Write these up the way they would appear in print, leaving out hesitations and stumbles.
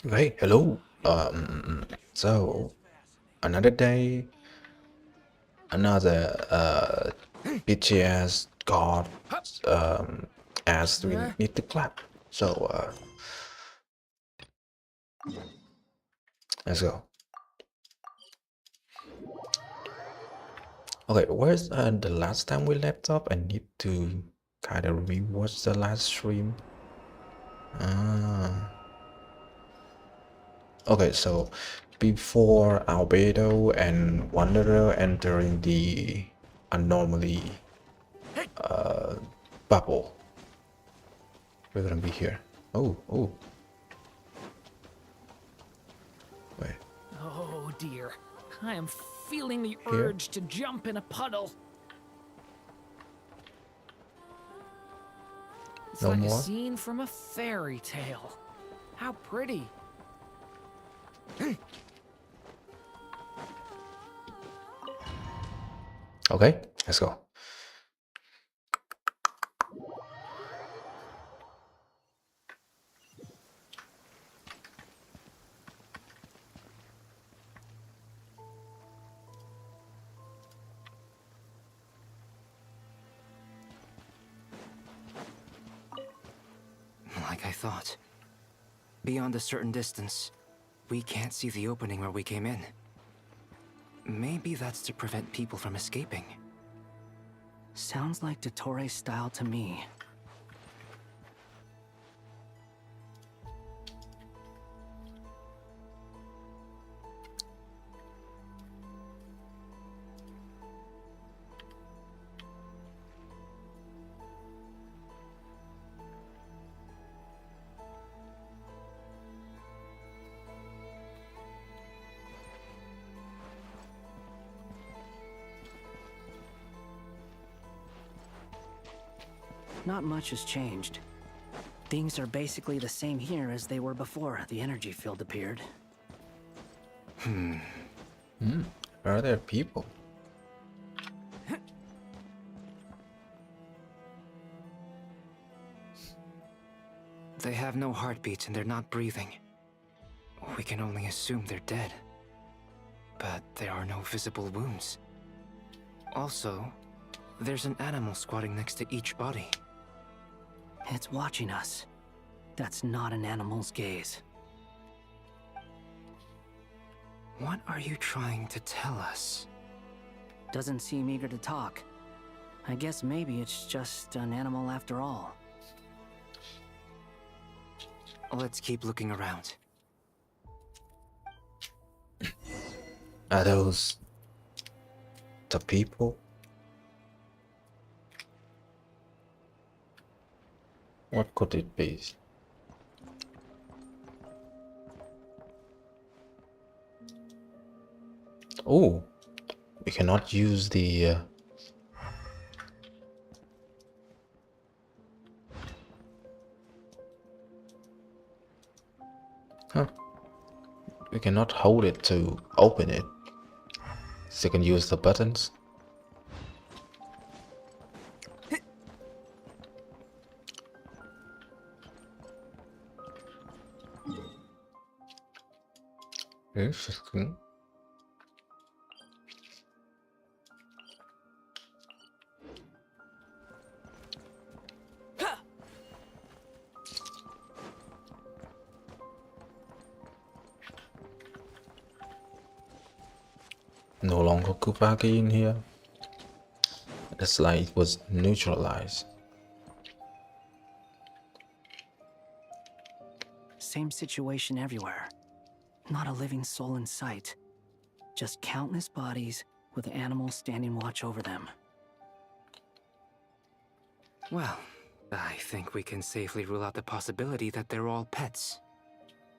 Okay, hello. So another day, another BTS god um as we need to clap. So let's go. Okay, where's the last time we left off? I need to kind of rewatch the last stream. Ah, okay, so before Albedo and Wanderer entering the anomaly uh bubble, we're gonna be here. Oh, wait, Oh dear. I am feeling the here? urge to jump in a puddle. It's No like a more? scene from a fairy tale. How pretty. Okay, let's go. Like I thought. Beyond a certain distance, we can't see the opening where we came in. Maybe that's to prevent people from escaping. Sounds like Dottore's style to me. Not much has changed. Things are basically the same here as they were before the energy field appeared. Are there people? They have no heartbeats and they're not breathing. We can only assume they're dead. But there are no visible wounds. Also, there's an animal squatting next to each body. It's watching us. That's not an animal's gaze. What are you trying to tell us? Doesn't seem eager to talk. I guess maybe it's just an animal after all. Let's keep looking around. Are those the people? What could it be? Oh, we cannot use the huh. We cannot hold it to open it. So you can use the buttons. Interesting. No longer Kupaki in here. It's like it was neutralized. Same situation everywhere. Not a living soul in sight. Just countless bodies with animals standing watch over them. Well, I think we can safely rule out the possibility that they're all pets.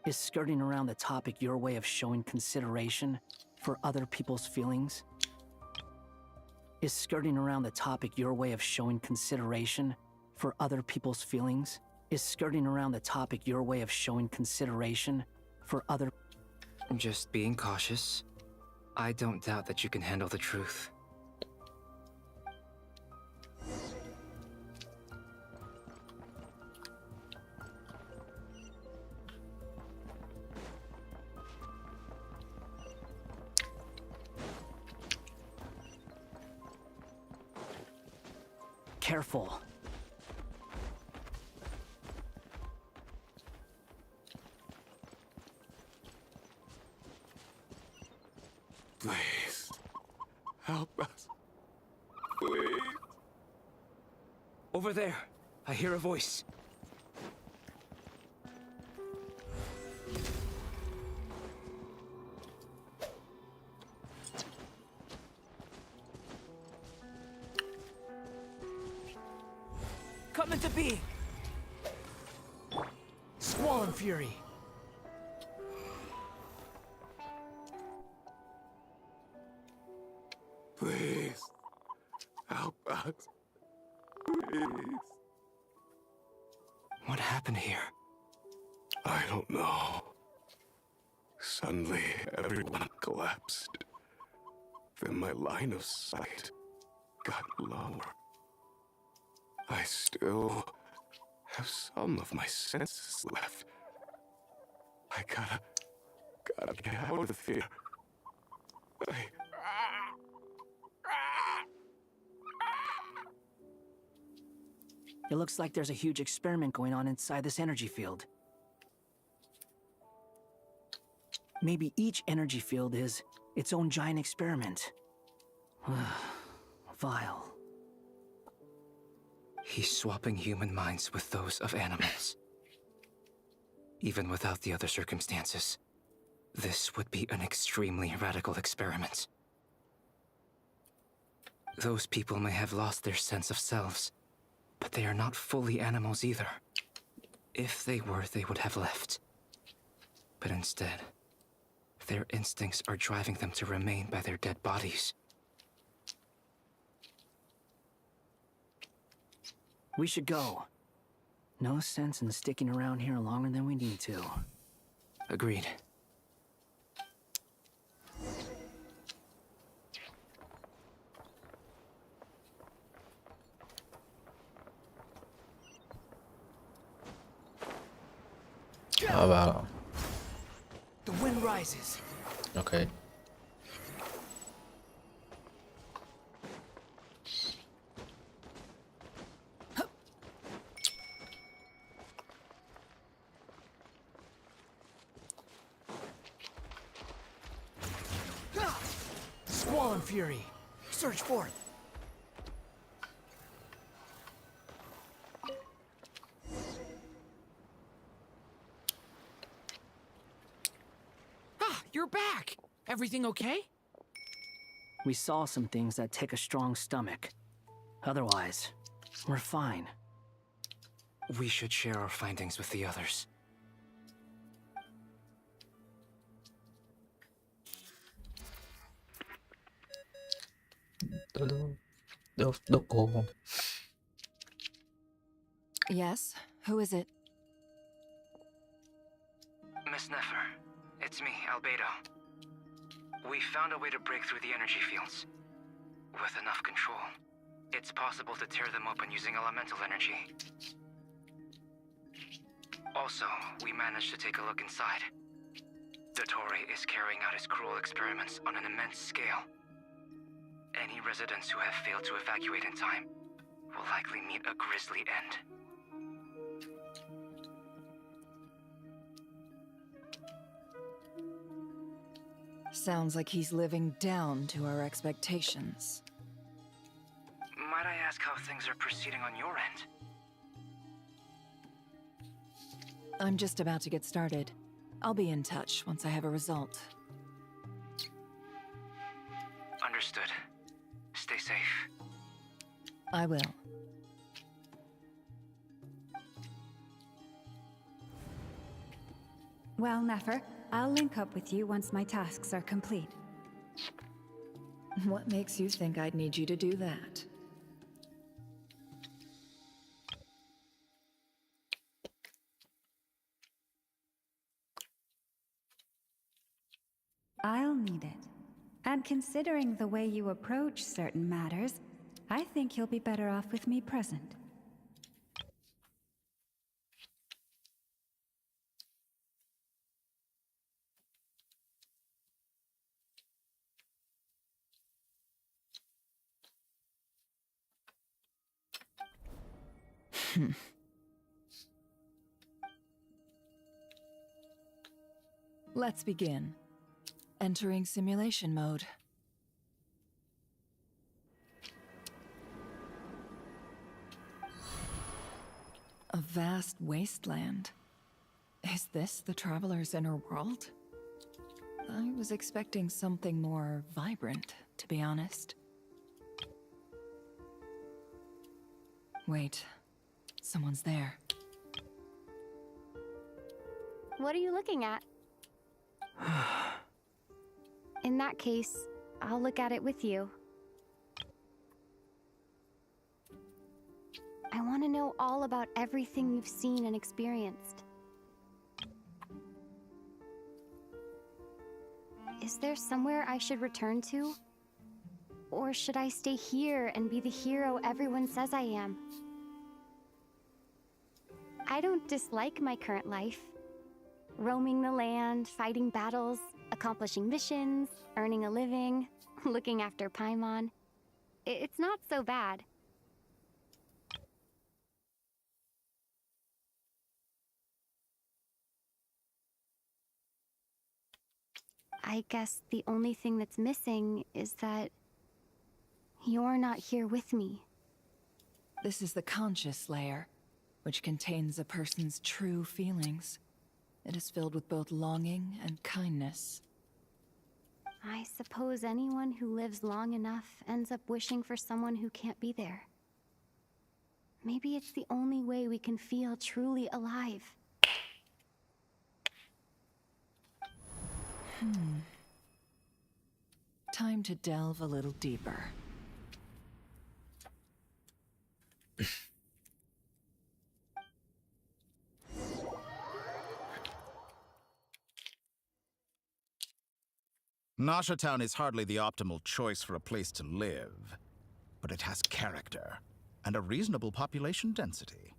Is skirting around the topic your way of showing consideration for other people's feelings? Is skirting around the topic your way of showing consideration for other people's feelings? Is skirting around the topic your way of showing consideration for other... Just being cautious. I don't doubt that you can handle the truth. careful. Please, help us. Please. Over there, I hear a voice. Come into being! Squall Fury! Please, help us. Please. What happened here? I don't know. Suddenly, everyone collapsed. Then my line of sight got lower. I still have some of my senses left. I gotta get out of here. It looks like there's a huge experiment going on inside this energy field. Maybe each energy field is its own giant experiment. Vile. He's swapping human minds with those of animals. Even without the other circumstances, this would be an extremely radical experiment. Those people may have lost their sense of selves, but they are not fully animals either. If they were, they would have left. But instead, their instincts are driving them to remain by their dead bodies. We should go. No sense in sticking around here longer than we need to. Agreed. How about... The wind rises. Okay. Squall Fury! Search forth! Ah, you're back! Everything okay? We saw some things that take a strong stomach. Otherwise, we're fine. We should share our findings with the others. Go. Yes? Who is it? Miss Nefer, it's me, Albedo. We found a way to break through the energy fields. With enough control, it's possible to tear them open using elemental energy. Also, we managed to take a look inside. Dottore is carrying out his cruel experiments on an immense scale. Any residents who have failed to evacuate in time will likely meet a grisly end. Sounds like he's living down to our expectations. Might I ask how things are proceeding on your end? I'm just about to get started. I'll be in touch once I have a result. Understood. Stay safe. I will. Well, Nefer, I'll link up with you once my tasks are complete. What makes you think I'd need you to do that? I'll need it. And considering the way you approach certain matters, I think you'll be better off with me present. Let's begin. Entering simulation mode. A vast wasteland. Is this the traveler's inner world? I was expecting something more vibrant, to be honest. Wait, someone's there. What are you looking at? In that case, I'll look at it with you. I want to know all about everything you've seen and experienced. Is there somewhere I should return to? Or should I stay here and be the hero everyone says I am? I don't dislike my current life. Roaming the land, fighting battles, accomplishing missions, earning a living, looking after Paimon. It's not so bad. I guess the only thing that's missing is that you're not here with me. This is the conscious layer, which contains a person's true feelings. It is filled with both longing and kindness. I suppose anyone who lives long enough ends up wishing for someone who can't be there. Maybe it's the only way we can feel truly alive. Time to delve a little deeper. Nasha Town is hardly the optimal choice for a place to live, but it has character and a reasonable population density.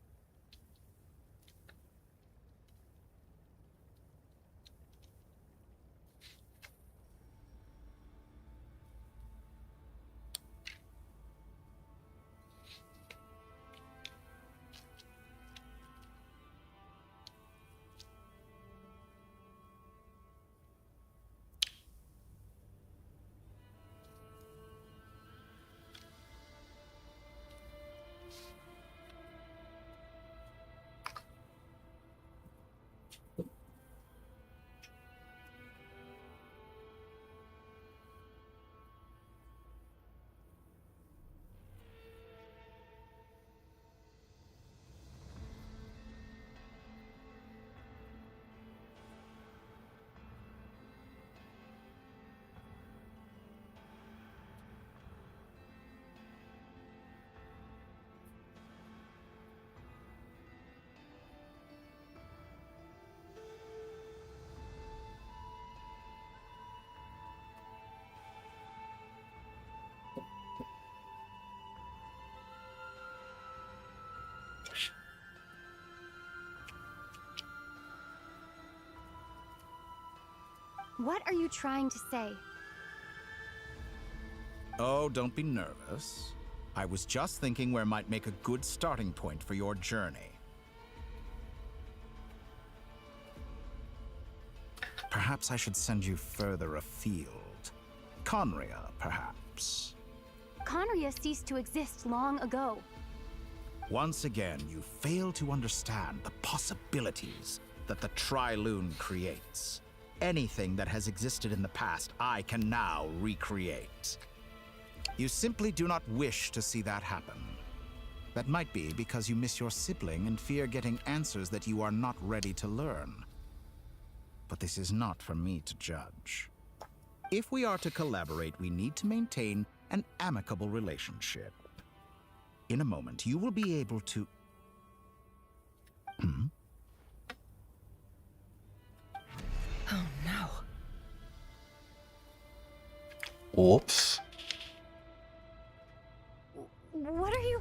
What are you trying to say? Oh, don't be nervous. I was just thinking where might make a good starting point for your journey. Perhaps I should send you further afield. Conria, perhaps. Conria ceased to exist long ago. Once again, you fail to understand the possibilities that the Tri-Lune creates. Anything that has existed in the past, I can now recreate. You simply do not wish to see that happen. That might be because you miss your sibling and fear getting answers that you are not ready to learn. But this is not for me to judge. If we are to collaborate, we need to maintain an amicable relationship. In a moment, you will be able to... Oh no. Oops. What are you...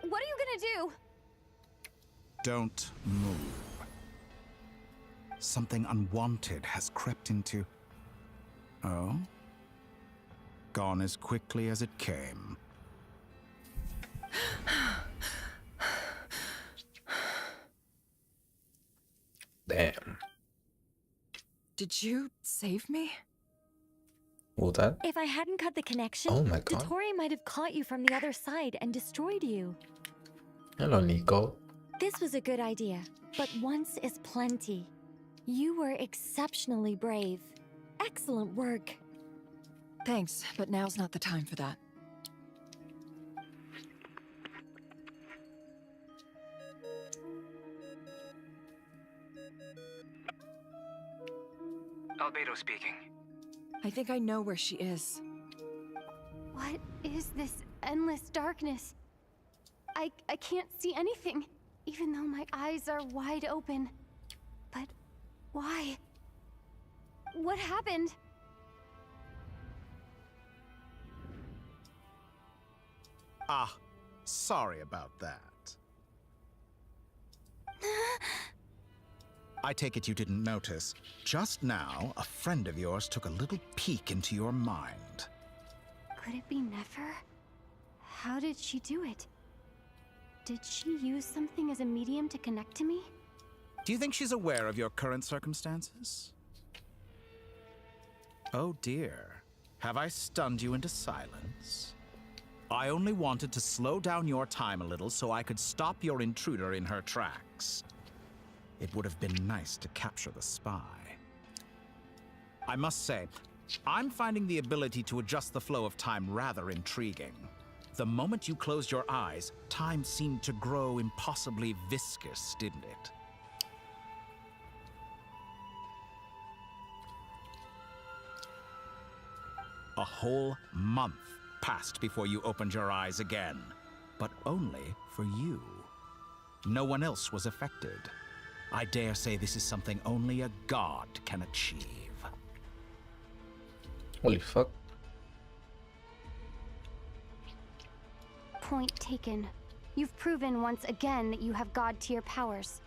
What are you gonna do? Don't move. Something unwanted has crept into... Oh? Gone as quickly as it came. Damn. Did you save me? What that? If I hadn't cut the connection, Oh my god. Dottore might have caught you from the other side and destroyed you. Hello, Nico. This was a good idea, but once is plenty. You were exceptionally brave. Excellent work. Thanks, but now's not the time for that. Albedo speaking. I think I know where she is. What is this endless darkness? I can't see anything, even though my eyes are wide open. But why? What happened? Ah, sorry about that. I take it you didn't notice. Just now, a friend of yours took a little peek into your mind. Could it be Nefer? How did she do it? Did she use something as a medium to connect to me? Do you think she's aware of your current circumstances? Oh dear. Have I stunned you into silence? I only wanted to slow down your time a little so I could stop your intruder in her tracks. It would have been nice to capture the spy. I must say, I'm finding the ability to adjust the flow of time rather intriguing. The moment you closed your eyes, time seemed to grow impossibly viscous, didn't it? A whole month passed before you opened your eyes again, but only for you. No one else was affected. I dare say this is something only a god can achieve. Holy fuck. Point taken. You've proven once again that you have god-tier powers.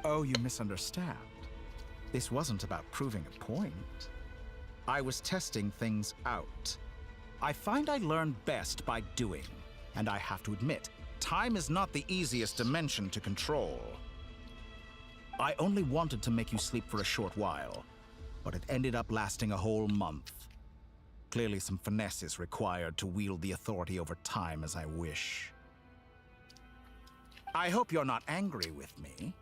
Oh, you misunderstand. This wasn't about proving a point. I was testing things out. I find I learn best by doing, and I have to admit, time is not the easiest dimension to control. I only wanted to make you sleep for a short while, but it ended up lasting a whole month. Clearly some finesse is required to wield the authority over time as I wish. I hope you're not angry with me.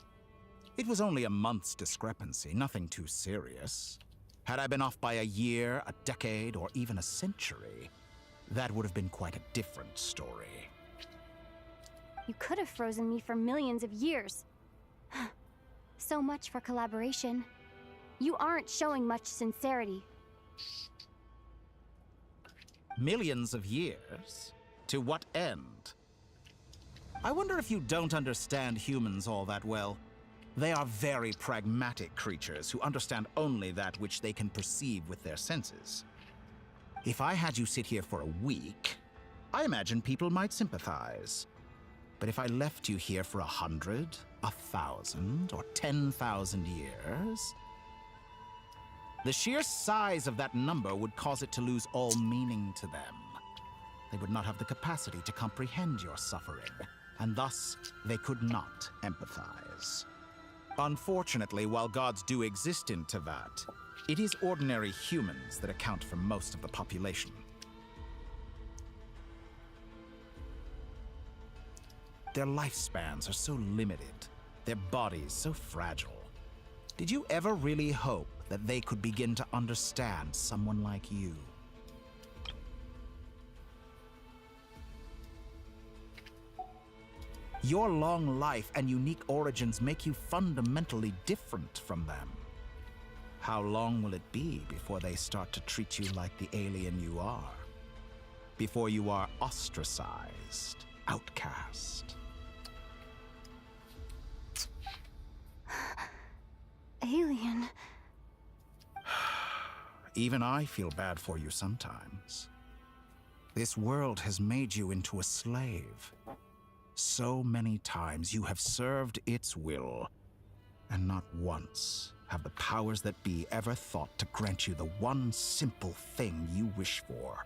It was only a month's discrepancy, nothing too serious. Had I been off by a year, a decade, or even a century, that would have been quite a different story. You could have frozen me for millions of years. So much for collaboration. You aren't showing much sincerity. Millions of years? To what end? I wonder if you don't understand humans all that well. They are very pragmatic creatures who understand only that which they can perceive with their senses. If I had you sit here for a week, I imagine people might sympathize. But if I left you here for 100, 1,000, or 10,000 years, the sheer size of that number would cause it to lose all meaning to them. They would not have the capacity to comprehend your suffering, and thus they could not empathize. Unfortunately, while gods do exist in Teyvat, it is ordinary humans that account for most of the population. Their lifespans are so limited, their bodies so fragile. Did you ever really hope that they could begin to understand someone like you? Your long life and unique origins make you fundamentally different from them. How long will it be before they start to treat you like the alien you are? Before you are ostracized, outcast? Alien. Even I feel bad for you sometimes. This world has made you into a slave. So many times you have served its will, and not once have the powers that be ever thought to grant you the one simple thing you wish for.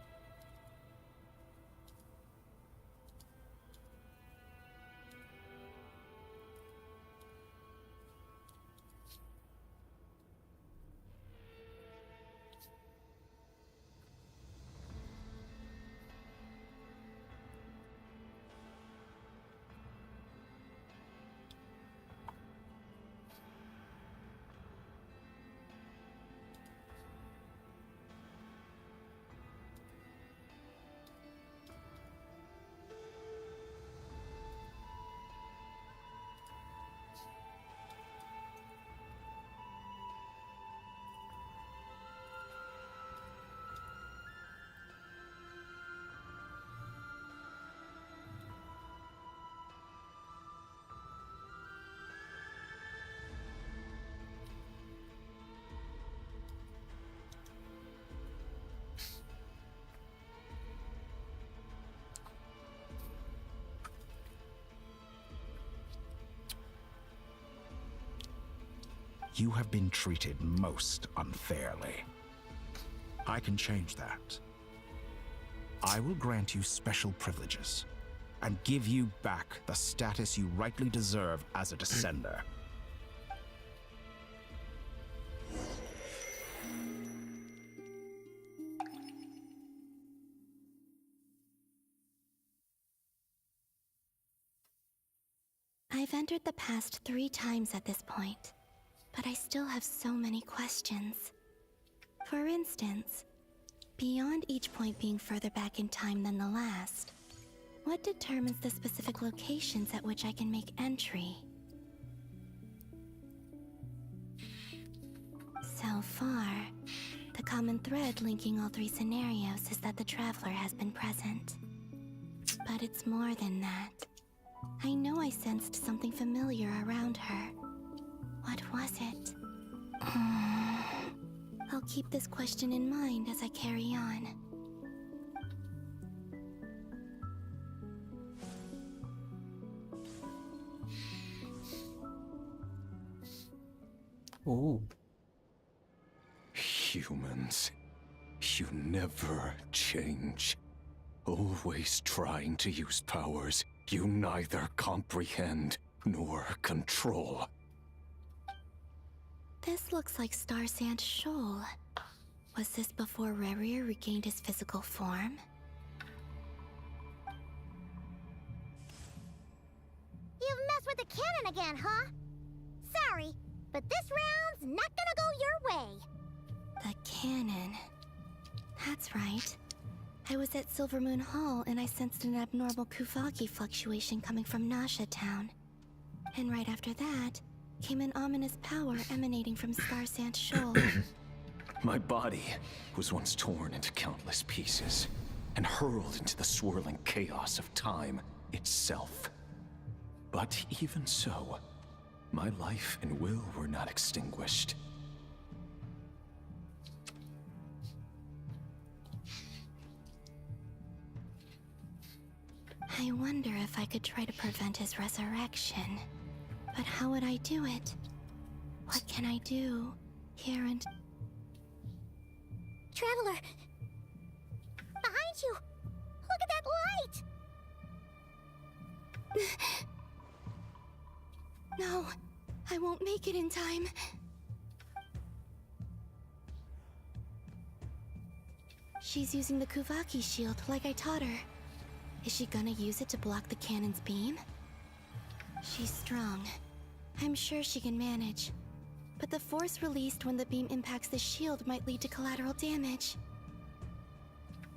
You have been treated most unfairly. I can change that. I will grant you special privileges and give you back the status you rightly deserve as a descender. I've entered the past 3 times at this point, but I still have so many questions. For instance, beyond each point being further back in time than the last, what determines the specific locations at which I can make entry? So far, the common thread linking all 3 scenarios is that the Traveler has been present. But it's more than that. I know I sensed something familiar around her. What was it? I'll keep this question in mind as I carry on. Ooh. Humans, you never change. Always trying to use powers you neither comprehend nor control. This looks like Star Sand Shoal. Was this before Rerir regained his physical form? You've messed with the cannon again, huh? Sorry, but this round's not gonna go your way. The cannon. That's right. I was at Silver Moon Hall and I sensed an abnormal Kuvagi fluctuation coming from Nasha Town. And right after that, came an ominous power emanating from Star Sand Shoal. My body was once torn into countless pieces and hurled into the swirling chaos of time itself. But even so, my life and will were not extinguished. I wonder if I could try to prevent his resurrection. But how would I do it? What can I do here and... Traveler! Behind you! Look at that light! No, I won't make it in time. She's using the Kuvaki shield like I taught her. Is she gonna use it to block the cannon's beam? She's strong. I'm sure she can manage. But the force released when the beam impacts the shield might lead to collateral damage.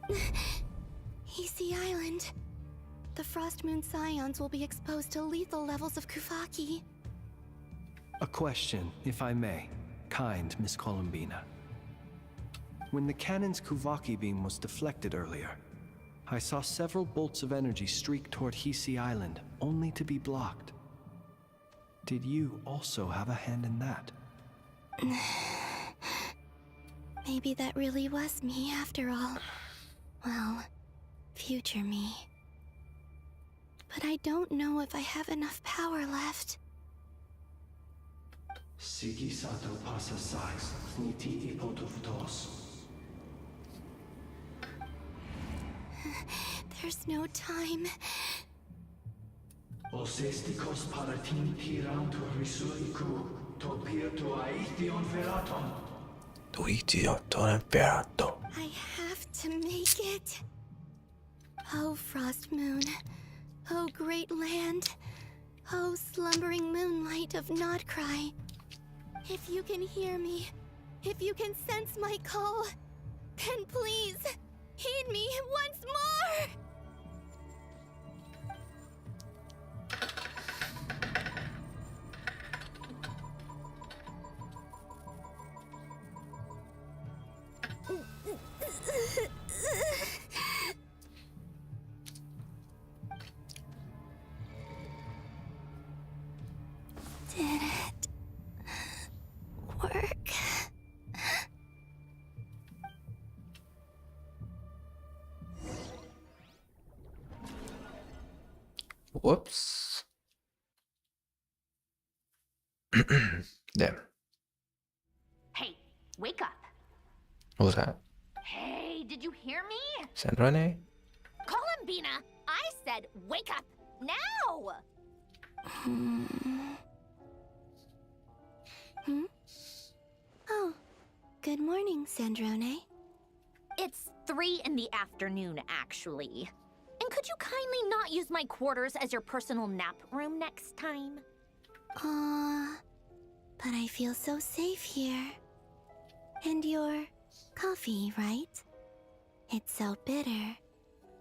EC Island. The Frost Moon Scions will be exposed to lethal levels of Kuvaki. A question, if I may, kind Miss Columbina. When the cannon's Kuvaki beam was deflected earlier, I saw several bolts of energy streak toward Hisi Island, only to be blocked. Did you also have a hand in that? Maybe that really was me after all. Well, future me. but I don't know if I have enough power left. Sigi sato pasa sax, niti ipotuvtos. There's no time. Osestikos paratin tiram to risuiku, to pirto aithion veraton. I have to make it. Oh, Frost Moon. Oh, great land. Oh, slumbering moonlight of Nodcry. If you can hear me, if you can sense my call, then please, heed me once more! Did it work? Whoops. There. Hey, wake up. What was that? Hey, did you hear me? Sandrone? Columbina, I said wake up now! Oh, good morning, Sandrone. It's 3 in the afternoon, actually. And could you kindly not use my quarters as your personal nap room next time? But I feel so safe here. And your coffee, right? It's so bitter,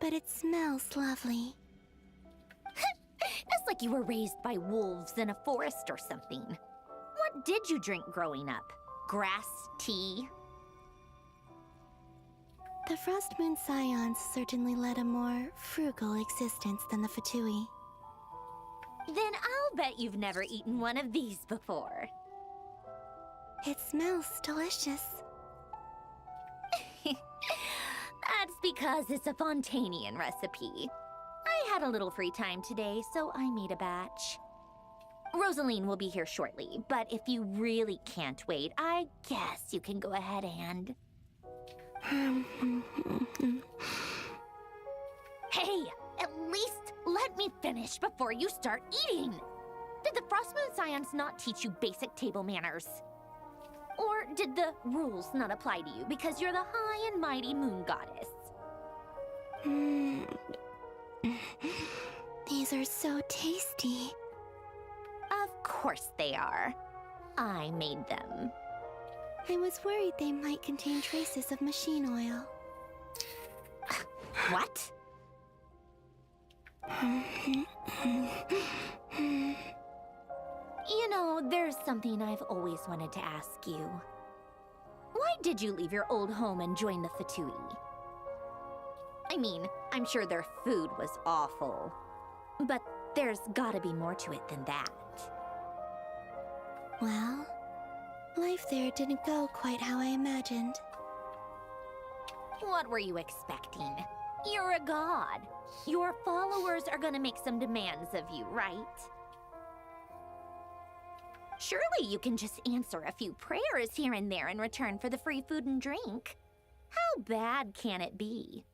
but it smells lovely. It's like you were raised by wolves in a forest or something. What did you drink growing up? Grass tea? The Frost Moon Scions certainly led a more frugal existence than the Fatui. Then I'll bet you've never eaten one of these before. It smells delicious. That's because it's a Fontanian recipe. I had a little free time today, so I made a batch. Rosaline will be here shortly, but if you really can't wait, I guess you can go ahead and... Hey, at least let me finish before you start eating! Did the Frost Moon Scions not teach you basic table manners? Or did the rules not apply to you because you're the high and mighty moon goddess? These are so tasty. Of course they are. I made them. I was worried they might contain traces of machine oil. What? You know, there's something I've always wanted to ask you. Why did you leave your old home and join the Fatui? I mean, I'm sure their food was awful. But there's gotta be more to it than that. Well, life there didn't go quite how I imagined. What were you expecting? You're a god. Your followers are gonna make some demands of you, right? Surely you can just answer a few prayers here and there in return for the free food and drink. How bad can it be?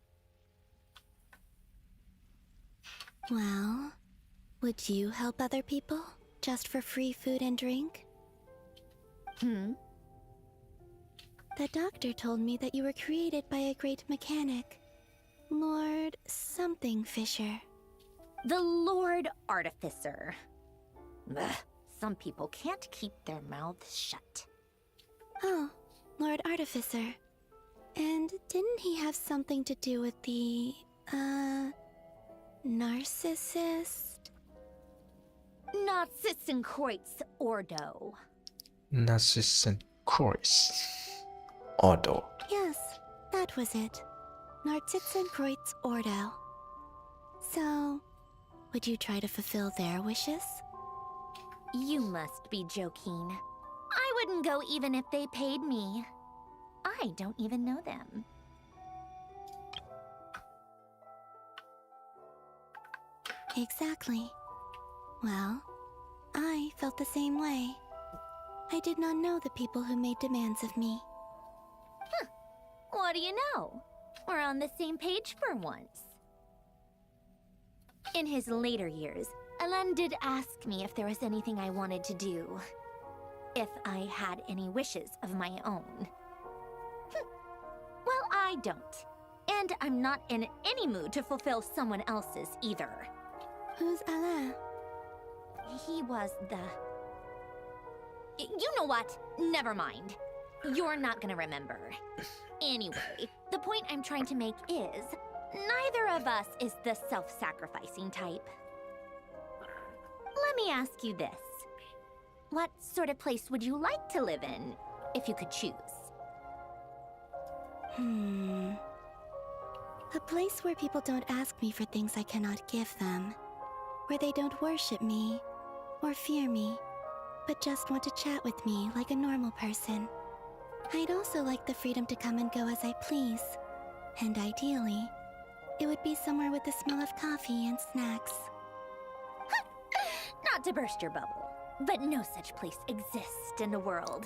Well, would you help other people just for free food and drink? The doctor told me that you were created by a great mechanic, Lord something Fisher. The Lord Artificer. Ugh, some people can't keep their mouths shut. Oh, Lord Artificer. And didn't he have something to do with the, narcissist? Narcissenkreuz Ordo. Narcissenkreuz Ordo. Yes, that was it. Narcissenkreuz Ordo. So, would you try to fulfill their wishes? You must be joking. I wouldn't go even if they paid me. I don't even know them. Exactly. Well, I felt the same way. I did not know the people who made demands of me. What do you know? We're on the same page for once. In his later years, Alan did ask me if there was anything I wanted to do. If I had any wishes of my own. Well, I don't. And I'm not in any mood to fulfill someone else's either. Who's Alain? He was the... You know what? Never mind. You're not gonna remember. Anyway, the point I'm trying to make is, neither of us is the self-sacrificing type. Let me ask you this. What sort of place would you like to live in, if you could choose? A place where people don't ask me for things I cannot give them. Where they don't worship me, or fear me, but just want to chat with me like a normal person. I'd also like the freedom to come and go as I please. And ideally, it would be somewhere with the smell of coffee and snacks. Not to burst your bubble, but no such place exists in the world.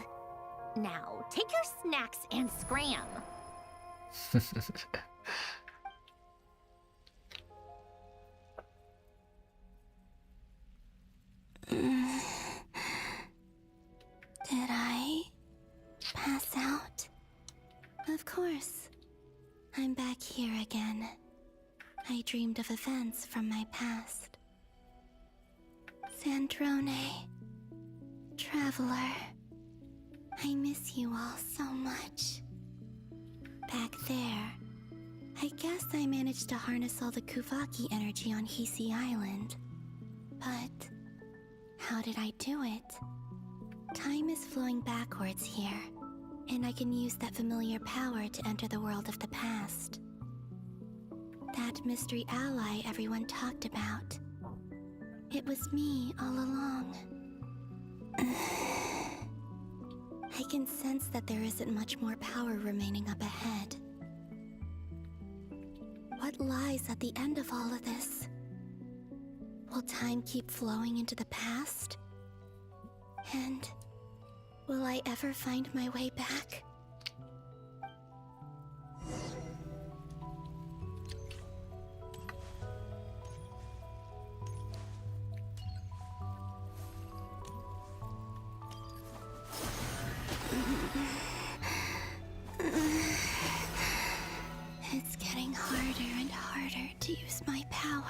Now, take your snacks and scram. Did I pass out? Of course. I'm back here again. I dreamed of events from my past. Sandrone, Traveler, I miss you all so much. Back there, I guess I managed to harness all the Kuvaki energy on Hisi Island. But how did I do it? Time is flowing backwards here, and I can use that familiar power to enter the world of the past. That mystery ally everyone talked about. It was me all along. I can sense that there isn't much more power remaining up ahead. What lies at the end of all of this? Will time keep flowing into the past? And will I ever find my way back? It's getting harder and harder to use my power.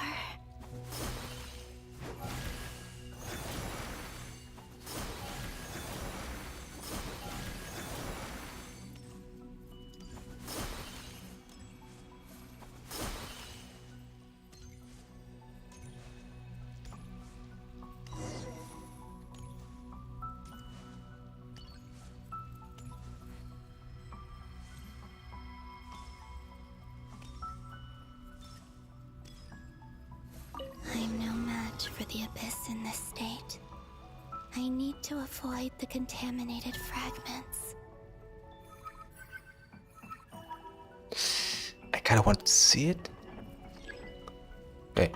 I'm no match for the Abyss in this state. I need to avoid the contaminated fragments. I kind of want to see it. Okay.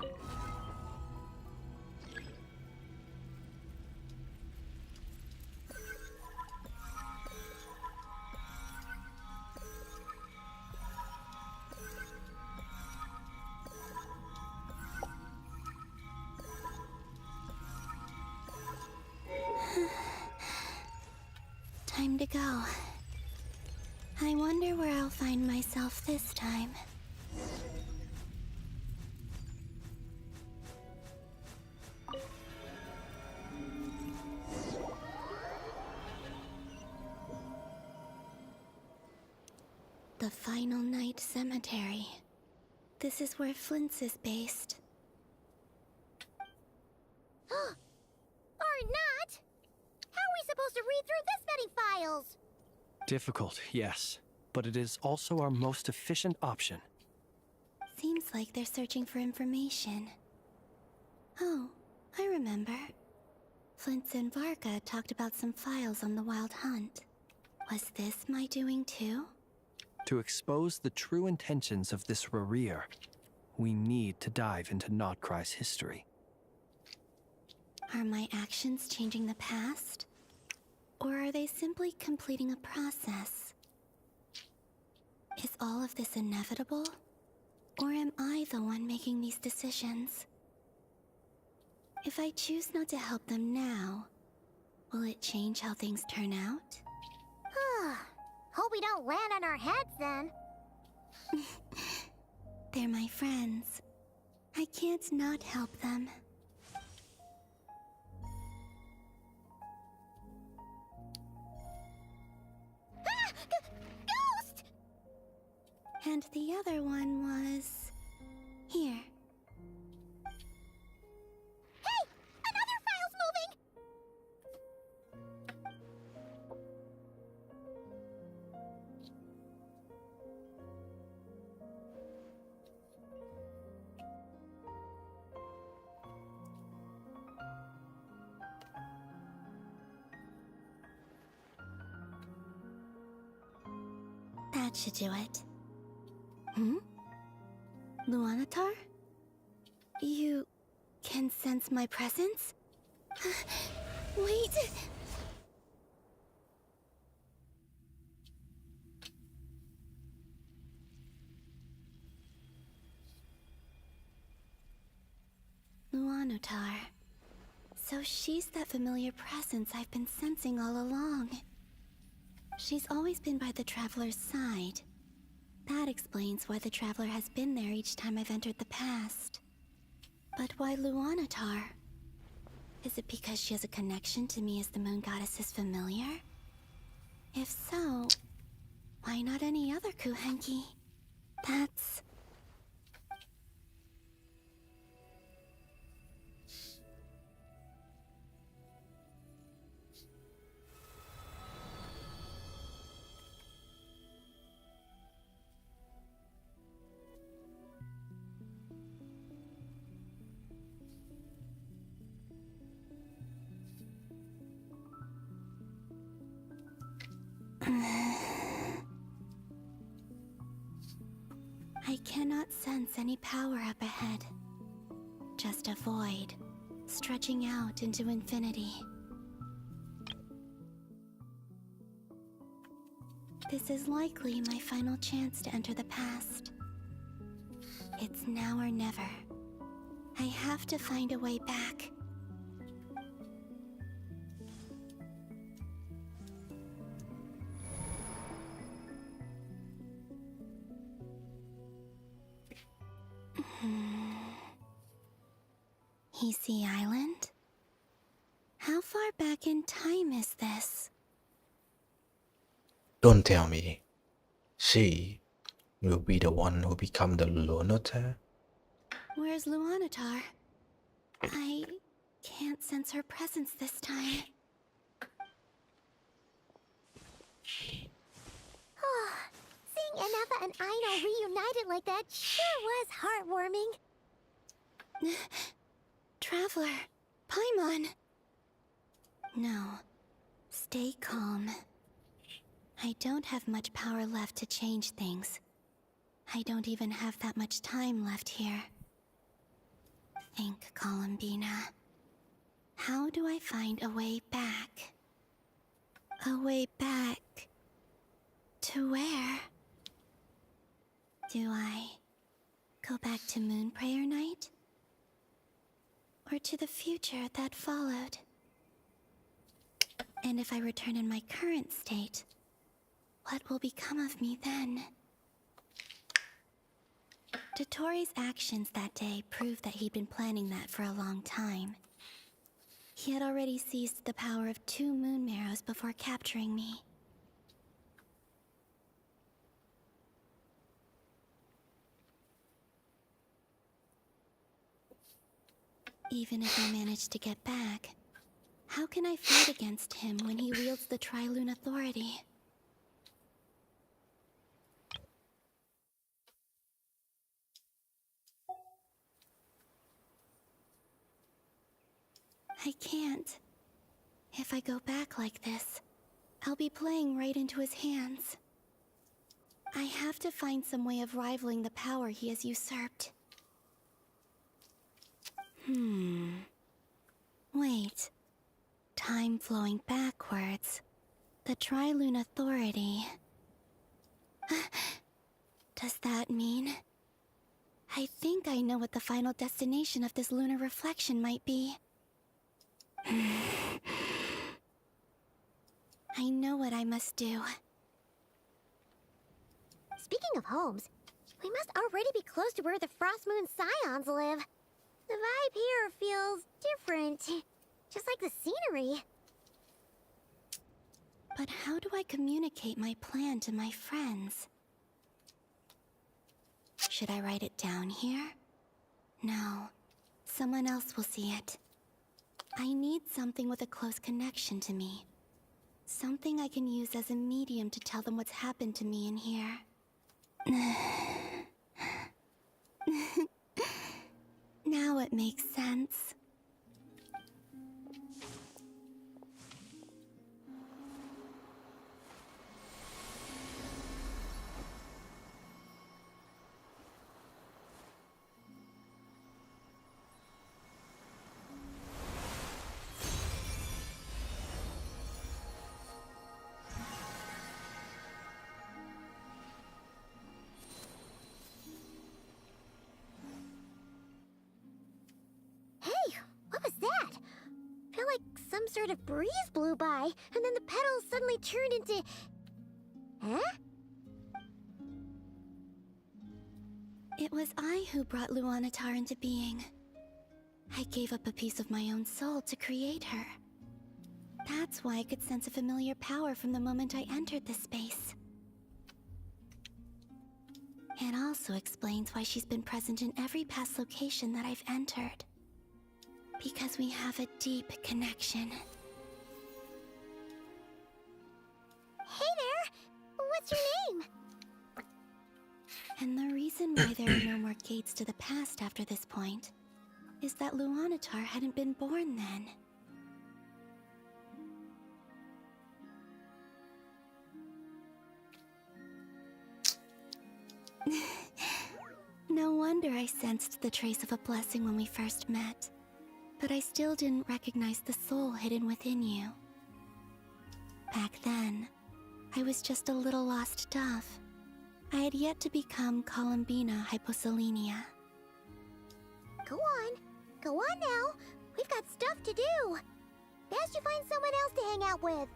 Time to go. I wonder where I'll find myself this time. The Final Night Cemetery. This is where Flint's is based. Or not! How are we supposed to read through this many files? Difficult, yes, but it is also our most efficient option. Seems like they're searching for information. Oh, I remember. Flint's and Varga talked about some files on the Wild Hunt. Was this my doing too? To expose the true intentions of this Rereer, We need to dive into Notcry's history. Are my actions changing the past? Or are they simply completing a process? Is all of this inevitable? Or am I the one making these decisions? If I choose not to help them now, will it change how things turn out? Hope we don't land on our heads then. They're my friends. I can't not help them. Ghost! And the other one was... here. Hey! Another file's moving! That should do it. Hmm? Luanatar? You can sense my presence? Wait! Luanatar. So she's that familiar presence I've been sensing all along. She's always been by the Traveler's side. That explains why the Traveler has been there each time I've entered the past. But why Luanatar? Is it because she has a connection to me as the Moon Goddess's familiar? If so, why not any other Kuhenki? That's... I cannot sense any power up ahead. Just a void, stretching out into infinity. This is likely my final chance to enter the past. It's now or never. I have to find a way back. Heasy Island? How far back in time is this? Don't tell me. She will be the one who become the Lunatar? Where's Luanatar? I can't sense her presence this time. Seeing Enefa and Aino reunited like that sure was heartwarming. Traveler, Paimon. No, stay calm. I don't have much power left to change things. I don't even have that much time left here. Think, Columbina. How do I find a way back? A way back... to where? Do I go back to Moon Prayer Night? Or to the future that followed? And if I return in my current state, what will become of me then? Dottore's actions that day proved that he'd been planning that for a long time. He had already seized the power of 2 moon marrows before capturing me. Even if I manage to get back, how can I fight against him when he wields the Tri-Lune authority? I can't. If I go back like this, I'll be playing right into his hands. I have to find some way of rivaling the power he has usurped. Wait. Time flowing backwards. The Tri-Lune Authority. Does that mean... I think I know what the final destination of this lunar reflection might be. I know what I must do. Speaking of homes, we must already be close to where the Frost Moon Scions live. The vibe here feels different, just like the scenery. But how do I communicate my plan to my friends? Should I write it down here? No. Someone else will see it. I need something with a close connection to me. Something I can use as a medium to tell them what's happened to me in here. Now it makes sense. Hey, what was that? I feel like some sort of breeze blew by, and then the petals suddenly turned into... Huh? It was I who brought Luanatar into being. I gave up a piece of my own soul to create her. That's why I could sense a familiar power from the moment I entered this space. It also explains why she's been present in every past location that I've entered. Because we have a deep connection. Hey there! What's your name? And the reason why there are no more gates to the past after this point is that Luanatar hadn't been born then. No wonder I sensed the trace of a blessing when we first met. But I still didn't recognize the soul hidden within you. Back then, I was just a little lost dove. I had yet to become Columbina Hyposelenia. Go on now. We've got stuff to do. Best you find someone else to hang out with.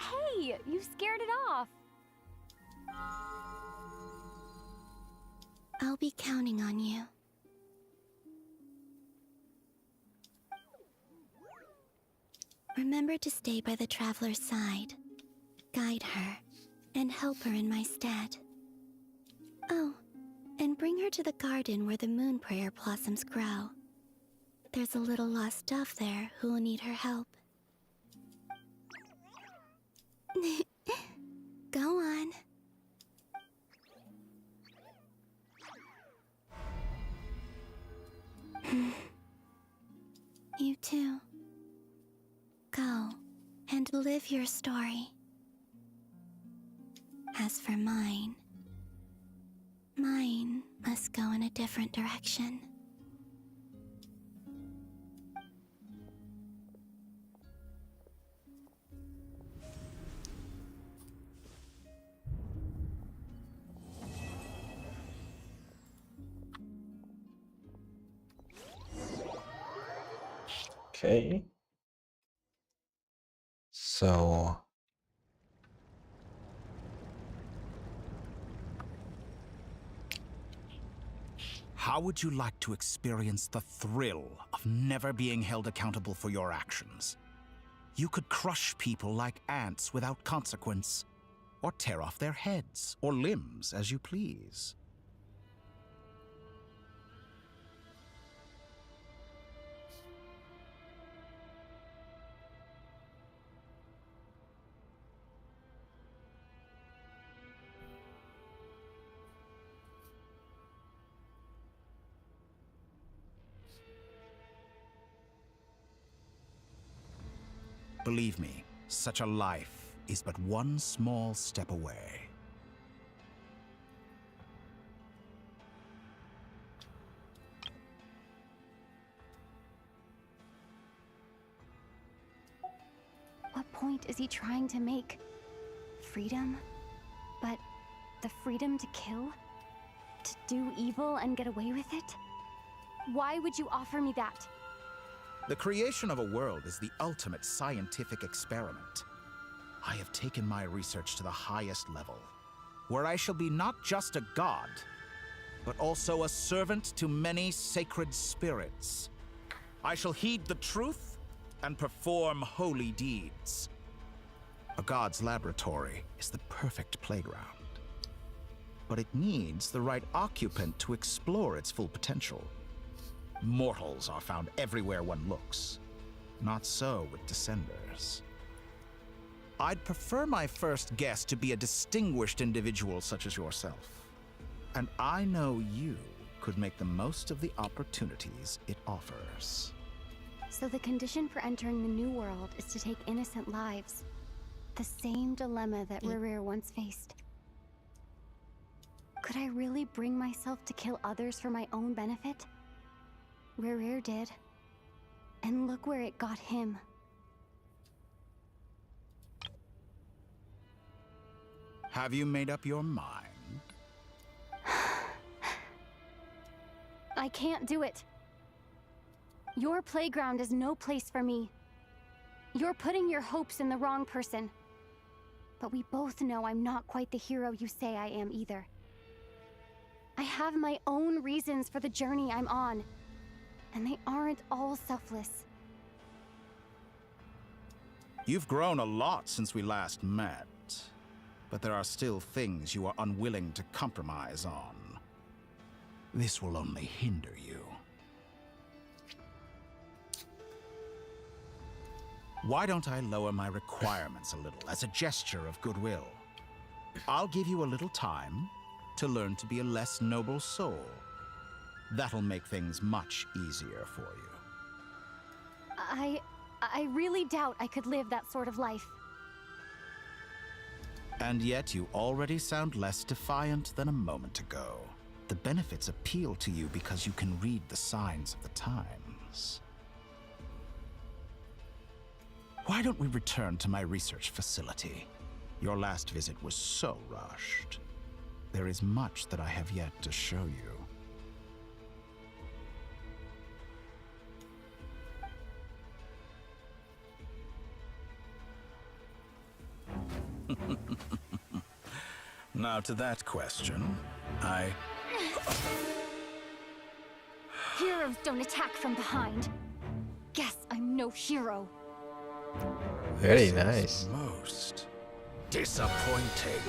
Hey, you scared it off. I'll be counting on you. Remember to stay by the traveler's side, guide her, and help her in my stead. Oh, and bring her to the garden where the moon prayer blossoms grow. There's a little lost dove there who will need her help. Go on. You too. Go and live your story. As for mine must go in a different direction. Okay. So how would you like to experience the thrill of never being held accountable for your actions? You could crush people like ants without consequence, or tear off their heads or limbs as you please. Believe me, such a life is but one small step away. point is he trying to make? Freedom? But the freedom to kill? To do evil and get away with it? Why would you offer me that? The creation of a world is the ultimate scientific experiment. I have taken my research to the highest level, where I shall be not just a god, but also a servant to many sacred spirits. I shall heed the truth and perform holy deeds. A god's laboratory is the perfect playground, but it needs the right occupant to explore its full potential. Mortals are found everywhere one looks. Not so with Descenders. I'd prefer my first guest to be a distinguished individual such as yourself. And I know you could make the most of the opportunities it offers. So the condition for entering the new world is to take innocent lives. The same dilemma that Rerir once faced. Could I really bring myself to kill others for my own benefit? Rerir did. And look where it got him. Have you made up your mind? I can't do it. Your playground is no place for me. You're putting your hopes in the wrong person. But we both know I'm not quite the hero you say I am either. I have my own reasons for the journey I'm on. And they aren't all selfless. You've grown a lot since we last met, but there are still things you are unwilling to compromise on. This will only hinder you. Why don't I lower my requirements a little as a gesture of goodwill? I'll give you a little time to learn to be a less noble soul. That'll make things much easier for you. I really doubt I could live that sort of life. And yet you already sound less defiant than a moment ago. The benefits appeal to you because you can read the signs of the times. Why don't we return to my research facility? Your last visit was so rushed. There is much that I have yet to show you. Now to that question, Heroes don't attack from behind. Guess I'm no hero. Very nice. Most disappointing.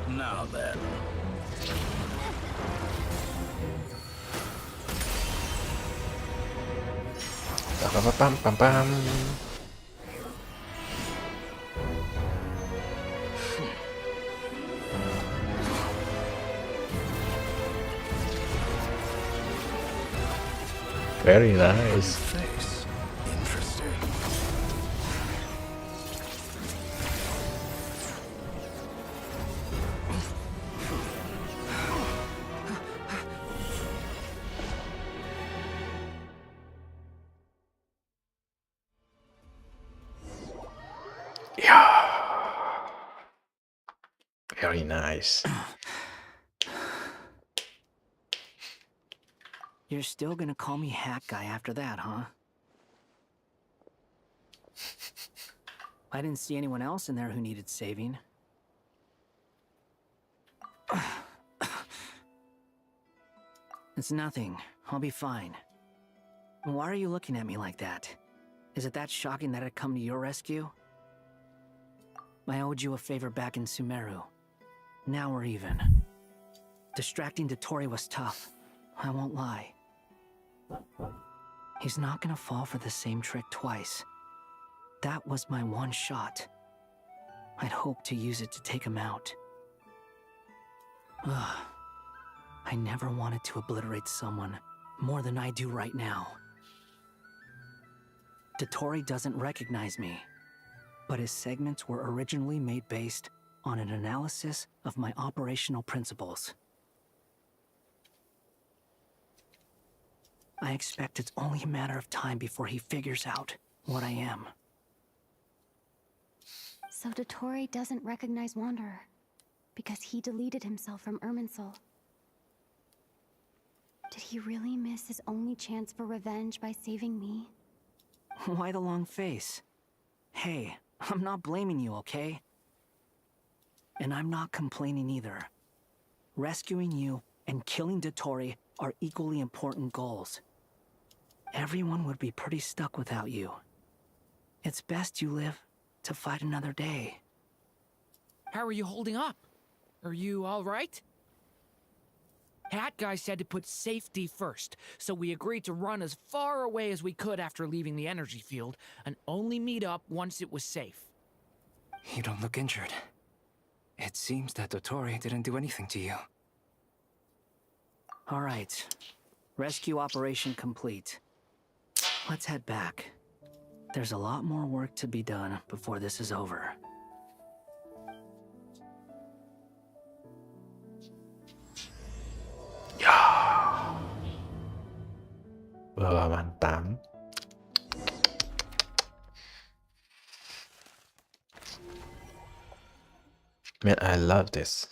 Now then. Pam pam pam. Very nice. Face. Interesting. Yeah. Very nice. You're still gonna call me Hack Guy after that, huh? I didn't see anyone else in there who needed saving. It's nothing. I'll be fine. Why are you looking at me like that? Is it that shocking that I'd come to your rescue? I owed you a favor back in Sumeru. Now we're even. Distracting Dottore was tough, I won't lie. He's not gonna fall for the same trick twice. That was my one shot. I'd hoped to use it to take him out. Ugh. I never wanted to obliterate someone more than I do right now. Dottore doesn't recognize me, but his segments were originally made based on an analysis of my operational principles. I expect it's only a matter of time before he figures out what I am. So Dottore doesn't recognize Wanderer, because he deleted himself from Irminsul. Did he really miss his only chance for revenge by saving me? Why the long face? Hey, I'm not blaming you, okay? And I'm not complaining either. Rescuing you and killing Dottore are equally important goals. Everyone would be pretty stuck without you. It's best you live to fight another day. How are you holding up? Are you all right? Hat Guy said to put safety first, so we agreed to run as far away as we could after leaving the energy field, and only meet up once it was safe. You don't look injured. It seems that Dottore didn't do anything to you. All right. Rescue operation complete. Let's head back. There's a lot more work to be done before this is over. Wah, mantap. Man, I love this.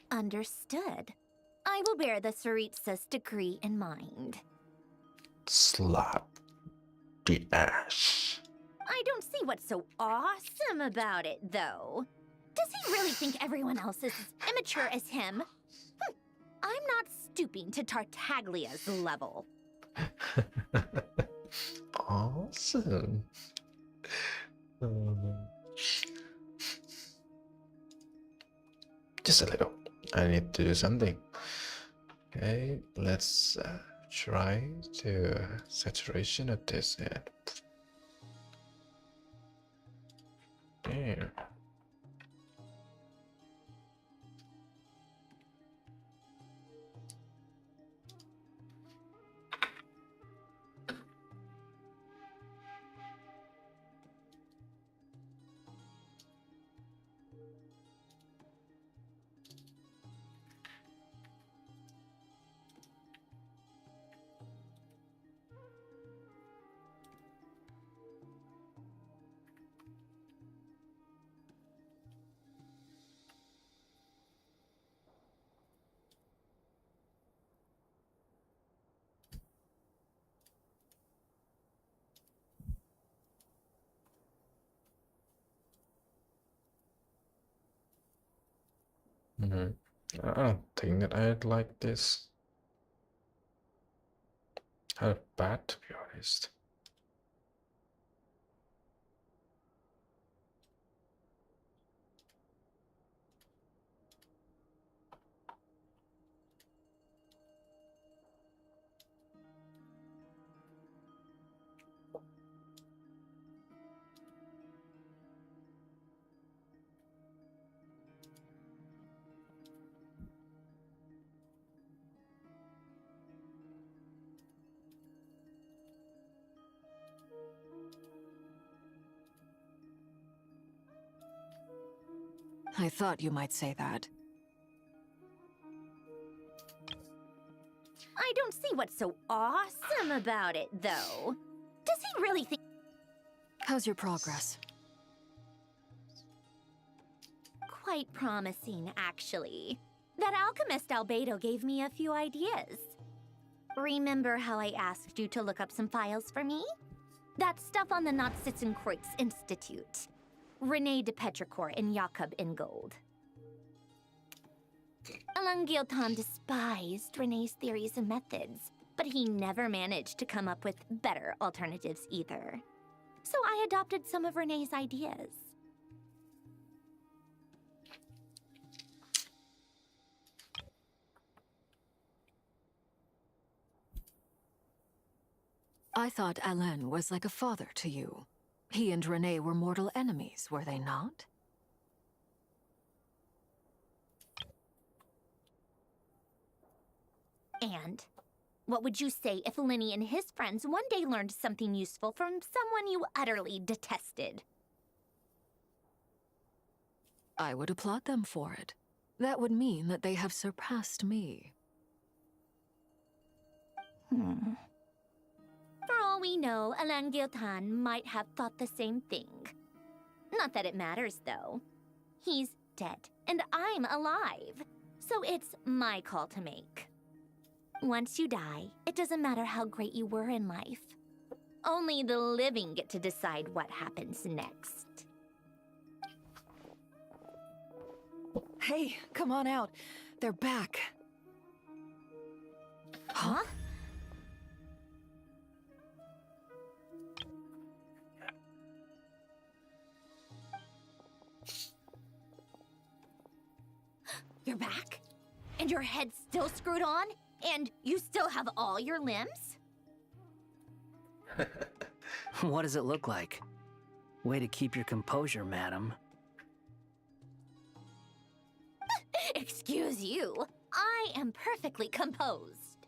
Understood. I will bear the Tsaritsa's decree in mind. Slap the ass. I don't see what's so awesome about it, though. Does he really think everyone else is as immature as him? I'm not stooping to Tartaglia's level. Awesome. Just a little. I need to do something. Okay, let's try to saturation of this end. There. I don't think that I'd like this. Kind of bad, to be honest. I thought you might say that. I don't see what's so awesome about it, though. Does he really think... How's your progress? Quite promising, actually. That alchemist Albedo gave me a few ideas. Remember how I asked you to look up some files for me? That stuff on the Natsitzenkreuz Institute. René de Petrichor and Jakob Ingold. Alangilton despised René's theories and methods, but he never managed to come up with better alternatives either. So I adopted some of Renee's ideas. I thought Alain was like a father to you. He and Renee were mortal enemies, were they not? And what would you say if Linny and his friends one day learned something useful from someone you utterly detested? I would applaud them for it. That would mean that they have surpassed me. For all we know, Alain Giltan might have thought the same thing. Not that it matters, though. He's dead, and I'm alive. So it's my call to make. Once you die, it doesn't matter how great you were in life. Only the living get to decide what happens next. Hey, come on out. They're back. Huh? You're back? And your head's still screwed on? And you still have all your limbs? What does it look like? Way to keep your composure, madam. Excuse you. I am perfectly composed.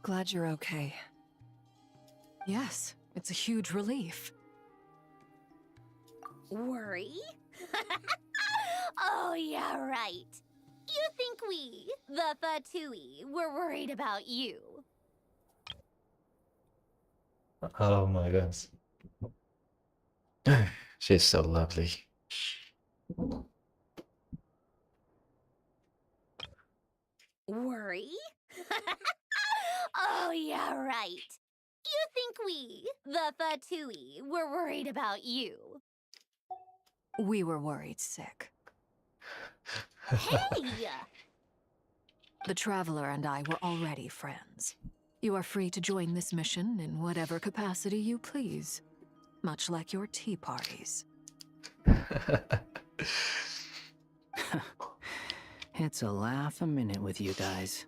Glad you're okay. Yes, it's a huge relief. Worry? Oh, yeah, right. You think we, the Fatui, were worried about you? Oh my gosh. She's so lovely. Worry? Oh, yeah, right. You think we, the Fatui, were worried about you? We were worried sick. Hey! The Traveler and I were already friends. You are free to join this mission in whatever capacity you please. Much like your tea parties. It's a laugh a minute with you guys.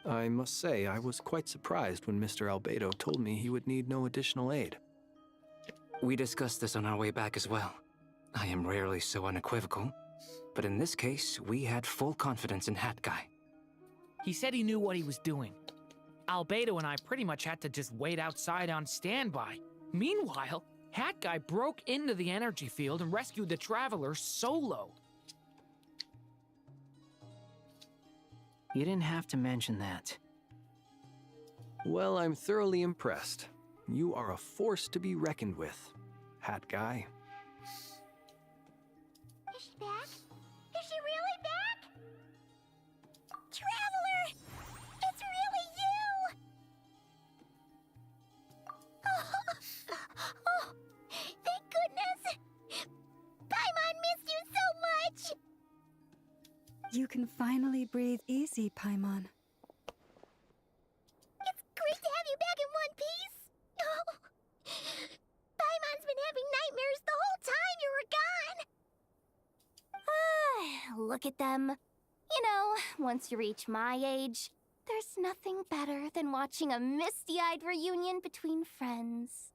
I must say, I was quite surprised when Mr. Albedo told me he would need no additional aid. We discussed this on our way back as well. I am rarely so unequivocal, but in this case, we had full confidence in Hat Guy. He said he knew what he was doing. Albedo and I pretty much had to just wait outside on standby. Meanwhile, Hat Guy broke into the energy field and rescued the Traveler solo. You didn't have to mention that. Well, I'm thoroughly impressed. You are a force to be reckoned with, Hat Guy. Is she back? Is she really back? Traveler! It's really you! Oh, thank goodness! Paimon missed you so much! You can finally breathe easy, Paimon. It's great to have you back in one piece! Oh, Paimon's been having nightmares the whole time you were gone! Look at them. You know, once you reach my age, there's nothing better than watching a misty-eyed reunion between friends.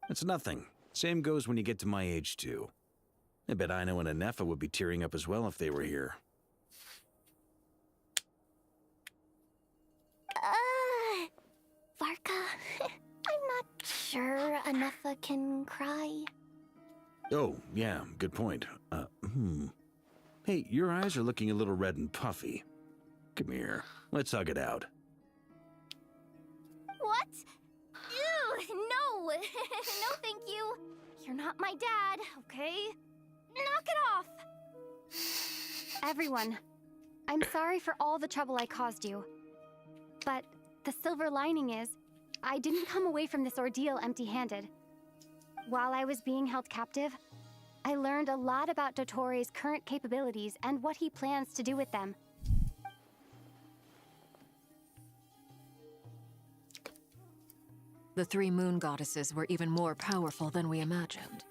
It's nothing. Same goes when you get to my age, too. I bet Ino and Anefa would be tearing up as well if they were here. Varka, I'm not sure Anefa can cry. Oh, yeah, good point. Hey, your eyes are looking a little red and puffy. Come here, let's hug it out. What? Ew, no! No, thank you. You're not my dad, okay? Knock it off! Everyone, I'm sorry for all the trouble I caused you. But the silver lining is, I didn't come away from this ordeal empty-handed. While I was being held captive, I learned a lot about Dottore's current capabilities and what he plans to do with them. The 3 moon goddesses were even more powerful than we imagined.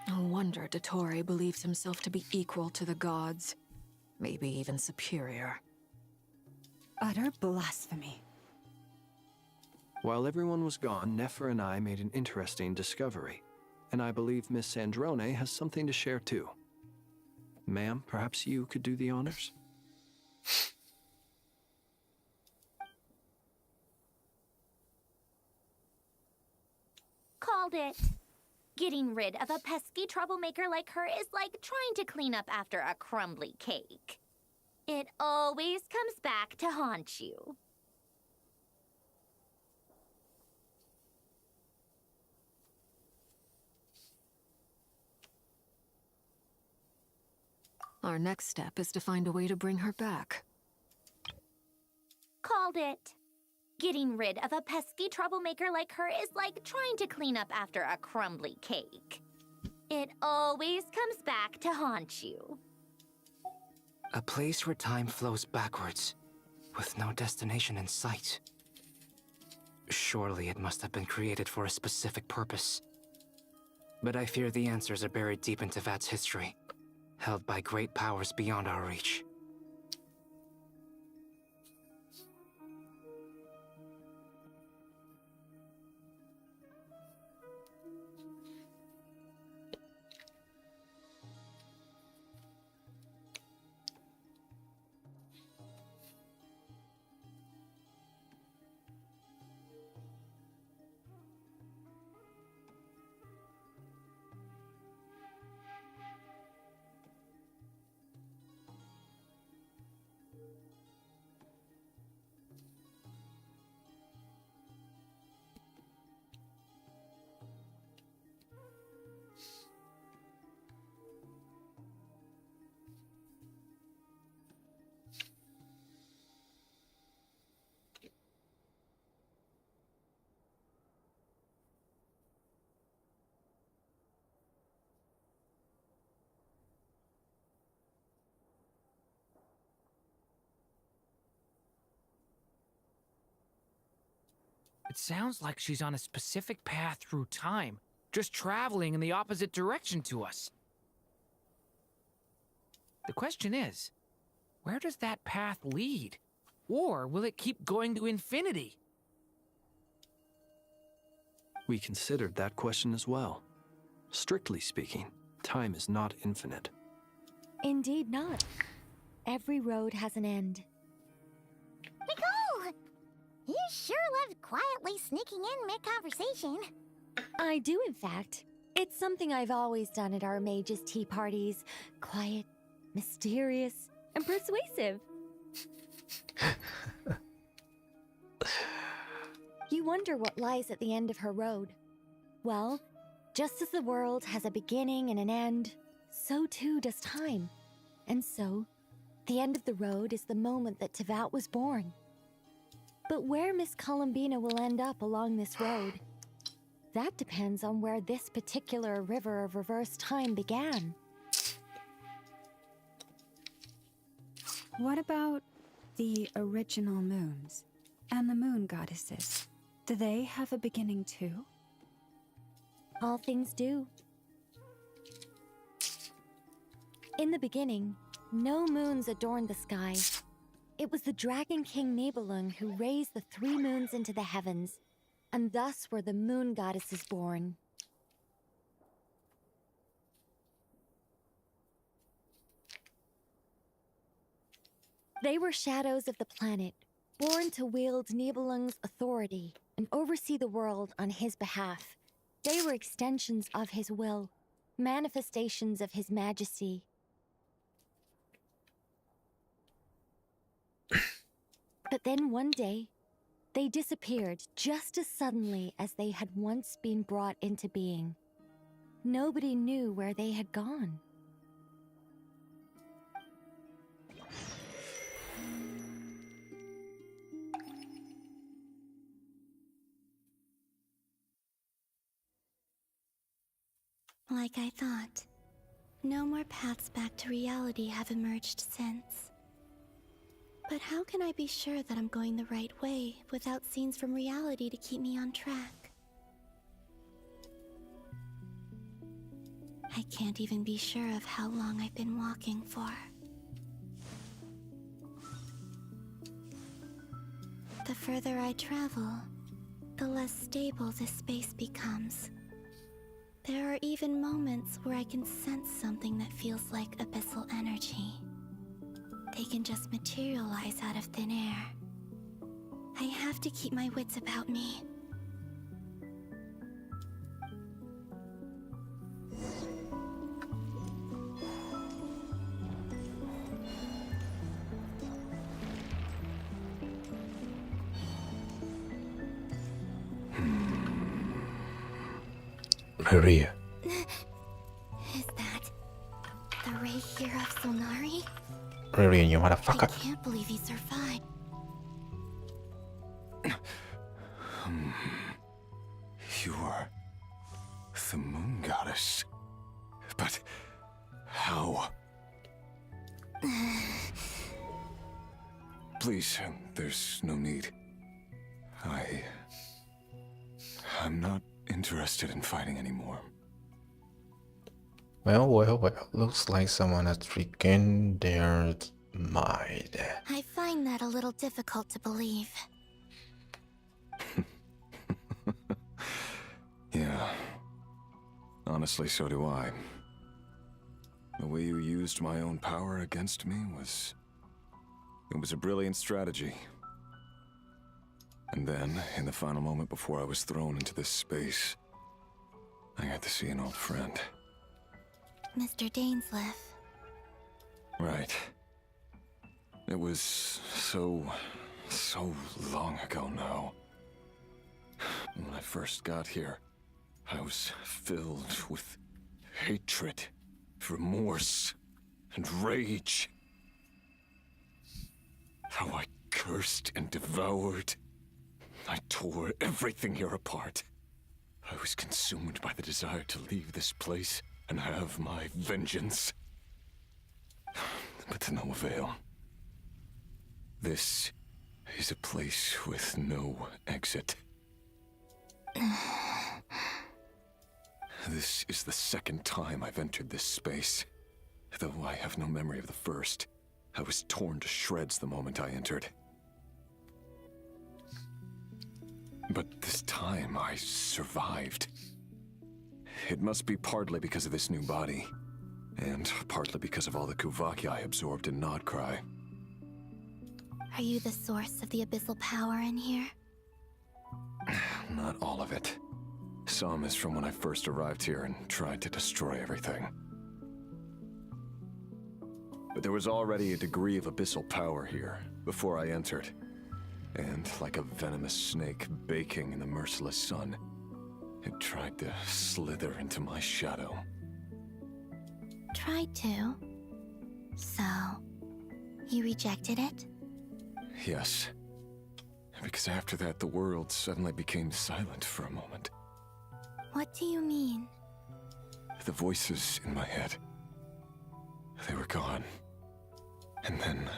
No wonder Dottore believes himself to be equal to the gods. Maybe even superior. Utter blasphemy. While everyone was gone, Nefer and I made an interesting discovery. And I believe Miss Sandrone has something to share too. Ma'am, perhaps you could do the honors? Called it. Getting rid of a pesky troublemaker like her is like trying to clean up after a crumbly cake. It always comes back to haunt you. Our next step is to find a way to bring her back. Called it. Getting rid of a pesky troublemaker like her is like trying to clean up after a crumbly cake. It always comes back to haunt you. A place where time flows backwards, with no destination in sight. Surely it must have been created for a specific purpose. But I fear the answers are buried deep into Vat's history, held by great powers beyond our reach. It sounds like she's on a specific path through time, just traveling in the opposite direction to us. The question is, where does that path lead? Or will it keep going to infinity? We considered that question as well. Strictly speaking, time is not infinite. Indeed not. Every road has an end. Nicole! You sure loved quietly sneaking in mid-conversation. I do, in fact. It's something I've always done at our mages' tea parties. Quiet, mysterious, and persuasive. You wonder what lies at the end of her road. Well, just as the world has a beginning and an end, so too does time. And so, the end of the road is the moment that Tevat was born. But where Miss Columbina will end up along this road, that depends on where this particular river of reverse time began. What about the original moons and the moon goddesses? Do they have a beginning too? All things do. In the beginning, no moons adorned the sky. It was the Dragon King Nibelung who raised the 3 moons into the heavens, and thus were the moon goddesses born. They were shadows of the planet, born to wield Nibelung's authority and oversee the world on his behalf. They were extensions of his will, manifestations of his majesty. But then one day, they disappeared just as suddenly as they had once been brought into being. Nobody knew where they had gone. Like I thought, no more paths back to reality have emerged since. But how can I be sure that I'm going the right way without scenes from reality to keep me on track? I can't even be sure of how long I've been walking for. The further I travel, the less stable this space becomes. There are even moments where I can sense something that feels like abyssal energy. They can just materialize out of thin air. I have to keep my wits about me. Maria. Is that the ray here of Sonari? Maria, you I motherfucker. can't believe he survived. You are the moon goddess. But how? Please, there's no need. I'm not interested in fighting anymore. Well. Looks like someone has regained their mind. I find that a little difficult to believe. Yeah. Honestly, so do I. The way you used my own power against me was... It was a brilliant strategy. And then, in the final moment before I was thrown into this space, I got to see an old friend. Mr. Dainsleif. Right. It was so long ago now. When I first got here, I was filled with hatred, remorse, and rage. How I cursed and devoured. I tore everything here apart. I was consumed by the desire to leave this place and have my vengeance. But to no avail. This is a place with no exit. This is the second time I've entered this space. Though I have no memory of the first. I was torn to shreds the moment I entered. But this time I survived. It must be partly because of this new body, and partly because of all the Kuvaki I absorbed in Nodcry. Are you the source of the abyssal power in here? Not all of it. Some is from when I first arrived here and tried to destroy everything. But there was already a degree of abyssal power here, before I entered. And like a venomous snake baking in the merciless sun, it tried to slither into my shadow. Tried to? So, you rejected it? Yes. Because after that, the world suddenly became silent for a moment. What do you mean? The voices in my head, they were gone. And then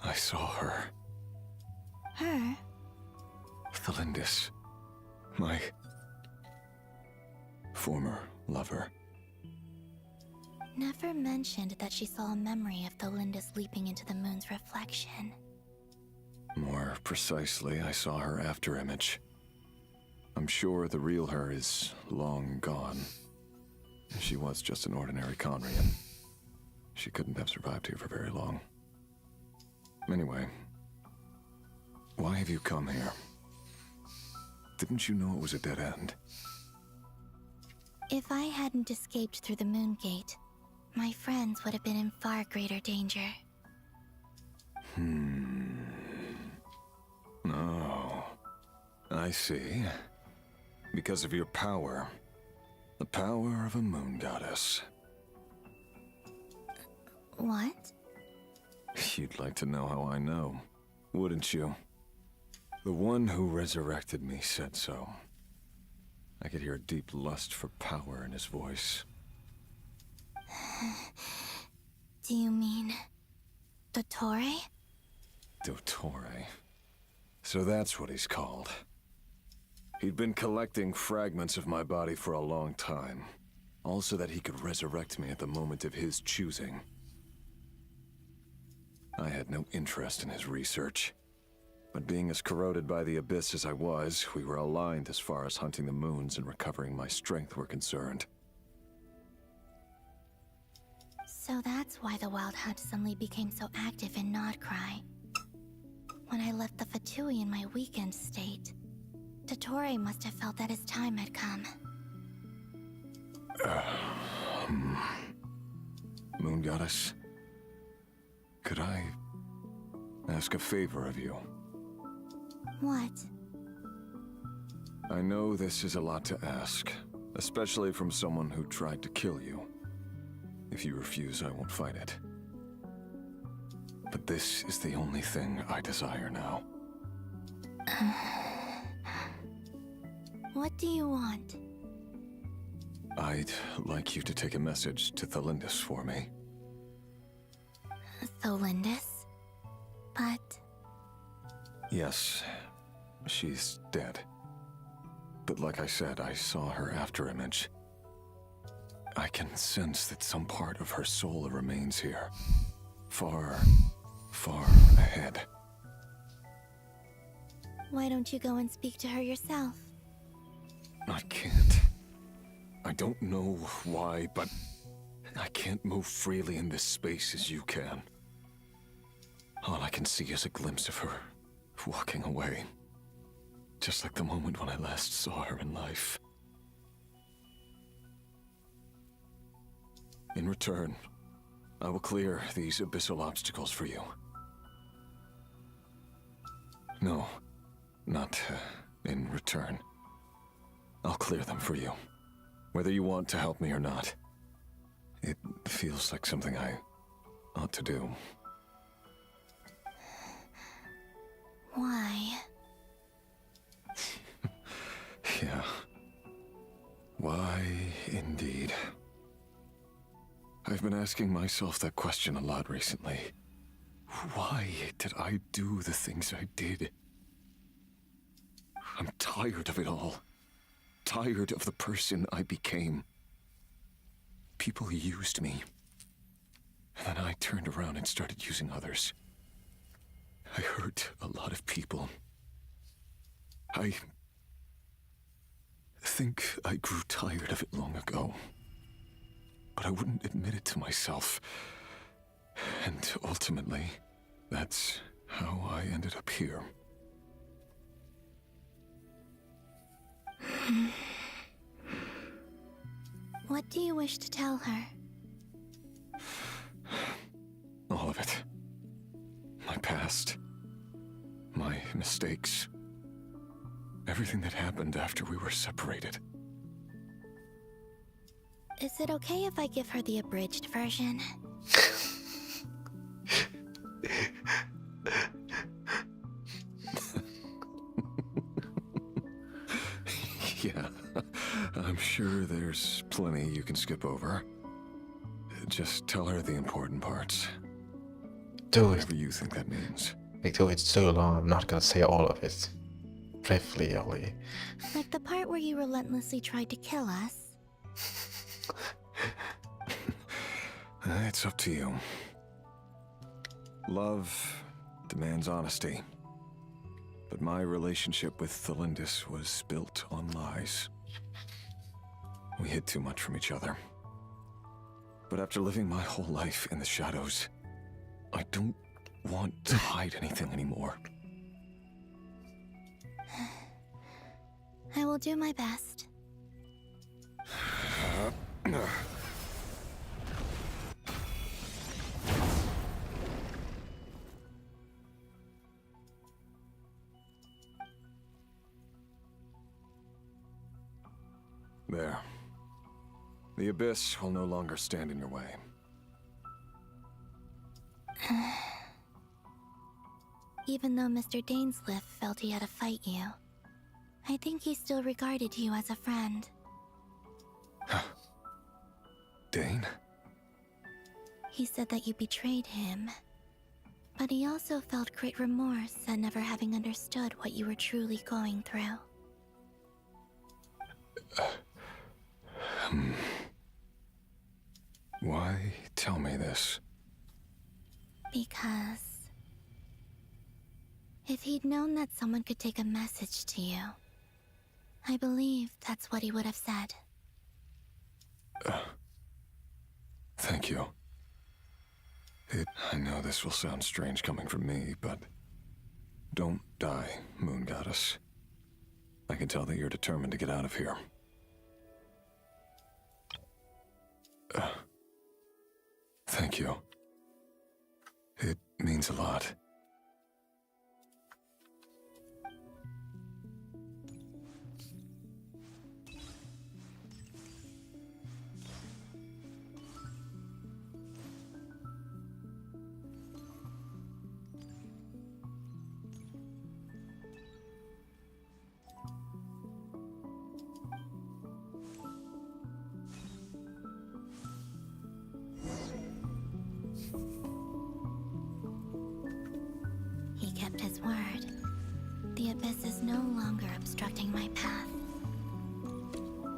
I saw her. Her? Thelindis. My former lover. Never mentioned that she saw a memory of Thelindis leaping into the moon's reflection. More precisely, I saw her afterimage. I'm sure the real her is long gone. She was just an ordinary Conrian. She couldn't have survived here for very long. Anyway, why have you come here? Didn't you know it was a dead end? If I hadn't escaped through the moon gate, my friends would have been in far greater danger. Oh, I see. Because of your power. The power of a moon goddess. What? You'd like to know how I know, wouldn't you? The one who resurrected me said so. I could hear a deep lust for power in his voice. Do you mean... Dottore? Dottore. So that's what he's called. He'd been collecting fragments of my body for a long time. all so that he could resurrect me at the moment of his choosing. I had no interest in his research, but being as corroded by the Abyss as I was, we were aligned as far as hunting the moons and recovering my strength were concerned. So that's why the Wild Hunt suddenly became so active in Nodcry. When I left the Fatui in my weakened state, Dottore must have felt that his time had come. Moon Goddess, could I ask a favor of you? What? I know this is a lot to ask, especially from someone who tried to kill you. If you refuse, I won't fight it. But this is the only thing I desire now. What do you want? I'd like you to take a message to Thalindis for me. Thalindis? But... Yes, she's dead. But like I said, I saw her afterimage. I can sense that some part of her soul remains here. Far, far ahead. Why don't you go and speak to her yourself? I can't. I don't know why, but I can't move freely in this space as you can. All I can see is a glimpse of her walking away. Just like the moment when I last saw her in life. In return, I will clear these abyssal obstacles for you. No, not in return. I'll clear them for you, whether you want to help me or not. It feels like something I ought to do. Why? Yeah. Why, indeed. I've been asking myself that question a lot recently. Why did I do the things I did? I'm tired of it all. Tired of the person I became. People used me. And then I turned around and started using others. I hurt a lot of people. I think I grew tired of it long ago. But I wouldn't admit it to myself. And ultimately, that's how I ended up here. What do you wish to tell her? All of it. My past. My mistakes. Everything that happened after we were separated. Is it okay if I give her the abridged version? Yeah, I'm sure there's plenty you can skip over. Just tell her the important parts. Do it. Whatever you think that means. Like, though it's so long, I'm not gonna say all of it. Briefly, only. Like the part where you relentlessly tried to kill us? It's up to you. Love demands honesty. But my relationship with Thalindis was built on lies. We hid too much from each other. But after living my whole life in the shadows, I don't want to hide anything anymore. I will do my best. There. The Abyss will no longer stand in your way. Even though Mr. Dainsliff felt he had to fight you, I think he still regarded you as a friend. Dane? He said that you betrayed him, but he also felt great remorse at never having understood what you were truly going through. this? Because if he'd known that someone could take a message to you, I believe that's what he would have said. Thank you. I know this will sound strange coming from me, but don't die, Moon Goddess. I can tell that you're determined to get out of here. Thank you. It means a lot. He kept his word. The abyss is no longer obstructing my path.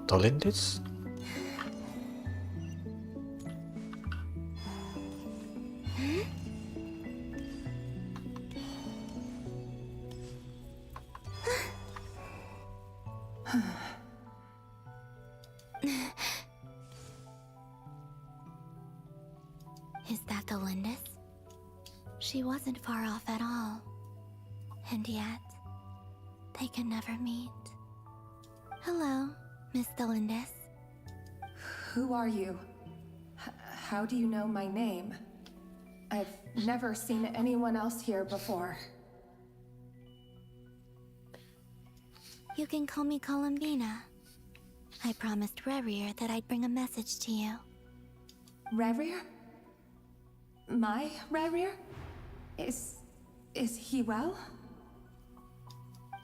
Tolindis? Is that the Lindis? She wasn't far off at all. And yet, they can never meet. Hello, Miss Delindis. Who are you? How do you know my name? I've never seen anyone else here before. You can call me Columbina. I promised Rerir that I'd bring a message to you. Rerir? My Rerir? Is he well?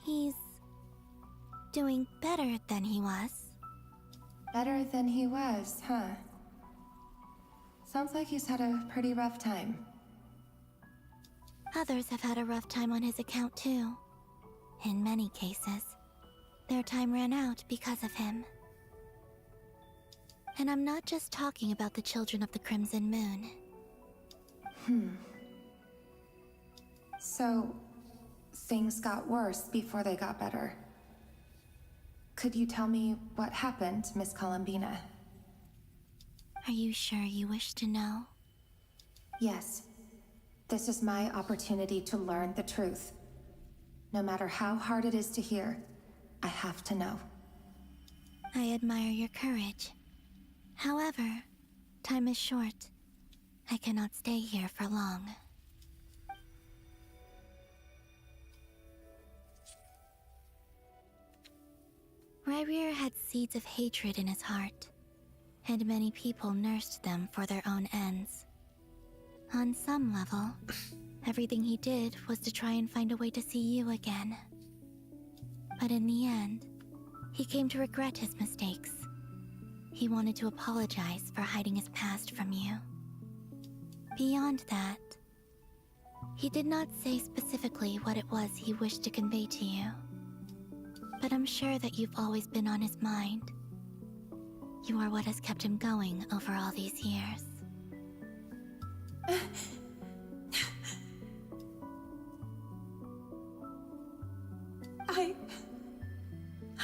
He's doing better than he was. Better than he was, huh? Sounds like he's had a pretty rough time. Others have had a rough time on his account too. In many cases, their time ran out because of him. And I'm not just talking about the children of the Crimson Moon. So, things got worse before they got better. Could you tell me what happened, Miss Columbina? Are you sure you wish to know? Yes. This is my opportunity to learn the truth. No matter how hard it is to hear, I have to know. I admire your courage. However, time is short. I cannot stay here for long. Rerir had seeds of hatred in his heart, and many people nursed them for their own ends. On some level, everything he did was to try and find a way to see you again. But in the end, he came to regret his mistakes. He wanted to apologize for hiding his past from you. Beyond that, he did not say specifically what it was he wished to convey to you. But I'm sure that you've always been on his mind. You are what has kept him going over all these years.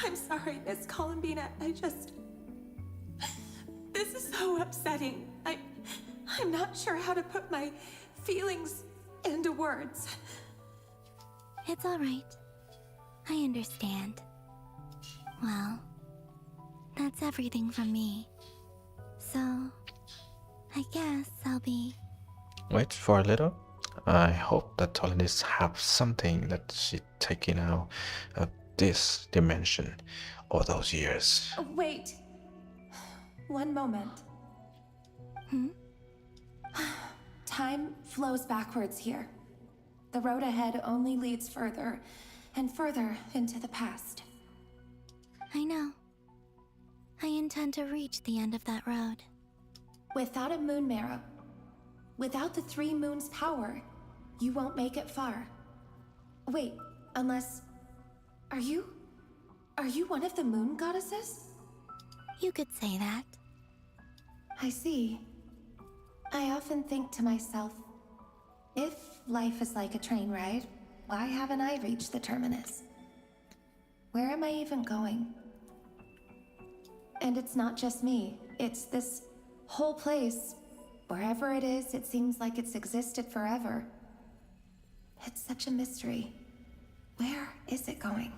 I'm sorry, Miss Columbina. This is so upsetting. I'm not sure how to put my feelings into words. It's all right. I understand. Well, that's everything from me. So, I guess I'll be... Wait for a little. I hope that Tolindis have something that she taken out of this dimension all those years. Wait. One moment. Time flows backwards here. The road ahead only leads further and further into the past. I know. I intend to reach the end of that road. Without a moon marrow, without the 3 moons' power, you won't make it far. Wait, unless... Are you one of the moon goddesses? You could say that. I see. I often think to myself, if life is like a train ride, why haven't I reached the terminus? Where am I even going? And it's not just me, it's this whole place. Wherever it is, it seems like it's existed forever. It's such a mystery. Where is it going?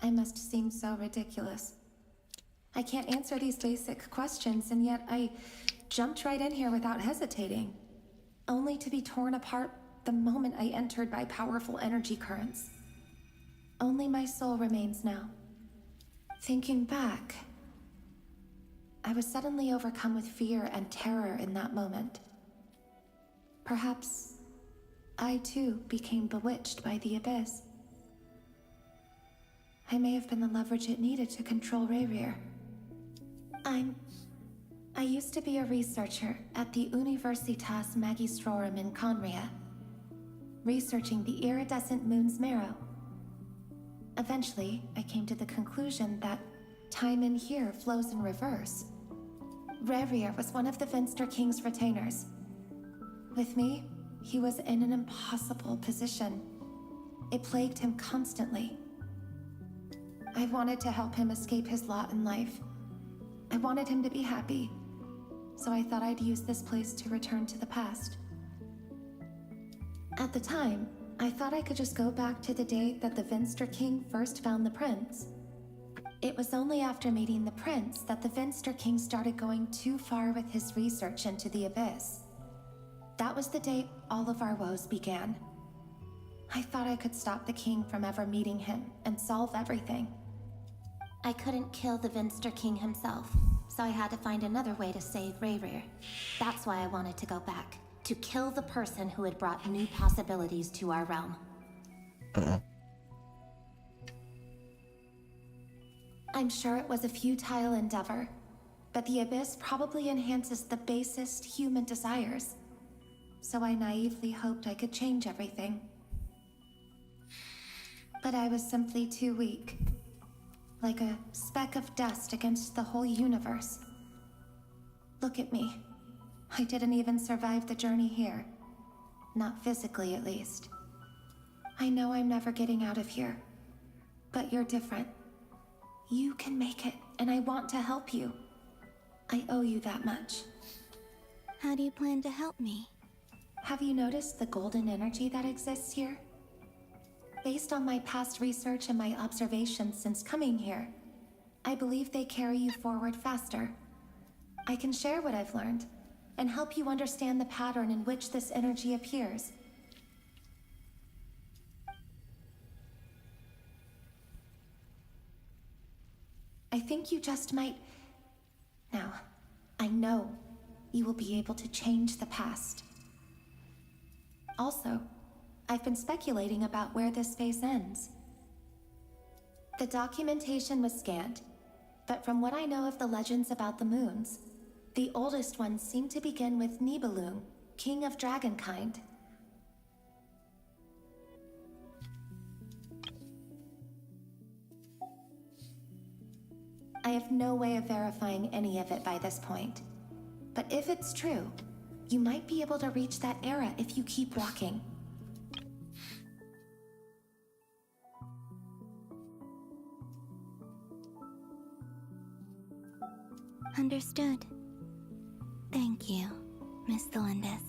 I must seem so ridiculous. I can't answer these basic questions, and yet I jumped right in here without hesitating, only to be torn apart the moment I entered by powerful energy currents. Only my soul remains now. Thinking back, I was suddenly overcome with fear and terror in that moment. Perhaps I too became bewitched by the abyss. I may have been the leverage it needed to control Rayrir. I used to be a researcher at the Universitas Magistrorum in Conria, researching the iridescent moon's marrow. Eventually, I came to the conclusion that time in here flows in reverse. Rayrir was one of the Finster King's retainers. With me, he was in an impossible position. It plagued him constantly. I wanted to help him escape his lot in life. I wanted him to be happy, so I thought I'd use this place to return to the past. At the time, I thought I could just go back to the day that the Finster King first found the prince. It was only after meeting the prince that the Finster King started going too far with his research into the abyss. That was the day all of our woes began. I thought I could stop the king from ever meeting him and solve everything. I couldn't kill the Finster King himself, so I had to find another way to save Rayrir. That's why I wanted to go back, to kill the person who had brought new possibilities to our realm. I'm sure it was a futile endeavor, but the abyss probably enhances the basest human desires. So I naively hoped I could change everything. But I was simply too weak. Like a speck of dust against the whole universe. Look at me. I didn't even survive the journey here. Not physically, at least. I know I'm never getting out of here. But you're different. You can make it, and I want to help you. I owe you that much. How do you plan to help me? Have you noticed the golden energy that exists here? Based on my past research and my observations since coming here, I believe they carry you forward faster. I can share what I've learned, and help you understand the pattern in which this energy appears. I think you just might... Now, I know you will be able to change the past. Also, I've been speculating about where this space ends. The documentation was scanned, but from what I know of the legends about the moons, the oldest ones seem to begin with Nibelung, king of dragonkind. I have no way of verifying any of it by this point, but if it's true, you might be able to reach that era if you keep walking. Understood. Thank you, Miss Thelindis.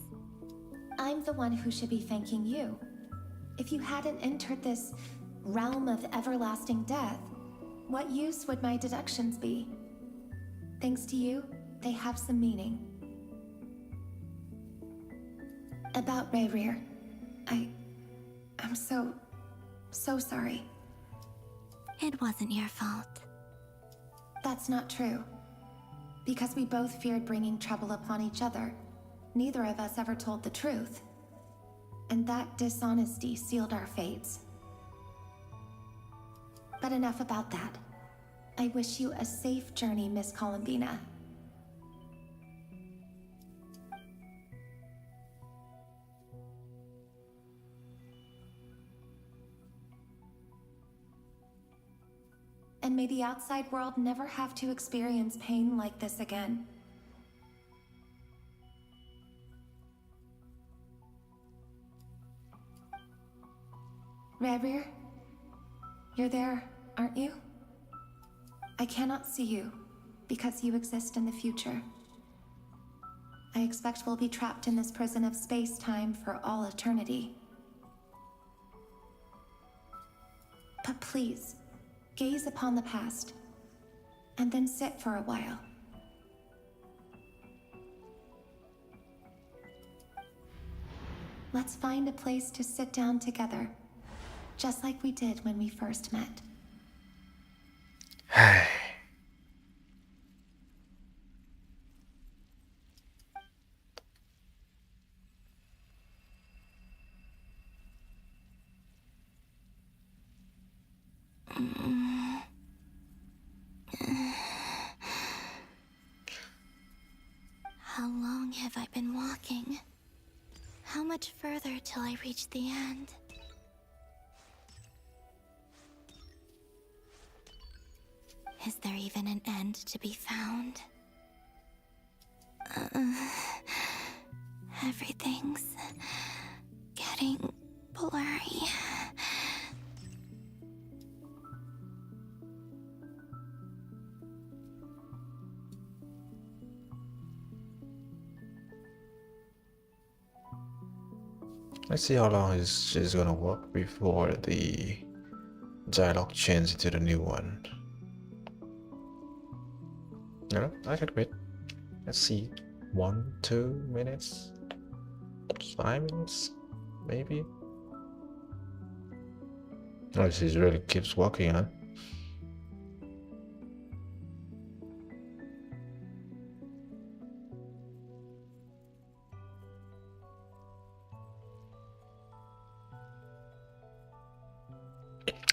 I'm the one who should be thanking you. If you hadn't entered this realm of everlasting death, what use would my deductions be? Thanks to you, they have some meaning. About Rayrir, I'm so sorry. It wasn't your fault. That's not true. Because we both feared bringing trouble upon each other, neither of us ever told the truth. And that dishonesty sealed our fates. But enough about that. I wish you a safe journey, Miss Columbina. And may the outside world never have to experience pain like this again. Rerir? You're there, aren't you? I cannot see you, because you exist in the future. I expect we'll be trapped in this prison of space-time for all eternity. But please, gaze upon the past, and then sit for a while. Let's find a place to sit down together, just like we did when we first met. How long have I been walking? How much further till I reach the end? Is there even an end to be found? Everything's getting blurry. Let's see how long she's gonna work before the dialogue changes to the new one. No, I can wait. Let's see. 1, 2 minutes? 5 minutes? Maybe? Oh, she really keeps walking, huh?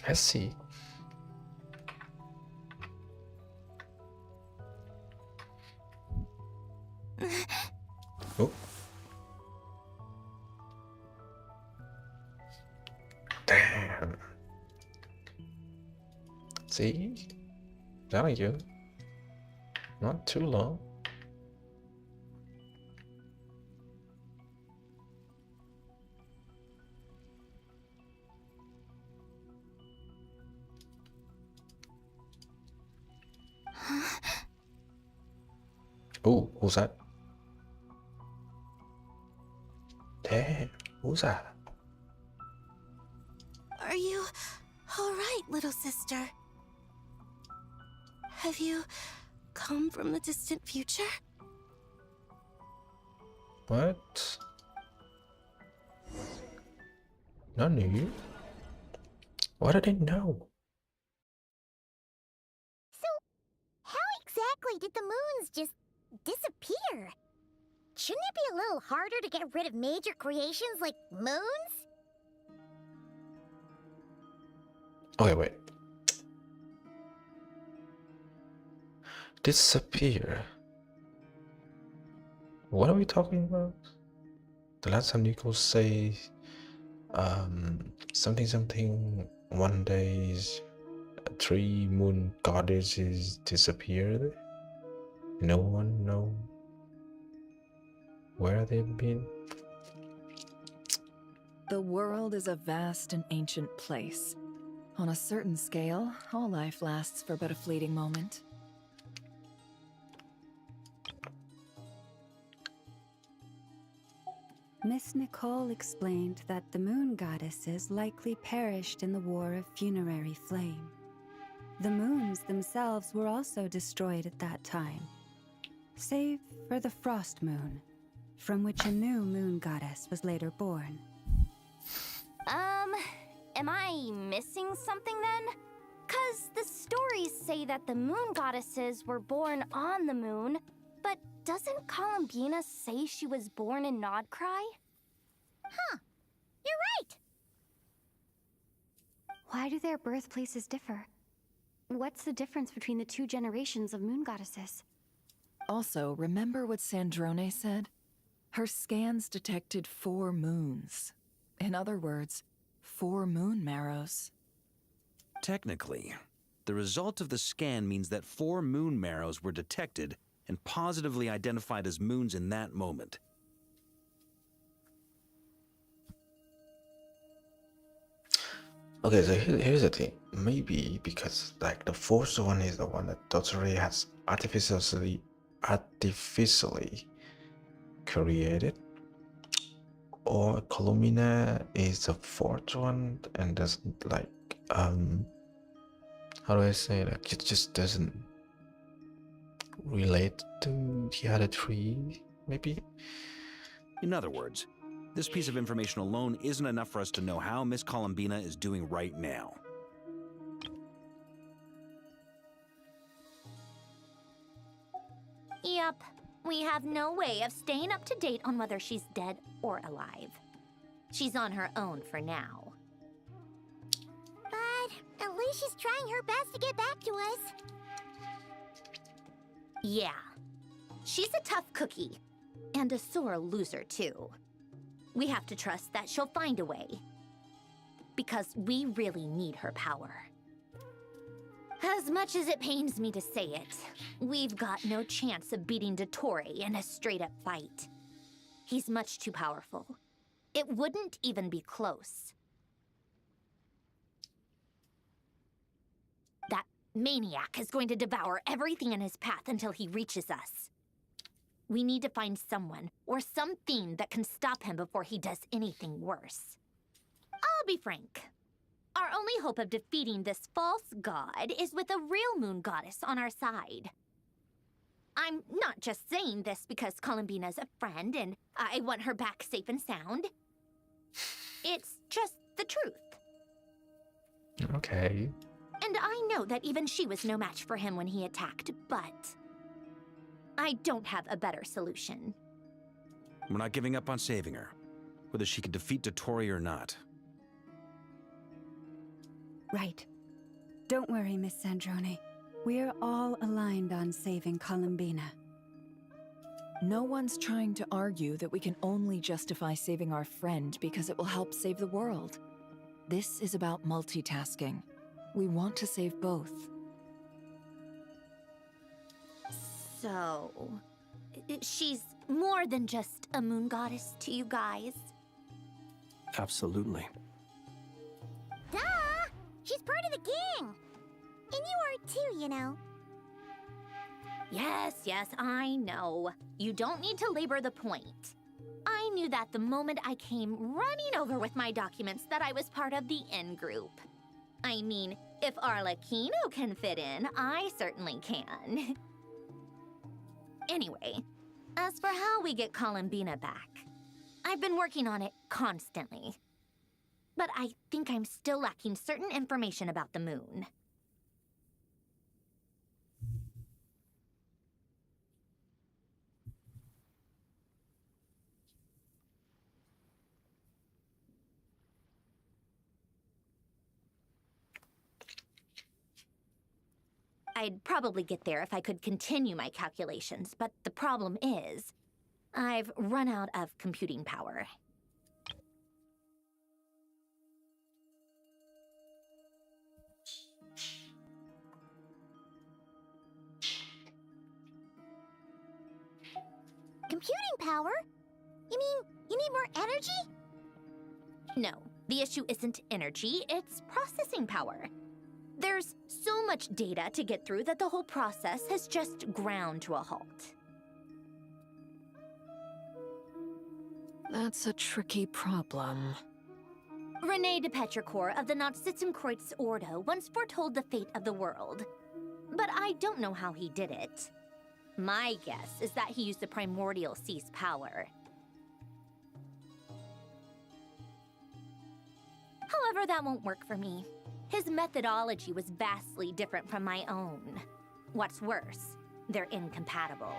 Let's see. Oh. Damn. See? Telling you. Not too long. Oh, who's that? Damn, who's that? Are you all right, little sister? Have you come from the distant future? What? Not new? What did they know? So, how exactly did the moons just disappear? Shouldn't it be a little harder to get rid of major creations like moons? Okay, wait. Disappear. What are we talking about? The last time Nico say something one days 3 moon goddesses disappeared. No one know where they've been. The world is a vast and ancient place. On a certain scale, all life lasts for but a fleeting moment. Miss Nicole explained that the moon goddesses likely perished in the War of Funerary Flame. The moons themselves were also destroyed at that time, save for the Frost Moon, from which a new moon goddess was later born. Am I missing something then? 'Cause the stories say that the moon goddesses were born on the moon, but doesn't Columbina say she was born in Nodcry? Huh, you're right! Why do their birthplaces differ? What's the difference between the 2 generations of moon goddesses? Also, remember what Sandrone said? Her scans detected 4 moons. In other words, 4 moon marrows. Technically, the result of the scan means that 4 moon marrows were detected and positively identified as moons in that moment. Okay, so here's the thing. Maybe because like the fourth one is the one that Dottore has artificially created, or Columina is the fourth one and doesn't like how do I say, like it just doesn't relate to the other three, maybe? In other words, this piece of information alone isn't enough for us to know how Miss Columbina is doing right now. Yep, we have no way of staying up to date on whether she's dead or alive. She's on her own for now. But at least she's trying her best to get back to us. Yeah, she's a tough cookie, and a sore loser too. We have to trust that she'll find a way, because we really need her power. As much as it pains me to say it, we've got no chance of beating Dottore in a straight-up fight. He's much too powerful. It wouldn't even be close. That maniac is going to devour everything in his path until he reaches us. We need to find someone or something that can stop him before he does anything worse. I'll be frank. Our only hope of defeating this false god is with a real moon goddess on our side. I'm not just saying this because Columbina's a friend and I want her back safe and sound. It's just the truth. Okay. And I know that even she was no match for him when he attacked, but I don't have a better solution. We're not giving up on saving her, whether she can defeat Dottore or not. Right. Don't worry, Miss Sandrone. We're all aligned on saving Columbina. No one's trying to argue that we can only justify saving our friend because it will help save the world. This is about multitasking. We want to save both. So, she's more than just a moon goddess to you guys? Absolutely. Duh! She's part of the gang! And you are too, you know. Yes, I know. You don't need to labor the point. I knew that the moment I came running over with my documents that I was part of the in-group. I mean, if Arlecchino can fit in, I certainly can. Anyway, as for how we get Columbina back, I've been working on it constantly. But I think I'm still lacking certain information about the moon. I'd probably get there if I could continue my calculations, but the problem is, I've run out of computing power. Computing power? You mean you need more energy? No, the issue isn't energy, it's processing power. There's so much data to get through that the whole process has just ground to a halt. That's a tricky problem. René de Petrichor of the Nazissenkreuz Ordo once foretold the fate of the world. But I don't know how he did it. My guess is that he used the primordial sea's power. However, that won't work for me. His methodology was vastly different from my own. What's worse, they're incompatible.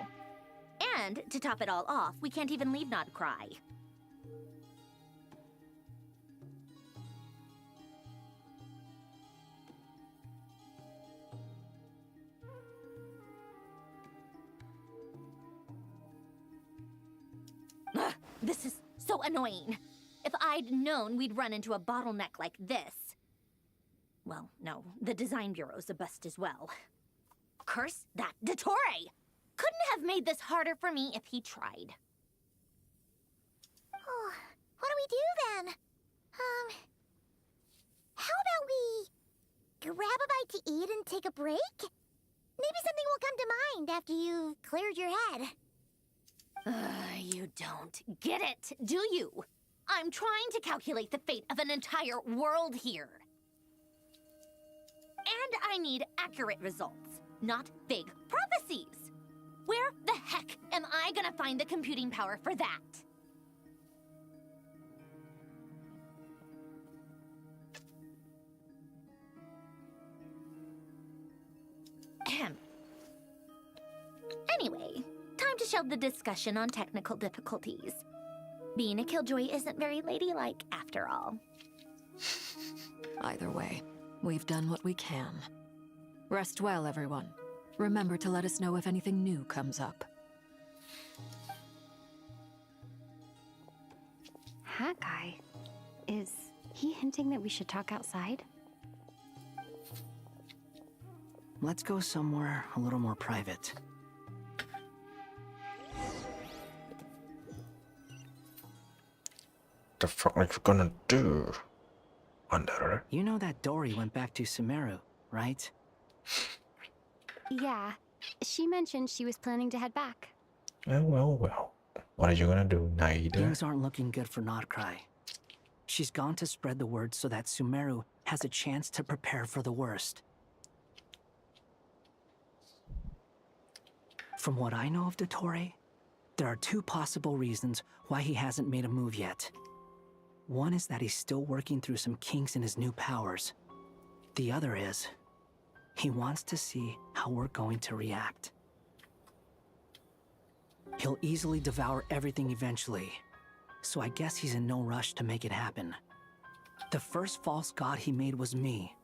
And, to top it all off, we can't even leave Nodcry. Ugh, this is so annoying. If I'd known we'd run into a bottleneck like this. Well, no, the design bureau's a bust as well. Curse that Dottore! Couldn't have made this harder for me if he tried. Oh, what do we do then? How about we grab a bite to eat and take a break? Maybe something will come to mind after you've cleared your head. You don't get it, do you? I'm trying to calculate the fate of an entire world here. And I need accurate results, not vague prophecies. Where the heck am I gonna find the computing power for that? Ahem. Anyway, time to shelve the discussion on technical difficulties. Being a killjoy isn't very ladylike, after all. Either way, we've done what we can. Rest well, everyone. Remember to let us know if anything new comes up. Hat guy? Is he hinting that we should talk outside? Let's go somewhere a little more private. The fuck are you gonna do, Wanderer? You know that Dory went back to Sumeru, right? Yeah. She mentioned she was planning to head back. Well. What are you gonna do, Naida? Things aren't looking good for Notcry. She's gone to spread the word so that Sumeru has a chance to prepare for the worst. From what I know of Dottore, there are two possible reasons why he hasn't made a move yet. One is that he's still working through some kinks in his new powers. The other is, he wants to see how we're going to react. He'll easily devour everything eventually, so I guess he's in no rush to make it happen. The first false god he made was me.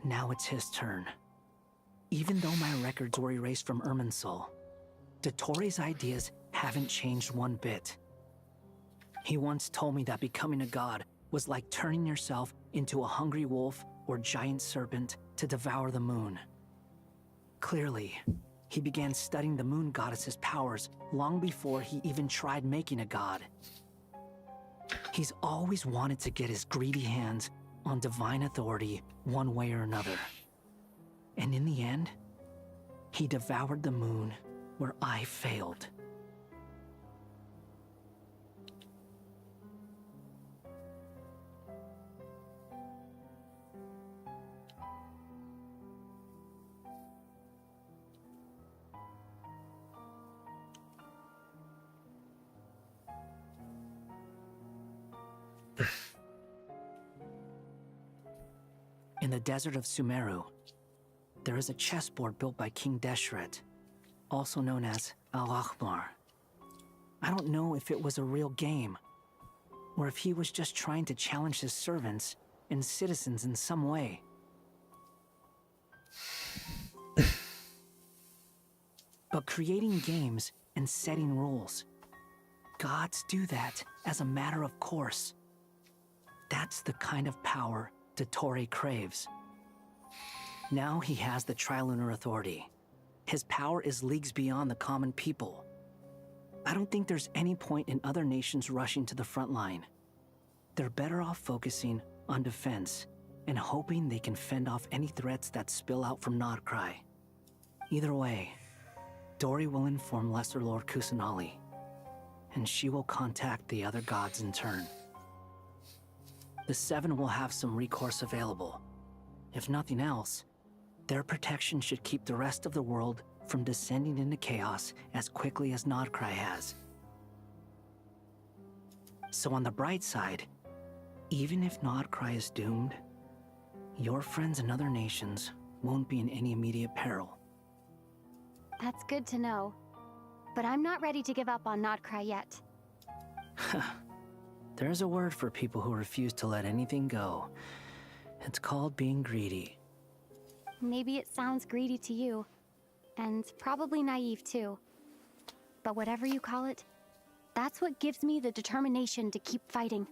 Now it's his turn. Even though my records were erased from Irminsul, Dottore's ideas haven't changed one bit. He once told me that becoming a god was like turning yourself into a hungry wolf or giant serpent to devour the moon. Clearly, he began studying the moon goddess's powers long before he even tried making a god. He's always wanted to get his greedy hands on divine authority one way or another. And in the end, he devoured the moon where I failed. In the desert of Sumeru, there is a chessboard built by King Deshret, also known as Al-Ahmar. I don't know if it was a real game, or if he was just trying to challenge his servants and citizens in some way. But creating games and setting rules, gods do that as a matter of course. That's the kind of power Dottore craves. Now he has the Trilunar Authority. His power is leagues beyond the common people. I don't think there's any point in other nations rushing to the front line. They're better off focusing on defense and hoping they can fend off any threats that spill out from Notcry. Either way, Dory will inform Lesser Lord Kusanali, and she will contact the other gods in turn. The Seven will have some recourse available. If nothing else, their protection should keep the rest of the world from descending into chaos as quickly as Notcry has. So on the bright side, even if Notcry is doomed, your friends in other nations won't be in any immediate peril. That's good to know. But I'm not ready to give up on Notcry yet. There's a word for people who refuse to let anything go. It's called being greedy. Maybe it sounds greedy to you, and probably naive too. But whatever you call it, that's what gives me the determination to keep fighting.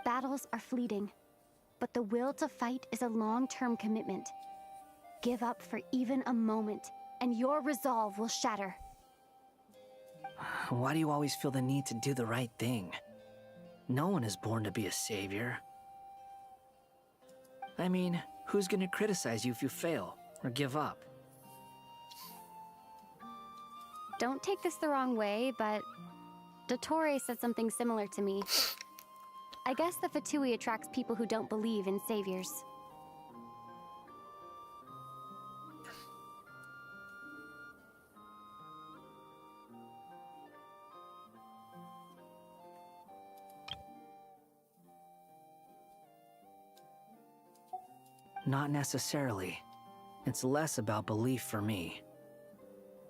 Battles are fleeting, but the will to fight is a long-term commitment. Give up for even a moment, and your resolve will shatter. Why do you always feel the need to do the right thing? No one is born to be a savior. I mean, who's gonna criticize you if you fail or give up? Don't take this the wrong way, but Dottore said something similar to me. I guess the Fatui attracts people who don't believe in saviors. Not necessarily. It's less about belief for me.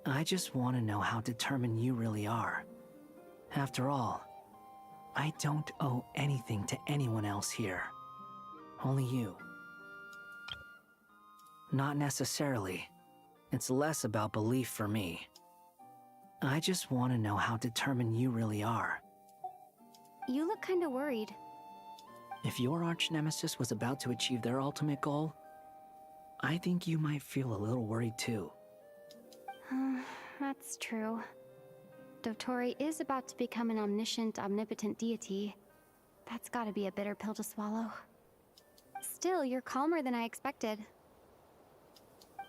I just want to know how determined you really are. After all, I don't owe anything to anyone else here. Only you. Not necessarily. It's less about belief for me. I just want to know how determined you really are. You look kinda worried. If your arch-nemesis was about to achieve their ultimate goal, I think you might feel a little worried too. That's true. Dottore is about to become an omniscient, omnipotent deity. That's gotta be a bitter pill to swallow. Still, you're calmer than I expected.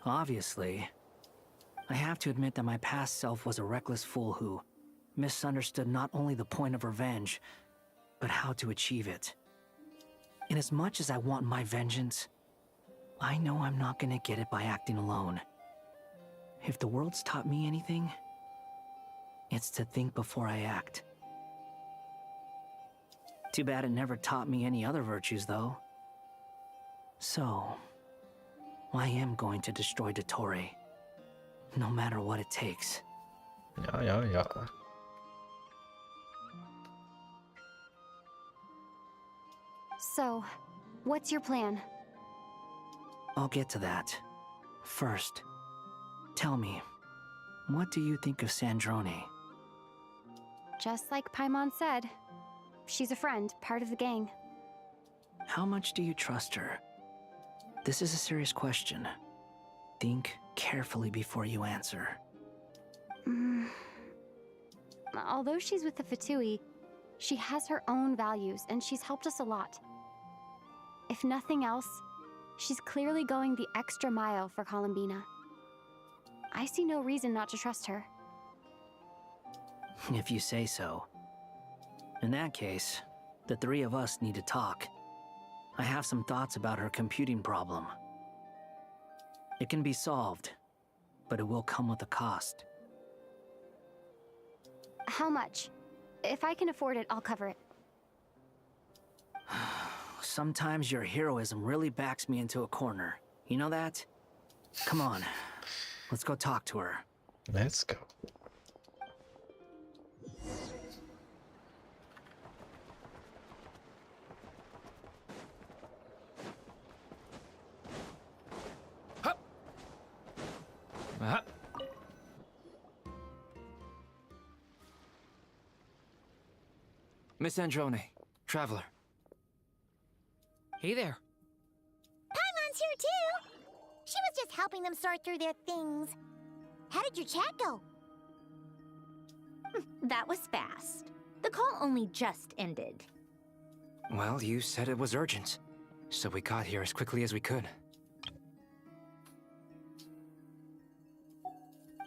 Obviously. I have to admit that my past self was a reckless fool who misunderstood not only the point of revenge, but how to achieve it. And as much as I want my vengeance, I know I'm not gonna get it by acting alone. If the world's taught me anything, it's to think before I act. Too bad it never taught me any other virtues, though. So, I am going to destroy Dottore, no matter what it takes. Yeah. So, what's your plan? I'll get to that. First, tell me, what do you think of Sandrone? Just like Paimon said, she's a friend, part of the gang. How much do you trust her? This is a serious question. Think carefully before you answer. Although she's with the Fatui, she has her own values, and she's helped us a lot. If nothing else, she's clearly going the extra mile for Columbina. I see no reason not to trust her. If you say so. In that case, the three of us need to talk. I have some thoughts about her computing problem. It can be solved, but it will come with a cost. How much? If I can afford it, I'll cover it. Sometimes your heroism really backs me into a corner. You know that? Come on, let's go talk to her. Let's go. Miss Androne, Traveler. Hey there. Paimon's here too! She was just helping them sort through their things. How did your chat go? That was fast. The call only just ended. Well, you said it was urgent, so we got here as quickly as we could.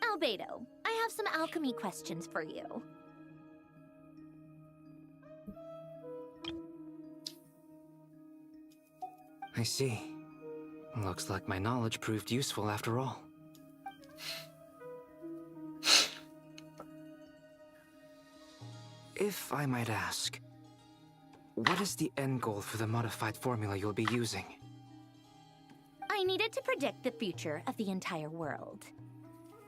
Albedo, I have some alchemy questions for you. I see. Looks like my knowledge proved useful after all. If I might ask, what is the end goal for the modified formula you'll be using? I needed to predict the future of the entire world.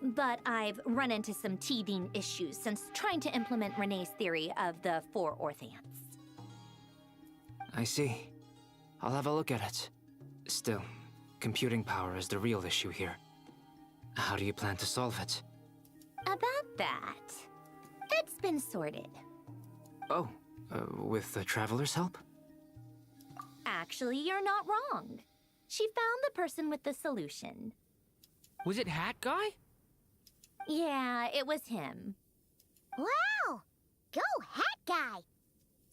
But I've run into some teething issues since trying to implement Renee's theory of the 4 Orthants. I see. I'll have a look at it. Still, computing power is the real issue here. How do you plan to solve it? About that, it's been sorted. Oh, with the Traveler's help? Actually, you're not wrong. She found the person with the solution. Was it Hat Guy? Yeah, it was him. Wow! Go Hat Guy!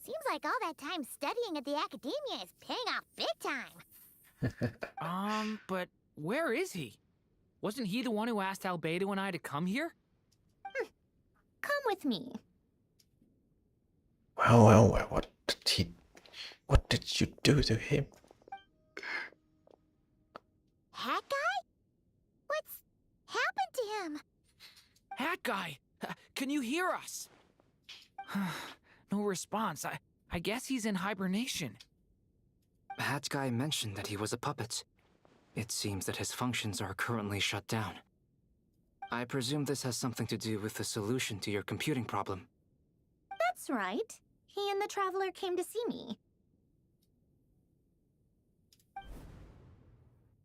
Seems like all that time studying at the academia is paying off big time. But where is he? Wasn't he the one who asked Albedo and I to come here? Come with me. Well, what did you do to him? Hat guy? What's happened to him? Hat guy, can you hear us? No response. I guess he's in hibernation. Hat Guy mentioned that he was a puppet. It seems that his functions are currently shut down. I presume this has something to do with the solution to your computing problem. That's right. He and the Traveler came to see me.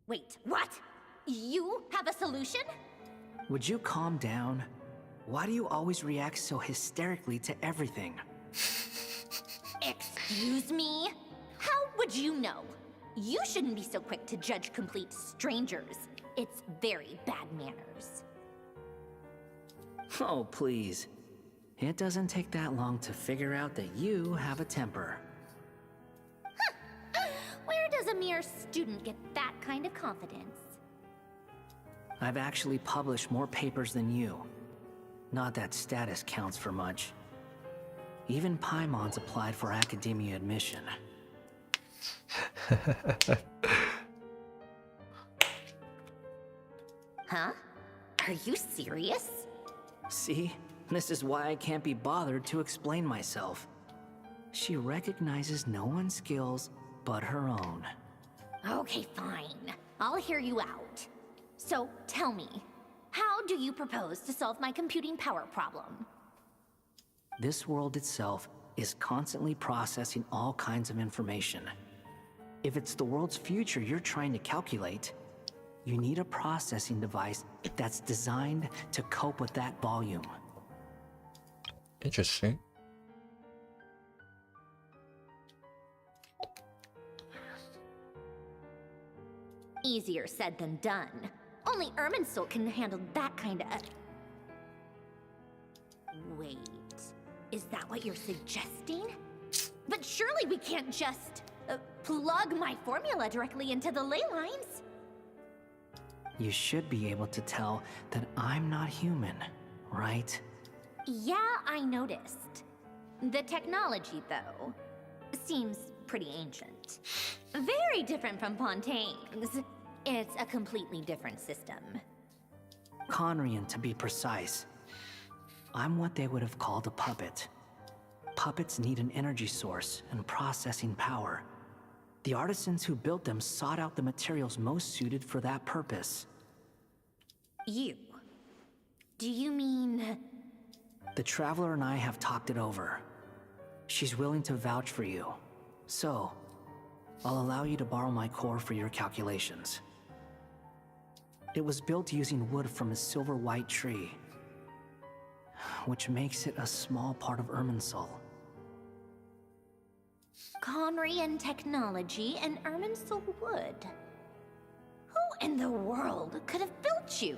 Wait, what? You have a solution? Would you calm down? Why do you always react so hysterically to everything? Excuse me? How would you know? You shouldn't be so quick to judge complete strangers. It's very bad manners. Oh, please. It doesn't take that long to figure out that you have a temper. Where does a mere student get that kind of confidence? I've actually published more papers than you. Not that status counts for much. Even Paimon's applied for academia admission. Huh? Are you serious? See? This is why I can't be bothered to explain myself. She recognizes no one's skills but her own. Okay, fine. I'll hear you out. So, tell me, how do you propose to solve my computing power problem? This world itself is constantly processing all kinds of information. If it's the world's future you're trying to calculate, you need a processing device that's designed to cope with that volume. Interesting. Easier said than done. Only Irminsul can handle that kind of... Wait, is that what you're suggesting? But surely we can't just plug my formula directly into the ley lines. You should be able to tell that I'm not human, right? Yeah, I noticed. The technology, though, seems pretty ancient. Very different from Fontaine's. It's a completely different system. Conrian, to be precise. I'm what they would have called a puppet. Puppets need an energy source and processing power. The artisans who built them sought out the materials most suited for that purpose. You? Do you mean... The Traveler and I have talked it over. She's willing to vouch for you. So, I'll allow you to borrow my core for your calculations. It was built using wood from a silver white tree, which makes it a small part of Irminsul. Conrian technology and Irminsul wood. Who in the world could have built you?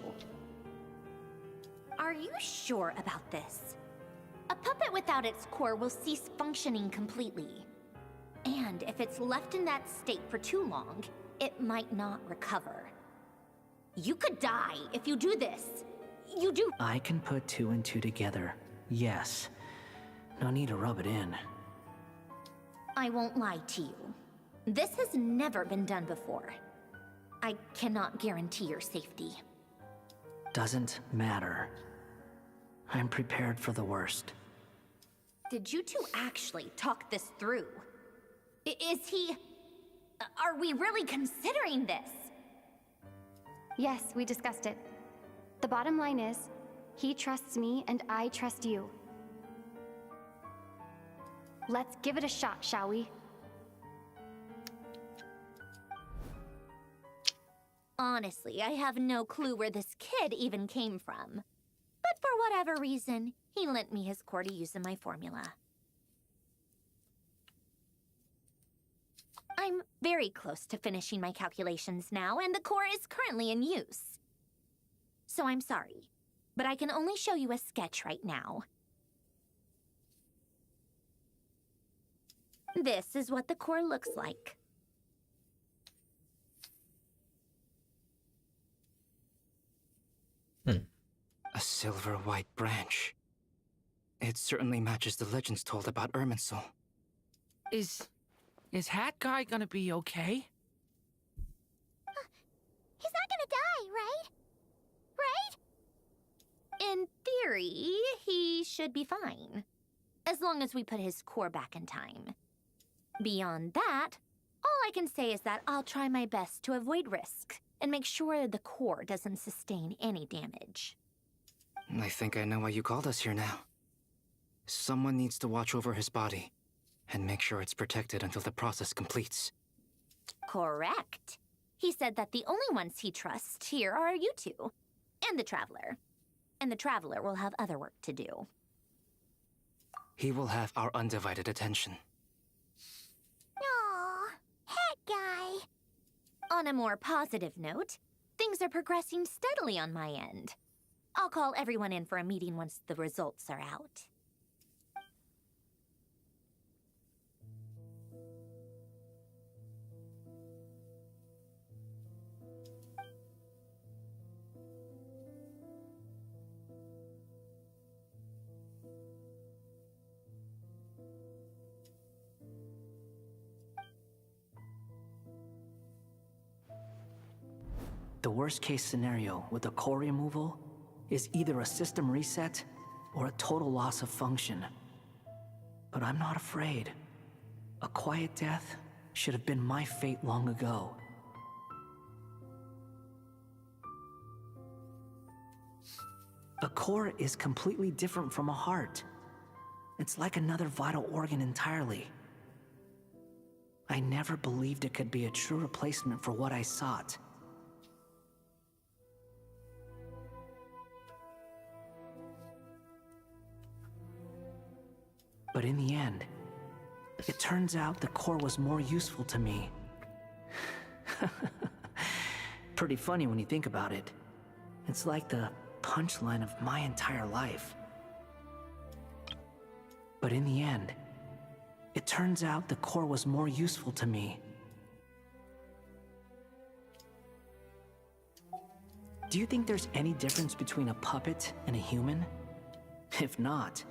Are you sure about this? A puppet without its core will cease functioning completely. And if it's left in that state for too long, it might not recover. You could die if you do this. You do- I can put two and two together, yes. No need to rub it in. I won't lie to you. This has never been done before. I cannot guarantee your safety. Doesn't matter. I'm prepared for the worst. Did you two actually talk this through? Is he... Are we really considering this? Yes, we discussed it. The bottom line is, he trusts me and I trust you. Let's give it a shot, shall we? Honestly, I have no clue where this kid even came from. But for whatever reason, he lent me his core to use in my formula. I'm very close to finishing my calculations now, and the core is currently in use. So I'm sorry, but I can only show you a sketch right now. This is what the core looks like. A silver-white branch. It certainly matches the legends told about Irminsul. Is Hat Guy gonna be okay? He's not gonna die, right? Right? In theory, he should be fine. As long as we put his core back in time. Beyond that, all I can say is that I'll try my best to avoid risk and make sure the core doesn't sustain any damage. I think I know why you called us here now. Someone needs to watch over his body and make sure it's protected until the process completes. Correct. He said that the only ones he trusts here are you two, and the Traveler. And the Traveler will have other work to do. He will have our undivided attention. Aw, Hat Guy. On a more positive note, things are progressing steadily on my end. I'll call everyone in for a meeting once the results are out. The worst case scenario with the core removal is either a system reset or a total loss of function. But I'm not afraid. A quiet death should have been my fate long ago. A core is completely different from a heart. It's like another vital organ entirely. I never believed it could be a true replacement for what I sought. But in the end, it turns out the core was more useful to me. Pretty funny when you think about it. It's like the punchline of my entire life. But in the end, it turns out the core was more useful to me. Do you think there's any difference between a puppet and a human? If not,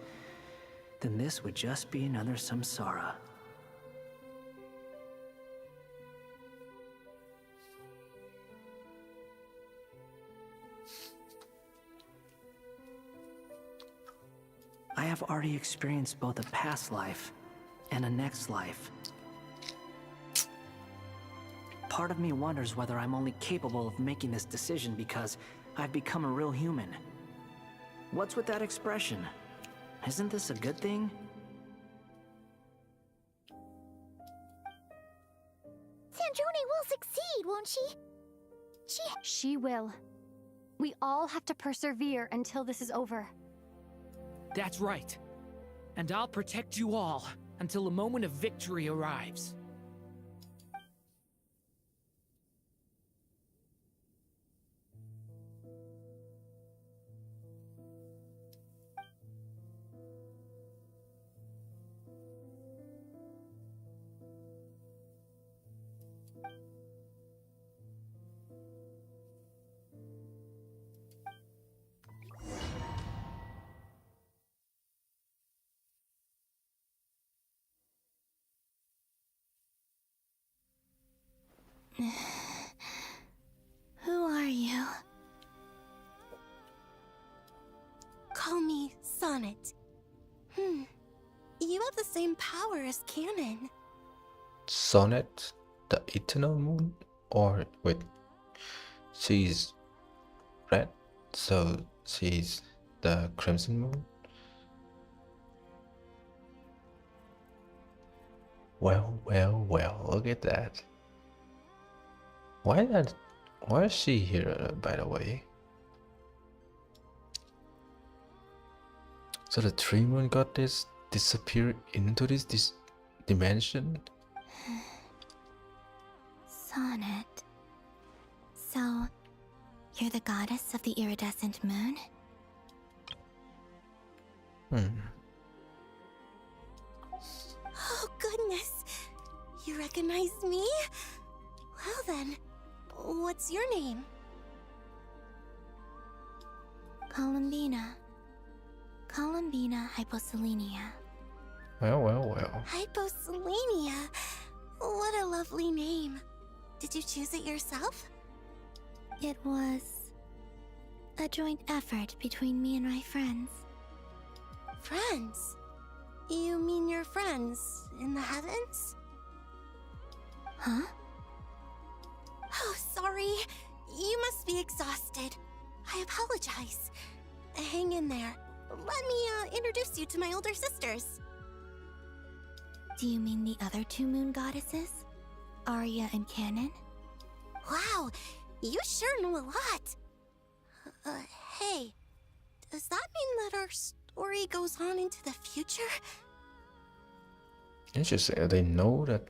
then this would just be another samsara. I have already experienced both a past life and a next life. Part of me wonders whether I'm only capable of making this decision because I've become a real human. What's with that expression? Isn't this a good thing? Sandrone will succeed, won't she? She will. We all have to persevere until this is over. That's right. And I'll protect you all until a moment of victory arrives. Who are you? Call me Sonnet. You have the same power as Canon. Sonnet, the eternal moon? Or wait, she's red, so she's the crimson moon? Well, look at that. Why is she here, by the way? So the tree moon goddess disappeared into this dimension? Sonnet. So, you're the goddess of the iridescent moon? Oh, goodness. You recognize me? Well then, what's your name? Columbina. Columbina hyposelenia. Well, well, well. Hyposelenia? What a lovely name. Did you choose it yourself? It was a joint effort between me and my friends. Friends? You mean your friends in the heavens? Huh? Oh, sorry. You must be exhausted. I apologize. Hang in there. Let me introduce you to my older sisters. Do you mean the other two moon goddesses? Arya and Canon? Wow, you sure know a lot. Hey, does that mean that our story goes on into the future? Interesting. They know that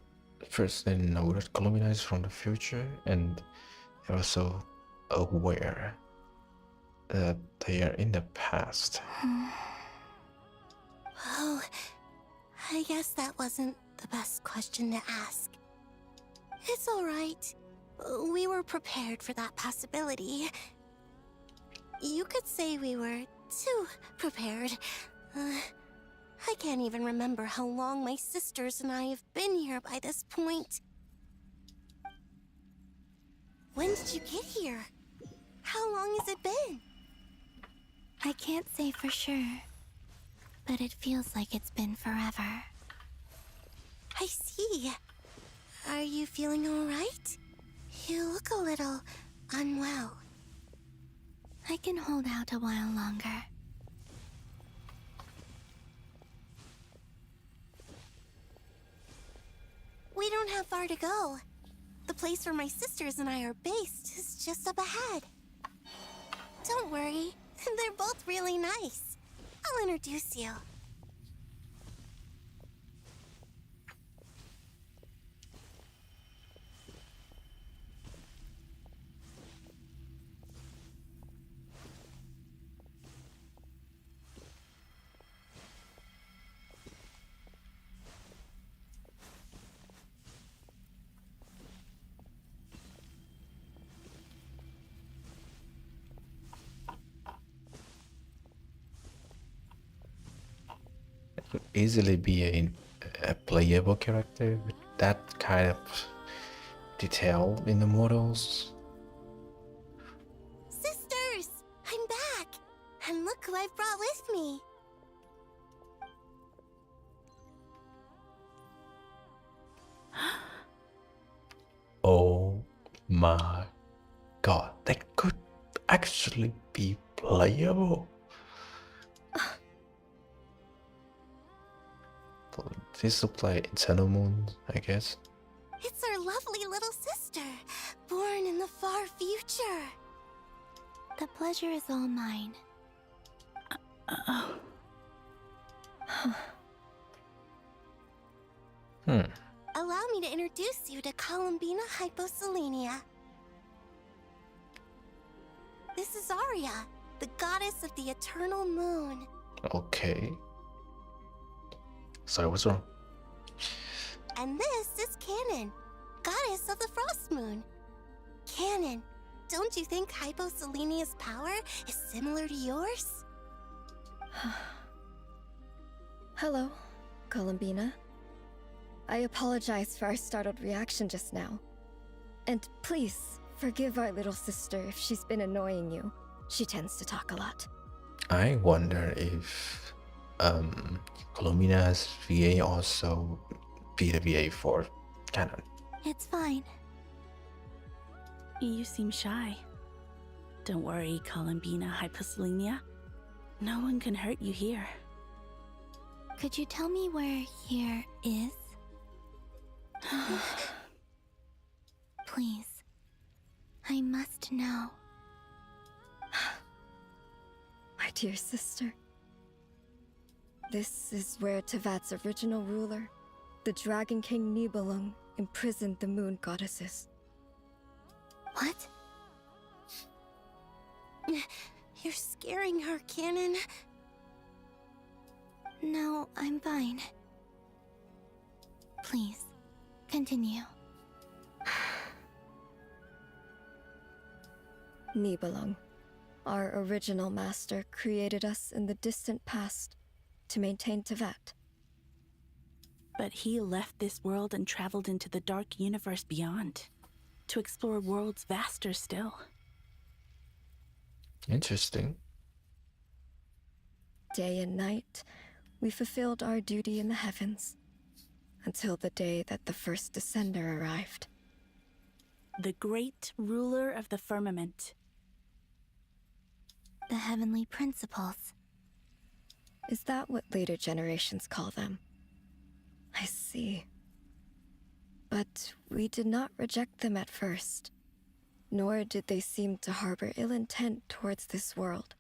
first. They know that Columbina is from the future, and they're also aware that they are in the past. Oh, I guess that wasn't the best question to ask. It's all right. We were prepared for that possibility. You could say we were too prepared. I can't even remember how long my sisters and I have been here by this point. When did you get here? How long has it been? I can't say for sure, but it feels like it's been forever. I see. Are you feeling all right? You look a little unwell. I can hold out a while longer. We don't have far to go. The place where my sisters and I are based is just up ahead. Don't worry, they're both really nice. I'll introduce you. Could easily be a playable character with that kind of detail in the models. Sisters, I'm back. And look who I've brought with me. Oh my god, that could actually be playable. This will play Eternal Moon, I guess. It's our lovely little sister, born in the far future. The pleasure is all mine. Allow me to introduce you to Columbina hyposelenia. This is Arya, the goddess of the eternal moon. Okay. Sorry, what's wrong? And this is Canon, goddess of the frost moon. Canon, don't you think hyposelenia's power is similar to yours? Hello, Columbina. I apologize for our startled reaction just now. And please, forgive our little sister if she's been annoying you. She tends to talk a lot. I wonder if Columbina's VA also be the VA for Canon. It's fine. You seem shy. Don't worry, Columbina hyposelenia. No one can hurt you here. Could you tell me where here is? Please. I must know. My dear sister. This is where Tevat's original ruler, the Dragon King Nibelung, imprisoned the moon goddesses. What? You're scaring her, Canon. No, I'm fine. Please, continue. Nibelung, Our original master created us in the distant past to maintain Tevat. But he left this world and traveled into the dark universe beyond, to explore worlds vaster still. Interesting. Day and night, we fulfilled our duty in the heavens, until the day that the first Descender arrived. The great ruler of the firmament. The heavenly principles. Is that what later generations call them? I see. But we did not reject them at first, nor did they seem to harbor ill intent towards this world.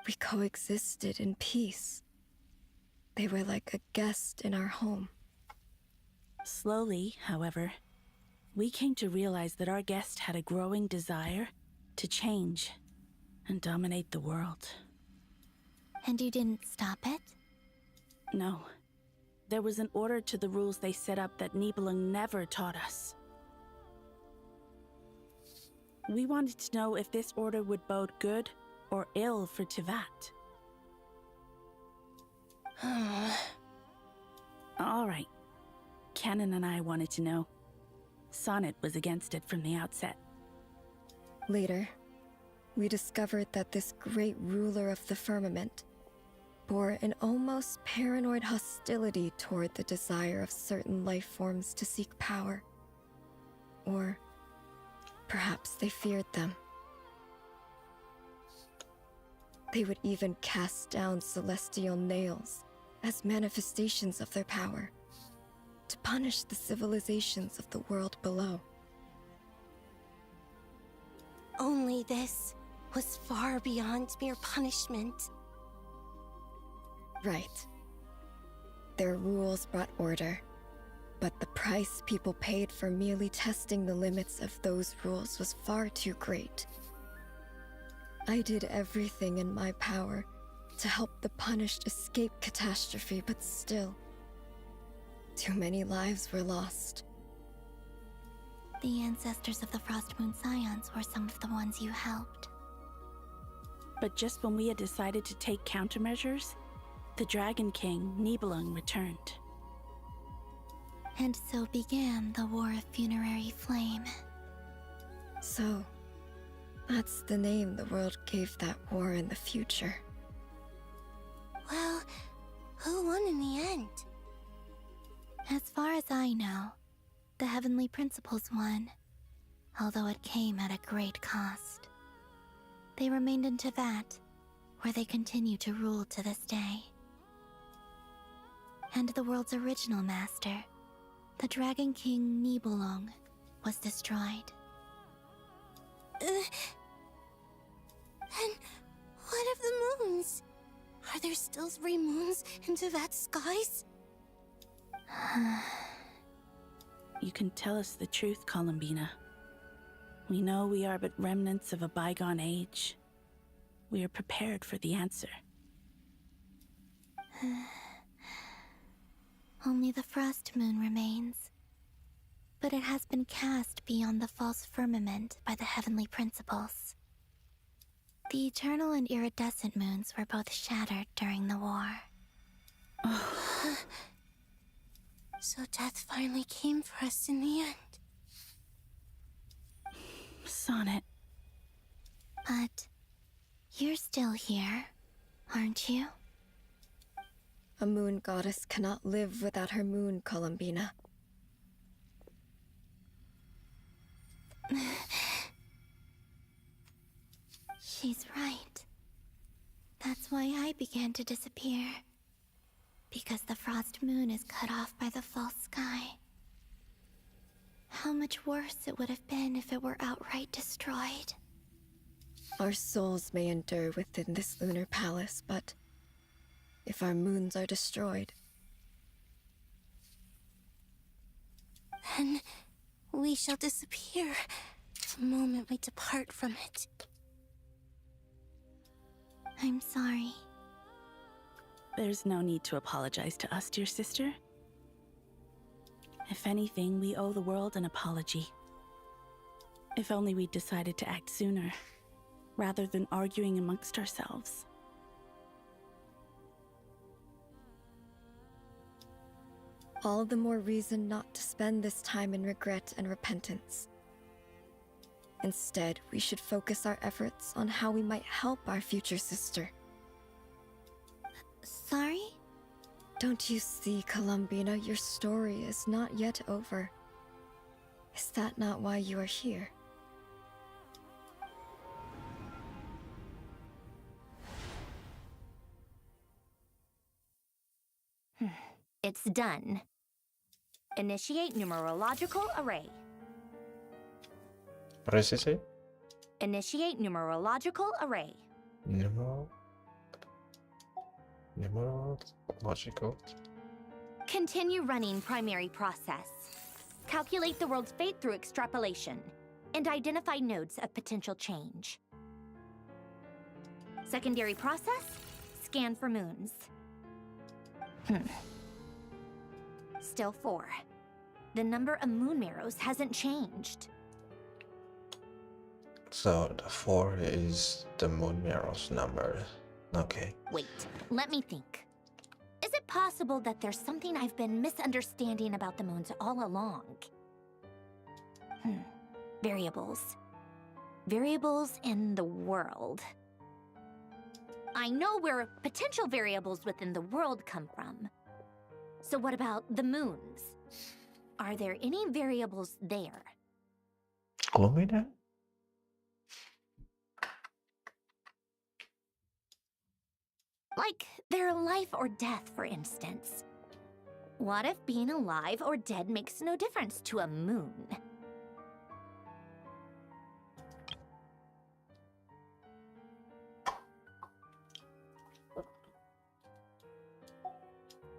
We coexisted in peace. They were like a guest in our home. Slowly, however, we came to realize that our guest had a growing desire to change and dominate the world. And you didn't stop it? No. There was an order to the rules they set up that Nibelung never taught us. We wanted to know if this order would bode good or ill for Tevat. All right. Canon and I wanted to know. Sonnet was against it from the outset. Later, we discovered that this great ruler of the firmament bore an almost paranoid hostility toward the desire of certain life forms to seek power. Or perhaps they feared them. They would even cast down celestial nails as manifestations of their power, to punish the civilizations of the world below. Only this was far beyond mere punishment. Right. Their rules brought order, but the price people paid for merely testing the limits of those rules was far too great. I did everything in my power to help the punished escape catastrophe, but still, too many lives were lost. The ancestors of the Frost Moon Scions were some of the ones you helped. But just when we had decided to take countermeasures, the Dragon King, Nibelung, returned. And so began the War of Funerary Flame. So, that's the name the world gave that war in the future. Well, who won in the end? As far as I know, the Heavenly Principles won, although it came at a great cost. They remained in Tevat, where they continue to rule to this day. And the world's original master, the Dragon King Nibelung, was destroyed. Then what of the moons? Are there still 3 moons in Tevat's skies? You can tell us the truth, Columbina. We know we are but remnants of a bygone age. We are prepared for the answer. Only the Frost Moon remains. But it has been cast beyond the false firmament by the Heavenly Principles. The eternal and iridescent moons were both shattered during the war. So death finally came for us in the end. Sonnet. But you're still here, aren't you? A moon goddess cannot live without her moon, Columbina. She's right. That's why I began to disappear. Because the Frost Moon is cut off by the false sky. How much worse it would have been if it were outright destroyed. Our souls may endure within this lunar palace, but if our moons are destroyed, then we shall disappear the moment we depart from it. I'm sorry. There's no need to apologize to us, dear sister. If anything, we owe the world an apology. If only we'd decided to act sooner, rather than arguing amongst ourselves. All the more reason not to spend this time in regret and repentance. Instead, we should focus our efforts on how we might help our future sister. Sorry? Don't you see, Columbina, your story is not yet over. Is that not why you are here? It's done. Initiate numerological array. What does it say? Initiate numerological array. Numerological. Continue running primary process. Calculate the world's fate through extrapolation, and identify nodes of potential change. Secondary process, scan for moons. Still 4. The number of moon marrows hasn't changed. So the 4 is the moon mirror's number. Okay. Wait, let me think. Is it possible that there's something I've been misunderstanding about the moons all along? Variables. Variables in the world. I know where potential variables within the world come from. So what about the moons? Are there any variables there? Columbina? Like their life or death, for instance. What if being alive or dead makes no difference to a moon?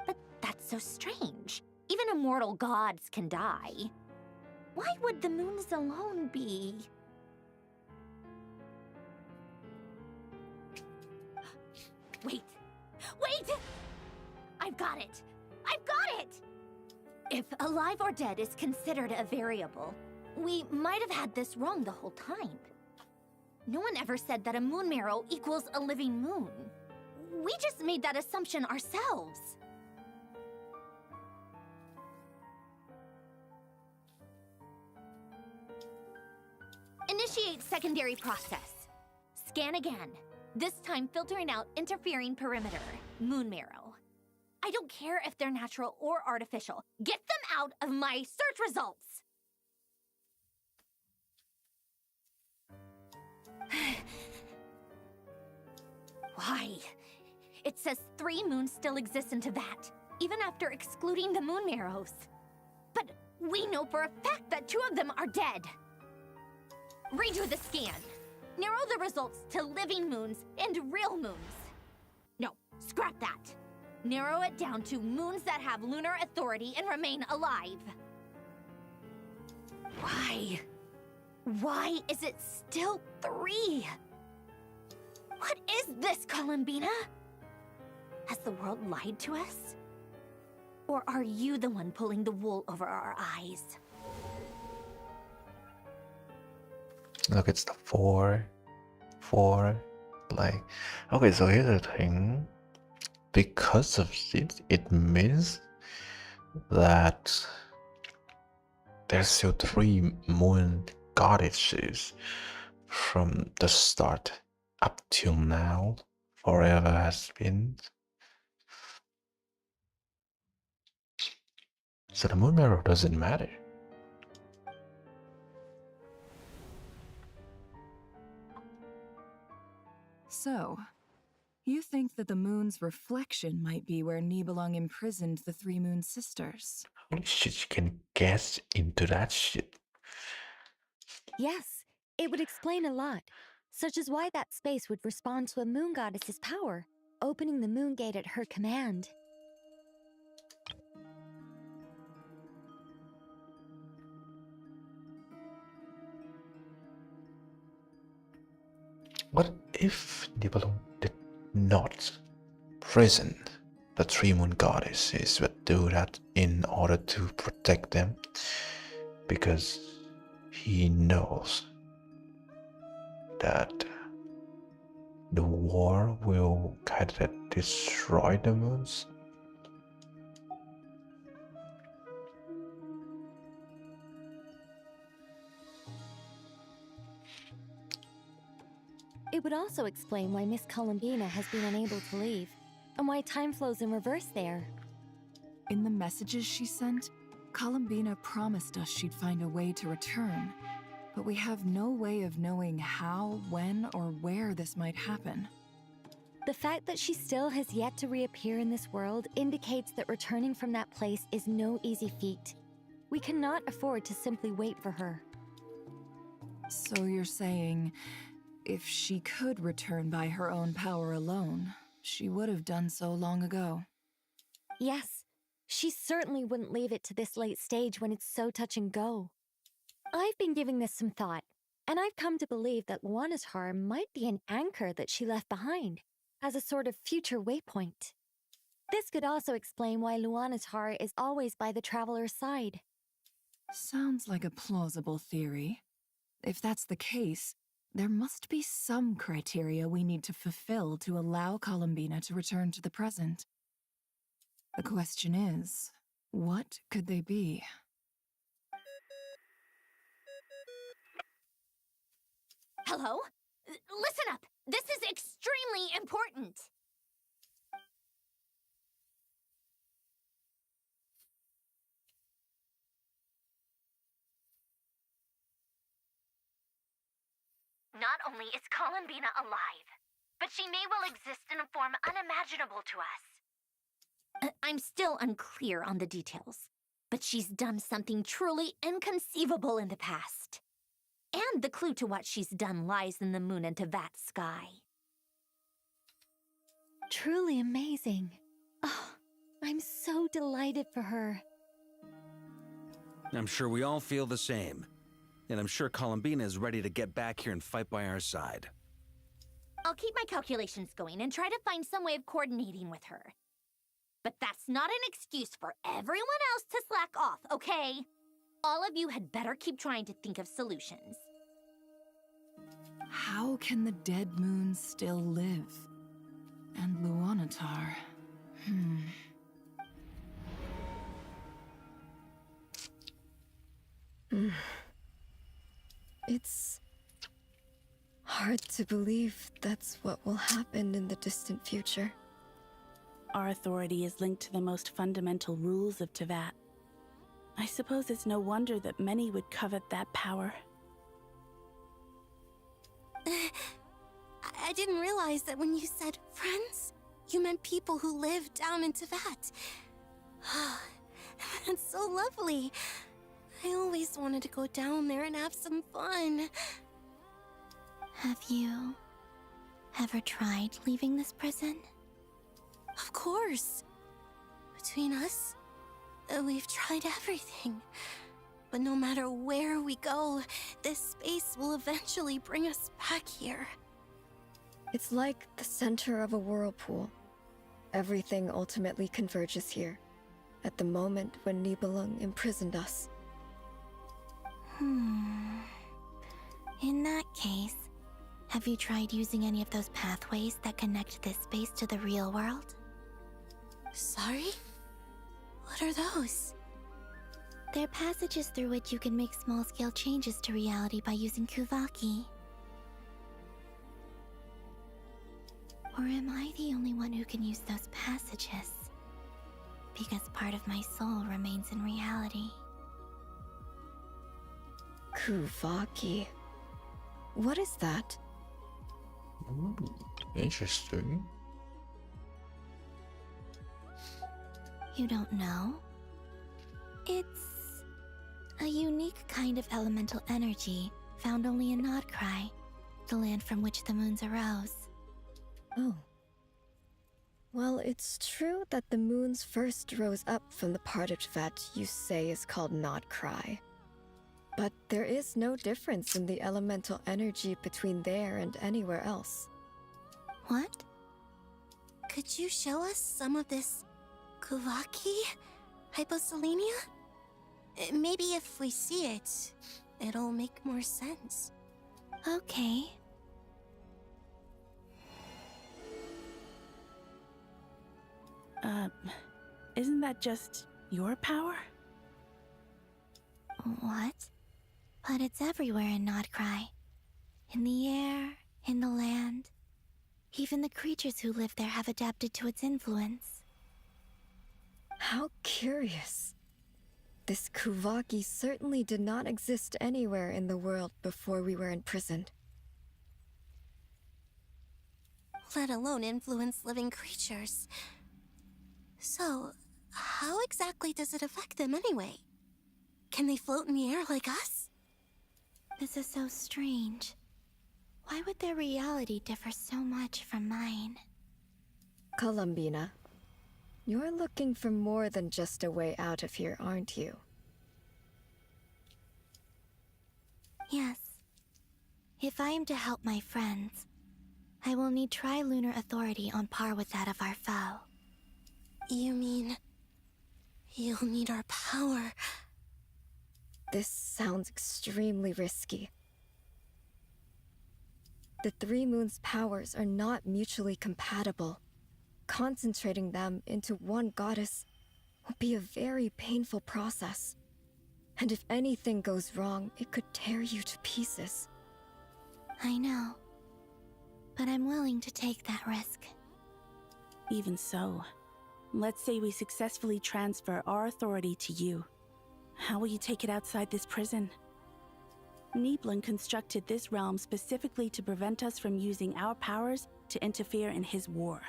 But that's so strange. Even immortal gods can die. Why would the moons alone be? Wait! Wait! I've got it! I've got it! If alive or dead is considered a variable, we might have had this wrong the whole time. No one ever said that a moon marrow equals a living moon. We just made that assumption ourselves. Initiate secondary process. Scan again. This time filtering out interfering perimeter, moon marrow. I don't care if they're natural or artificial. Get them out of my search results! Why? It says 3 moons still exist in Teyvat, even after excluding the moon marrows. But we know for a fact that 2 of them are dead. Redo the scan. Narrow the results to living moons and real moons. No, scrap that. Narrow it down to moons that have lunar authority and remain alive. Why? Why is it still 3? What is this, Columbina? Has the world lied to us? Or are you the one pulling the wool over our eyes? Look, it's the 4. Like, okay, so here's the thing. Because of it, it means that there's still 3 moon goddesses from the start up till now. Forever has been. So the moon mirror doesn't matter. So, you think that the moon's reflection might be where Nibelung imprisoned the 3 moon sisters? Holy shit, you can guess into that shit. Yes, it would explain a lot, such as why that space would respond to a moon goddess's power, opening the moon gate at her command. What if Nibelung did not prison the three moon goddesses would do that in order to protect them, because he knows that the war will kind of destroy the moons. It would also explain why Miss Columbina has been unable to leave, and why time flows in reverse there. In the messages she sent, Columbina promised us she'd find a way to return, but we have no way of knowing how, when, or where this might happen. The fact that she still has yet to reappear in this world indicates that returning from that place is no easy feat. We cannot afford to simply wait for her. So you're saying, if she could return by her own power alone, she would have done so long ago. Yes, she certainly wouldn't leave it to this late stage when it's so touch and go. I've been giving this some thought, and I've come to believe that Luana's heart might be an anchor that she left behind, as a sort of future waypoint. This could also explain why Luana's heart is always by the traveler's side. Sounds like a plausible theory. If that's the case, there must be some criteria we need to fulfill to allow Columbina to return to the present. The question is, what could they be? Hello? Listen up! This is extremely important! Not only is Columbina alive, but she may well exist in a form unimaginable to us. I'm still unclear on the details, but she's done something truly inconceivable in the past. And the clue to what she's done lies in the moon and Tevat's sky. Truly amazing. Oh, I'm so delighted for her. I'm sure we all feel the same. And I'm sure Columbina is ready to get back here and fight by our side. I'll keep my calculations going and try to find some way of coordinating with her. But that's not an excuse for everyone else to slack off, okay? All of you had better keep trying to think of solutions. How can the dead moon still live? And Luanatar... It's hard to believe that's what will happen in the distant future. Our authority is linked to the most fundamental rules of Tevat. I suppose it's no wonder that many would covet that power. I didn't realize that when you said friends, you meant people who live down in Tevat. That's so lovely. I always wanted to go down there and have some fun. Have you ever tried leaving this prison? Of course. Between us, we've tried everything. But no matter where we go, this space will eventually bring us back here. It's like the center of a whirlpool. Everything ultimately converges here, at the moment when Nibelung imprisoned us. In that case, have you tried using any of those pathways that connect this space to the real world? Sorry? What are those? They're passages through which you can make small-scale changes to reality by using Kuvaki. Or am I the only one who can use those passages? Because part of my soul remains in reality. Kuvaki. What is that? Ooh, interesting. You don't know? It's a unique kind of elemental energy found only in Nodcry, the land from which the moons arose. Oh. Well, it's true that the moons first rose up from the part of Tevat you say is called Nodcry. But there is no difference in the elemental energy between there and anywhere else. What? Could you show us some of this Kuvaki? Hyposelenia? Maybe if we see it, it'll make more sense. Okay. Isn't that just your power? What? But it's everywhere in Nodcry. In the air, in the land. Even the creatures who live there have adapted to its influence. How curious. This Kuvaki certainly did not exist anywhere in the world before we were imprisoned. Let alone influence living creatures. So, how exactly does it affect them anyway? Can they float in the air like us? This is so strange. Why would their reality differ so much from mine? Columbina, you're looking for more than just a way out of here, aren't you? Yes. If I am to help my friends, I will need tri-lunar authority on par with that of our foe. You mean... you'll need our power? This sounds extremely risky. The Three Moons' powers are not mutually compatible. Concentrating them into one goddess will be a very painful process. And if anything goes wrong, it could tear you to pieces. I know. But I'm willing to take that risk. Even so, let's say we successfully transfer our authority to you. How will you take it outside this prison? Niblin constructed this realm specifically to prevent us from using our powers to interfere in his war.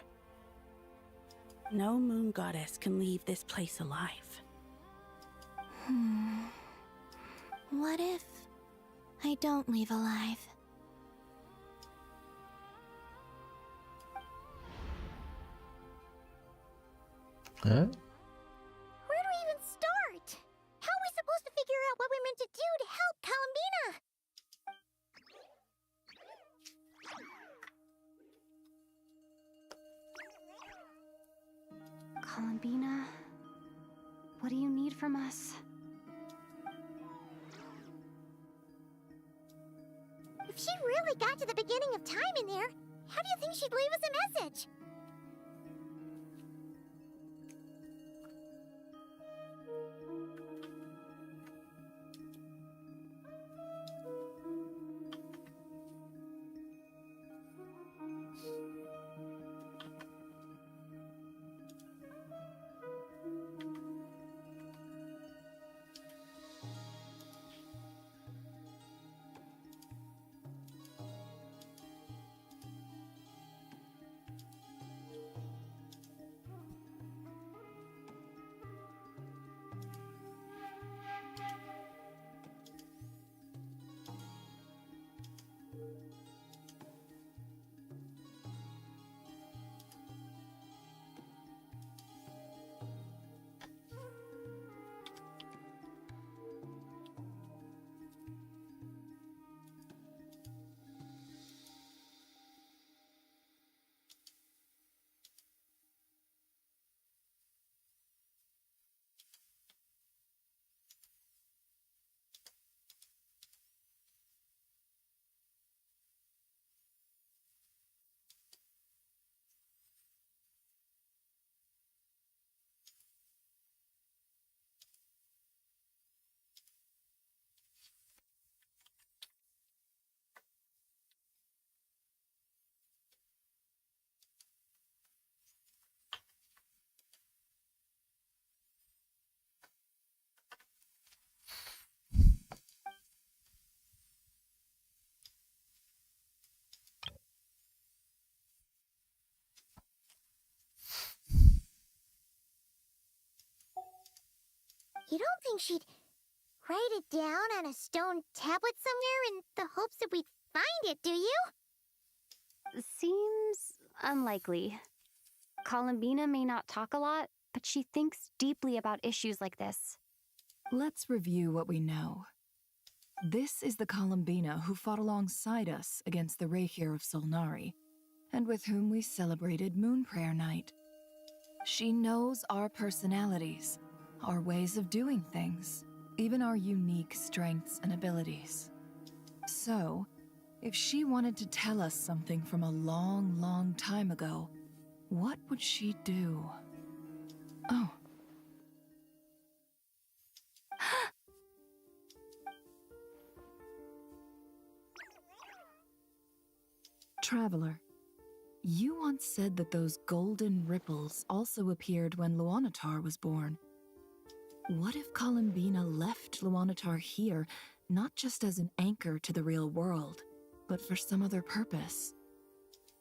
No moon goddess can leave this place alive. What if I don't leave alive? Huh? Where do we even start? How are we supposed to figure out what we're meant to do to help Columbina? Columbina, what do you need from us? If she really got to the beginning of time in there, how do you think she'd leave us a message? You don't think she'd write it down on a stone tablet somewhere in the hopes that we'd find it, do you? Seems unlikely. Columbina may not talk a lot, but she thinks deeply about issues like this. Let's review what we know. This is the Columbina who fought alongside us against the Reikir of Solnari, and with whom we celebrated Moon Prayer Night. She knows our personalities, our ways of doing things, even our unique strengths and abilities. So, if she wanted to tell us something from a long, long time ago, what would she do? Oh. Traveler, you once said that those golden ripples also appeared when Luanatar was born. What if Columbina left Luanatar here, not just as an anchor to the real world, but for some other purpose?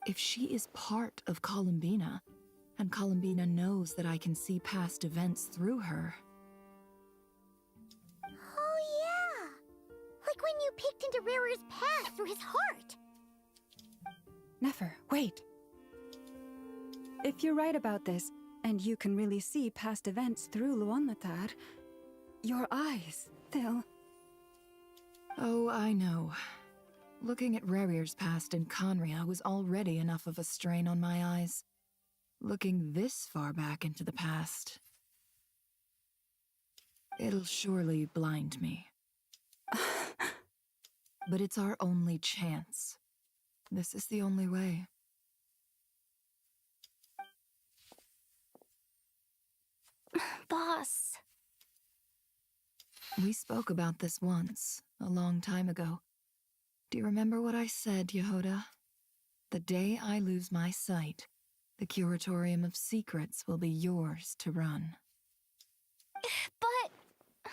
If she is part of Columbina, and Columbina knows that I can see past events through her. Oh yeah! Like when you peeked into Rarer's past through his heart! Nefer, wait! If you're right about this, and you can really see past events through Luanatar, your eyes, they'll... Oh, I know. Looking at Rerir's past in Conria was already enough of a strain on my eyes. Looking this far back into the past... it'll surely blind me. But it's our only chance. This is the only way. Boss. We spoke about this once, a long time ago. Do you remember what I said, Yehoda? The day I lose my sight, the Curatorium of Secrets will be yours to run. But...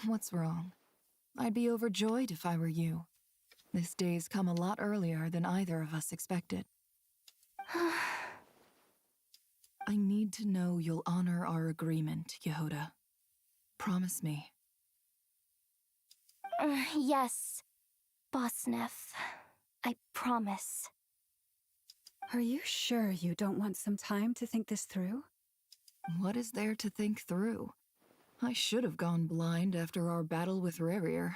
What's wrong? I'd be overjoyed if I were you. This day's come a lot earlier than either of us expected. I need to know you'll honor our agreement, Yehoda. Promise me. Yes, Boss Neff. I promise. Are you sure you don't want some time to think this through? What is there to think through? I should have gone blind after our battle with Rerir.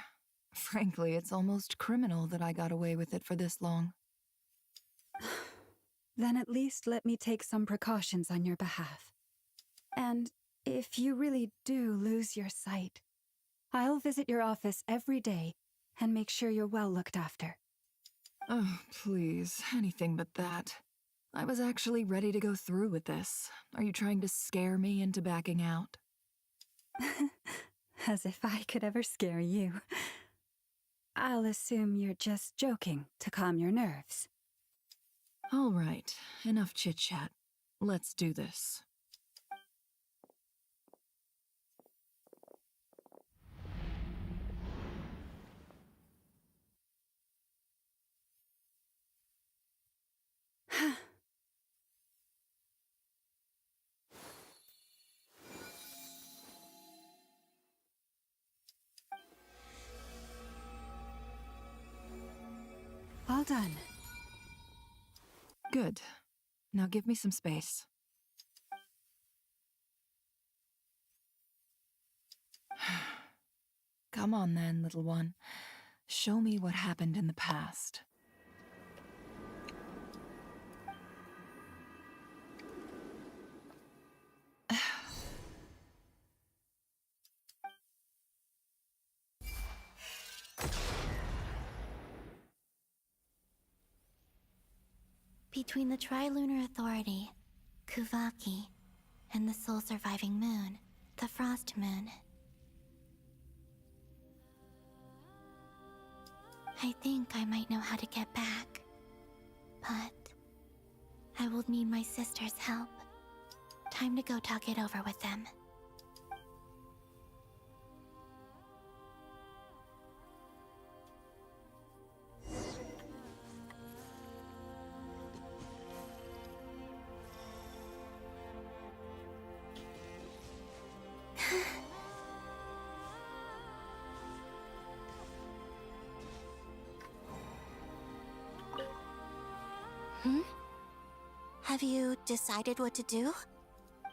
Frankly, it's almost criminal that I got away with it for this long. Then at least let me take some precautions on your behalf. And if you really do lose your sight, I'll visit your office every day and make sure you're well looked after. Oh, please, anything but that. I was actually ready to go through with this. Are you trying to scare me into backing out? As if I could ever scare you. I'll assume you're just joking to calm your nerves. All right, enough chit-chat. Let's do this. All done. Good. Now give me some space. Come on then, little one. Show me what happened in the past. Between the Trilunar Authority, Kuvaki, and the sole surviving moon, the Frost Moon. I think I might know how to get back, but I will need my sister's help. Time to go talk it over with them. Have you decided what to do?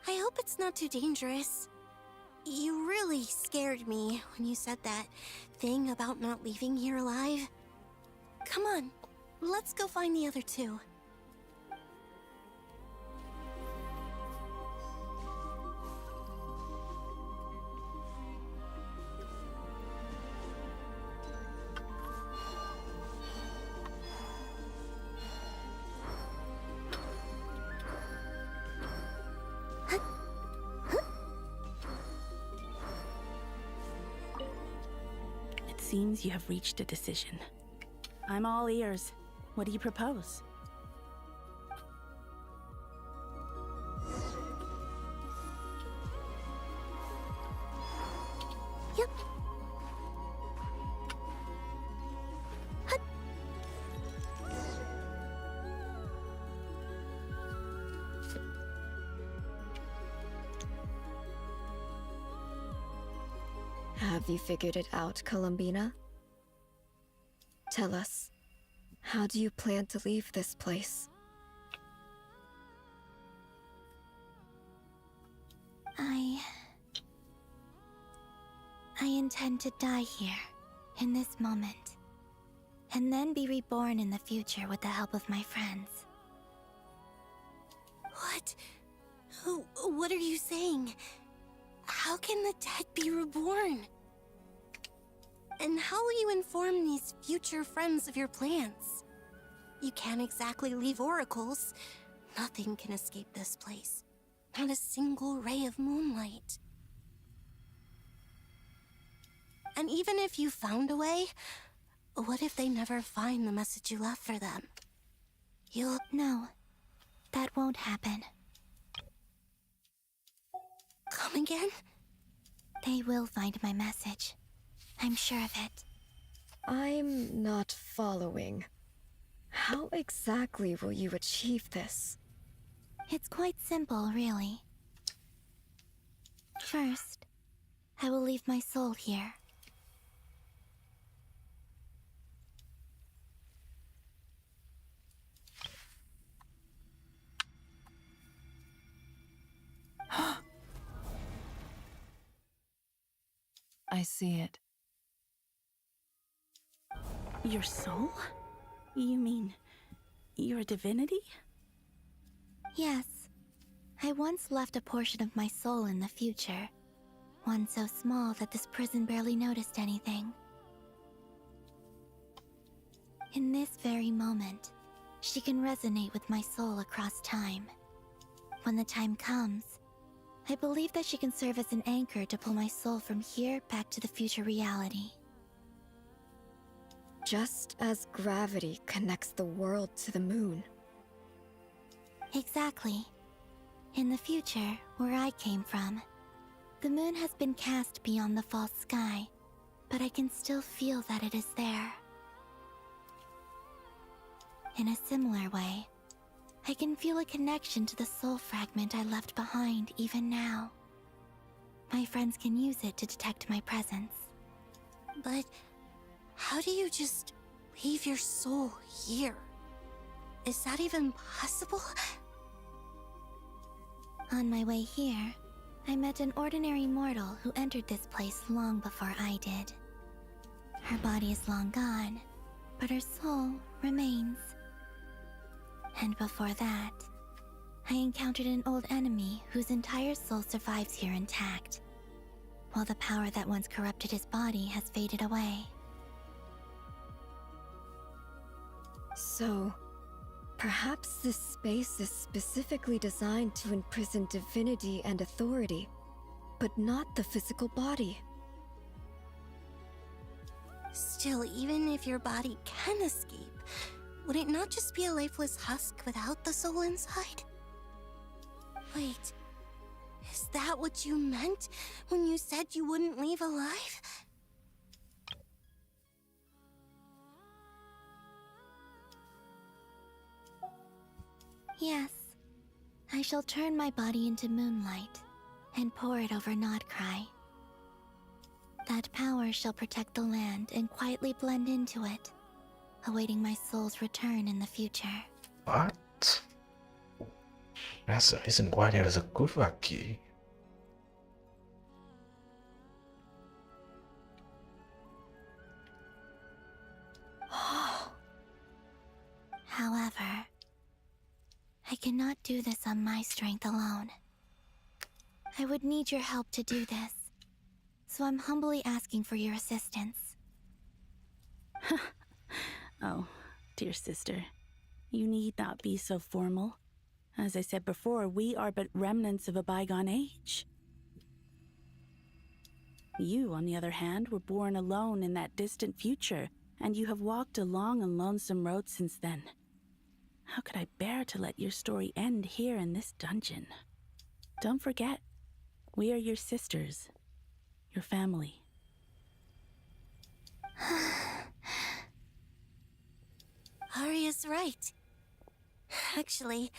I hope it's not too dangerous. You really scared me when you said that thing about not leaving here alive. Come on, let's go find the other two. seems you have reached a decision. I'm all ears. What do you propose? Yep. Have you figured it out, Columbina? Tell us, how do you plan to leave this place? I intend to die here, in this moment, and then be reborn in the future with the help of my friends. What? What are you saying? How can the dead be reborn? And how will you inform these future friends of your plans? You can't exactly leave oracles. Nothing can escape this place. Not a single ray of moonlight. And even if you found a way, what if they never find the message you left for them? No, that won't happen. Come again? They will find my message. I'm sure of it. I'm not following. How exactly will you achieve this? It's quite simple, really. First, I will leave my soul here. I see it. Your soul? You mean you're a divinity? Yes. I once left a portion of my soul in the future. One so small that this prison barely noticed anything. In this very moment, she can resonate with my soul across time. When the time comes, I believe that she can serve as an anchor to pull my soul from here back to the future reality. Just as gravity connects the world to the moon. Exactly. In the future, where I came from, the moon has been cast beyond the false sky, but I can still feel that it is there. In a similar way, I can feel a connection to the soul fragment I left behind even now. My friends can use it to detect my presence. But how do you just leave your soul here? Is that even possible? On my way here, I met an ordinary mortal who entered this place long before I did. Her body is long gone, but her soul remains. And before that, I encountered an old enemy whose entire soul survives here intact, while the power that once corrupted his body has faded away. So, perhaps this space is specifically designed to imprison divinity and authority, but not the physical body. Still, even if your body can escape, would it not just be a lifeless husk without the soul inside? Wait, is that what you meant when you said you wouldn't leave alive? Yes, I shall turn my body into moonlight and pour it over Nodcry. That power shall protect the land and quietly blend into it, awaiting my soul's return in the future. What? That's the reason why there is a Kuvaki. However, I cannot do this on my strength alone. I would need your help to do this, so I'm humbly asking for your assistance. Oh, dear sister, you need not be so formal. As I said before, we are but remnants of a bygone age. You, on the other hand, were born alone in that distant future, and you have walked a long and lonesome road since then. How could I bear to let your story end here in this dungeon? Don't forget, we are your sisters, your family. Arya's right. Actually,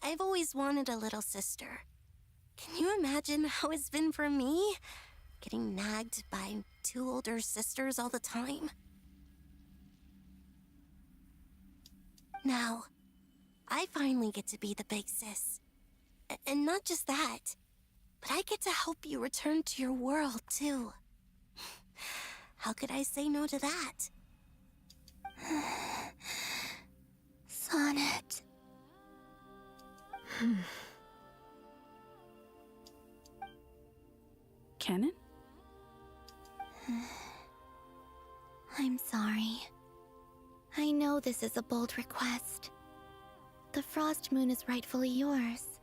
I've always wanted a little sister. Can you imagine how it's been for me? Getting nagged by 2 older sisters all the time. Now, I finally get to be the big sis. And not just that, but I get to help you return to your world, too. How could I say no to that? Sonnet. Canon? I'm sorry. I know this is a bold request. The Frost Moon is rightfully yours,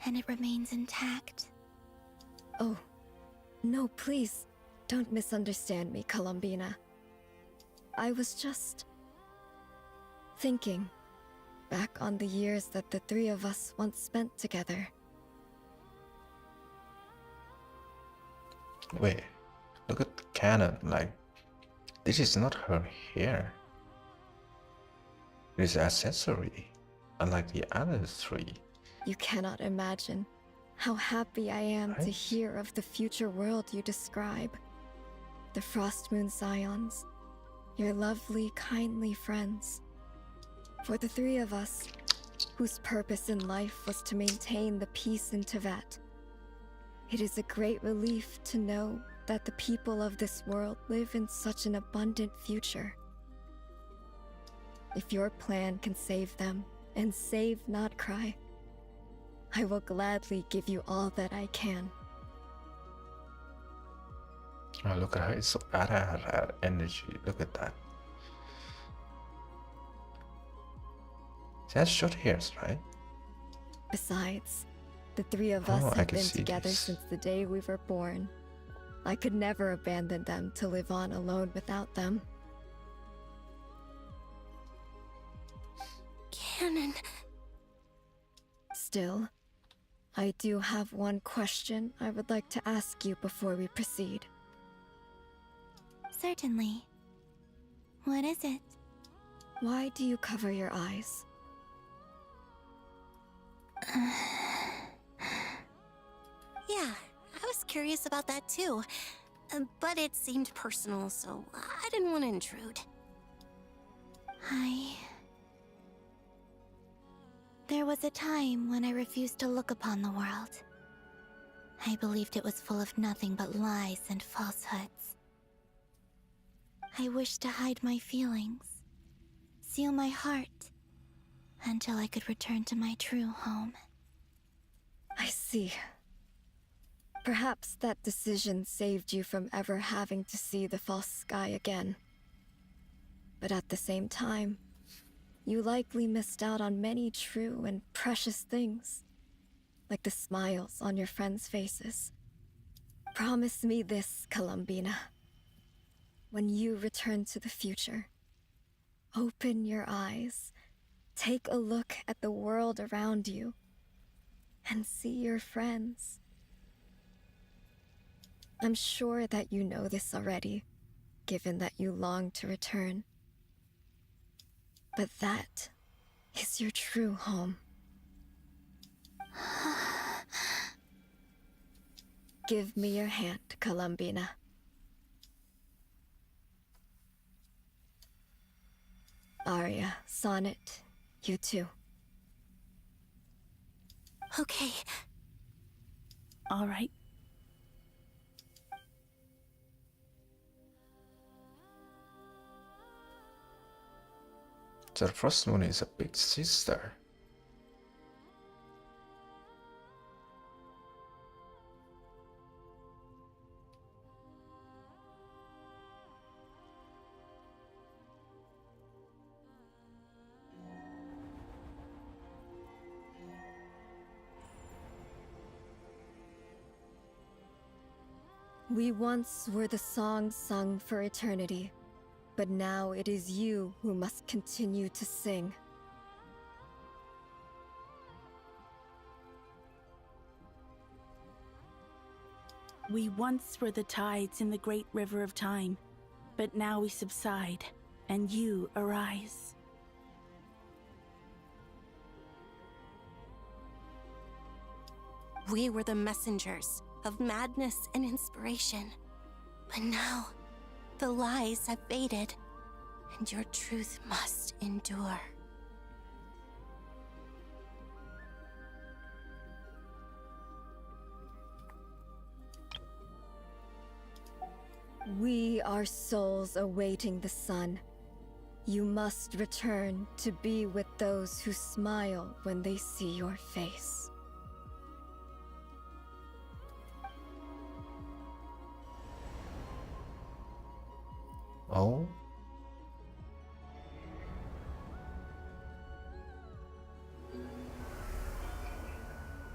and it remains intact. Oh, no, please, don't misunderstand me, Columbina. I was just thinking back on the years that the 3 of us once spent together. Wait, look at the cannon. Like, this is not her hair. It is accessory, unlike the other 3. You cannot imagine how happy I am to hear of the future world you describe. The Frost Moon Scions, your lovely, kindly friends. For the 3 of us, whose purpose in life was to maintain the peace in Teyvat, it is a great relief to know that the people of this world live in such an abundant future. If your plan can save them, and save not cry, I will gladly give you all that I can. Oh, look at her, it's so badass energy. Look at that. She has short hairs, right? Besides, the 3 of us have been together since the day we were born. I could never abandon them to live on alone without them. Canon. Still, I do have one question I would like to ask you before we proceed. Certainly. What is it? Why do you cover your eyes? Yeah, I was curious about that too. But it seemed personal, so I didn't want to intrude. There was a time when I refused to look upon the world. I believed it was full of nothing but lies and falsehoods. I wished to hide my feelings, seal my heart, until I could return to my true home. I see. Perhaps that decision saved you from ever having to see the false sky again. But at the same time, you likely missed out on many true and precious things, like the smiles on your friends' faces. Promise me this, Columbina. When you return to the future, open your eyes, take a look at the world around you, and see your friends. I'm sure that you know this already, given that you long to return. But that is your true home. Give me your hand, Columbina. Arya, Sonnet, you too. Okay. All right. The Frost Moon is a big sister. We once were the song sung for eternity, but now it is you who must continue to sing. We once were the tides in the great river of time, but now we subside, and you arise. We were the messengers of madness and inspiration. But now, the lies have faded, and your truth must endure. We are souls awaiting the sun. You must return to be with those who smile when they see your face. Oh?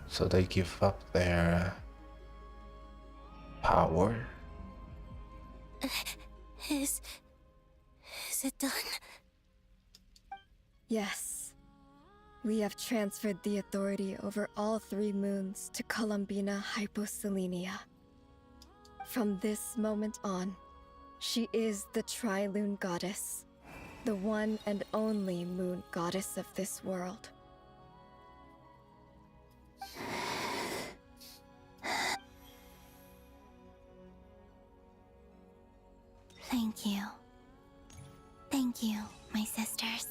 So they give up their power? Is it done? Yes. We have transferred the authority over all 3 moons to Columbina Hyposelenia. From this moment on, she is the Tri-Lune Goddess, the one and only moon goddess of this world. Thank you. Thank you, my sisters.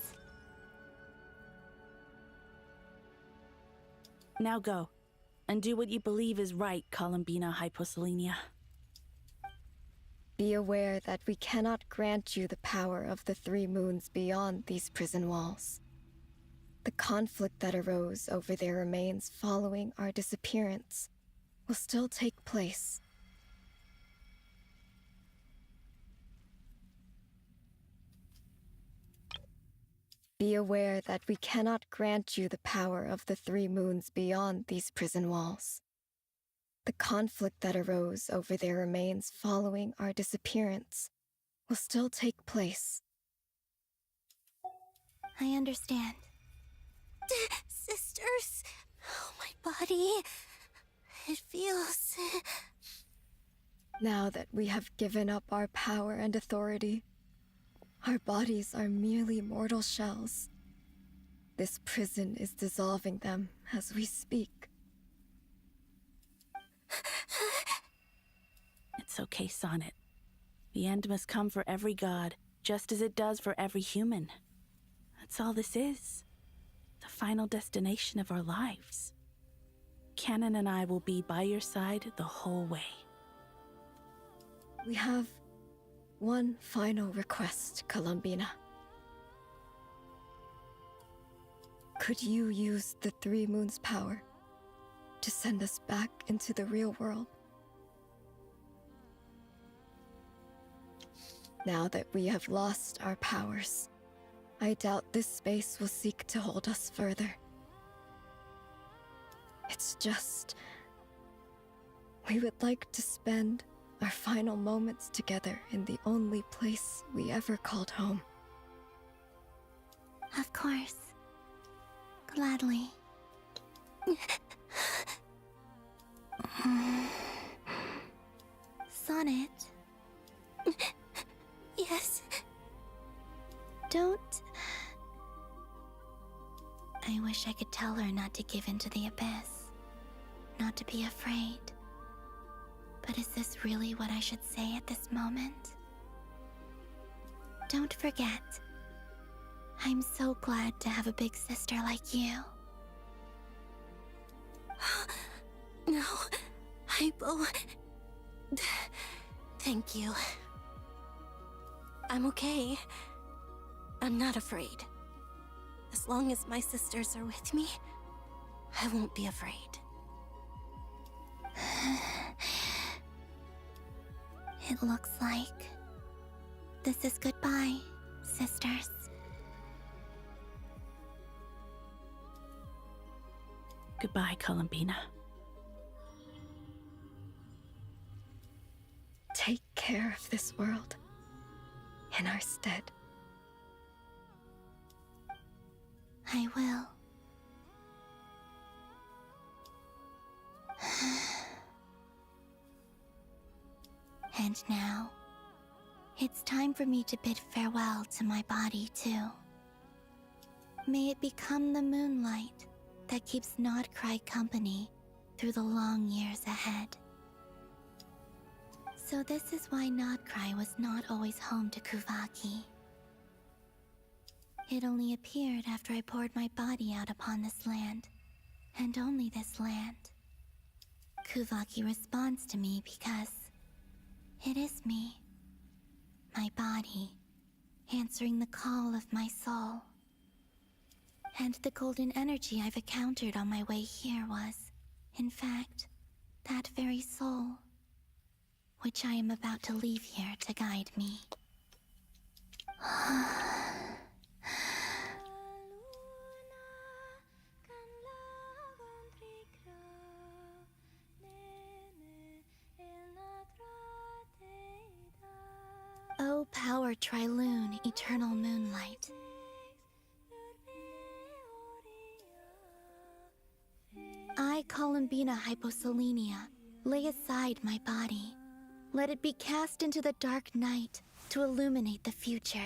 Now go, and do what you believe is right, Columbina Hyposelenia. Be aware that we cannot grant you the power of the 3 moons beyond these prison walls. The conflict that arose over their remains following our disappearance will still take place. Be aware that we cannot grant you the power of the 3 moons beyond these prison walls. The conflict that arose over their remains following our disappearance will still take place. I understand. Sisters, oh, my body. It feels... Now that we have given up our power and authority, our bodies are merely mortal shells. This prison is dissolving them as we speak. It's okay, Sonnet. The end must come for every god, just as it does for every human. That's all this is. The final destination of our lives. Canon and I will be by your side the whole way. We have one final request, Columbina. Could you use the 3 moons' power to send us back into the real world? Now that we have lost our powers, I doubt this space will seek to hold us further. It's just... we would like to spend our final moments together in the only place we ever called home. Of course. Gladly. Sonnet? Yes? Don't... I wish I could tell her not to give in to the abyss. Not to be afraid. But is this really what I should say at this moment? Don't forget. I'm so glad to have a big sister like you. No, Hypo... Thank you. I'm okay. I'm not afraid. As long as my sisters are with me, I won't be afraid. It looks like this is goodbye, sisters. Goodbye, Columbina. care of this world in our stead. I will. And now, it's time for me to bid farewell to my body, too. May it become the moonlight that keeps Nodcry company through the long years ahead. So this is why Nodcry was not always home to Kuvaki. It only appeared after I poured my body out upon this land, and only this land. Kuvaki responds to me because it is me, my body, answering the call of my soul. And the golden energy I've encountered on my way here was, in fact, that very soul, which I am about to leave here to guide me. O power Triloon, eternal moonlight. I, Columbina Hyposelenia, lay aside my body. Let it be cast into the dark night to illuminate the future.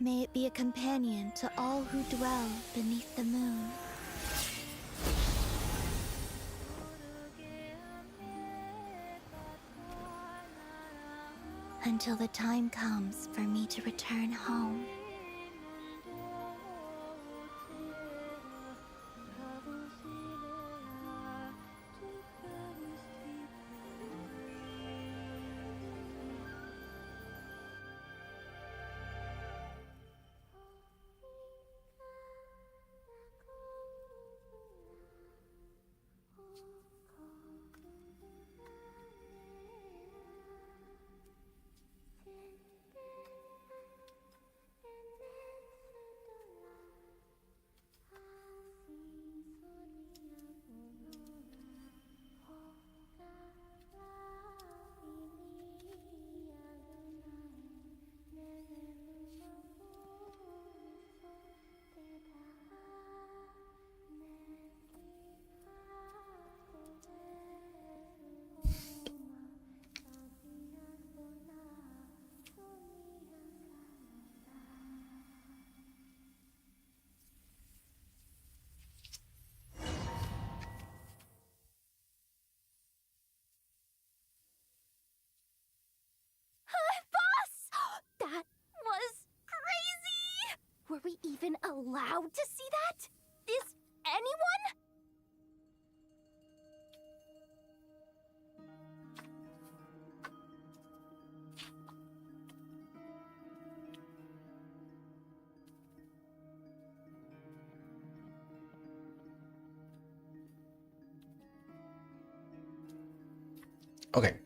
May it be a companion to all who dwell beneath the moon. Until the time comes for me to return home. That was crazy! Were we even allowed to see that? Is anyone? Okay.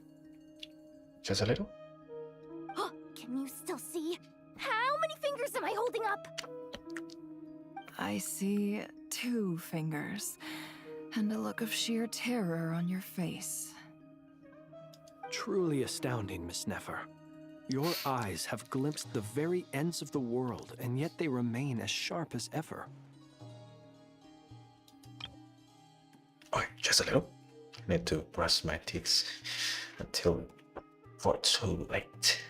Just a little. Can you still see? How many fingers am I holding up? I see 2 fingers, and a look of sheer terror on your face. Truly astounding, Miss Nefer. Your eyes have glimpsed the very ends of the world, and yet they remain as sharp as ever. Okay, just a little. Need to brush my teeth until for too late.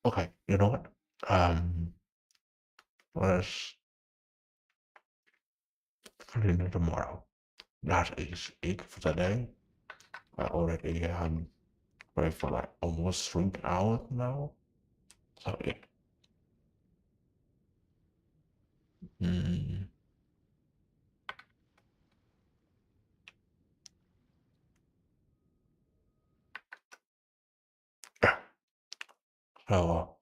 Okay, you know what? Let's continue tomorrow. That is it for today. I already ready for like almost 3 hours now. So yeah. Mm. So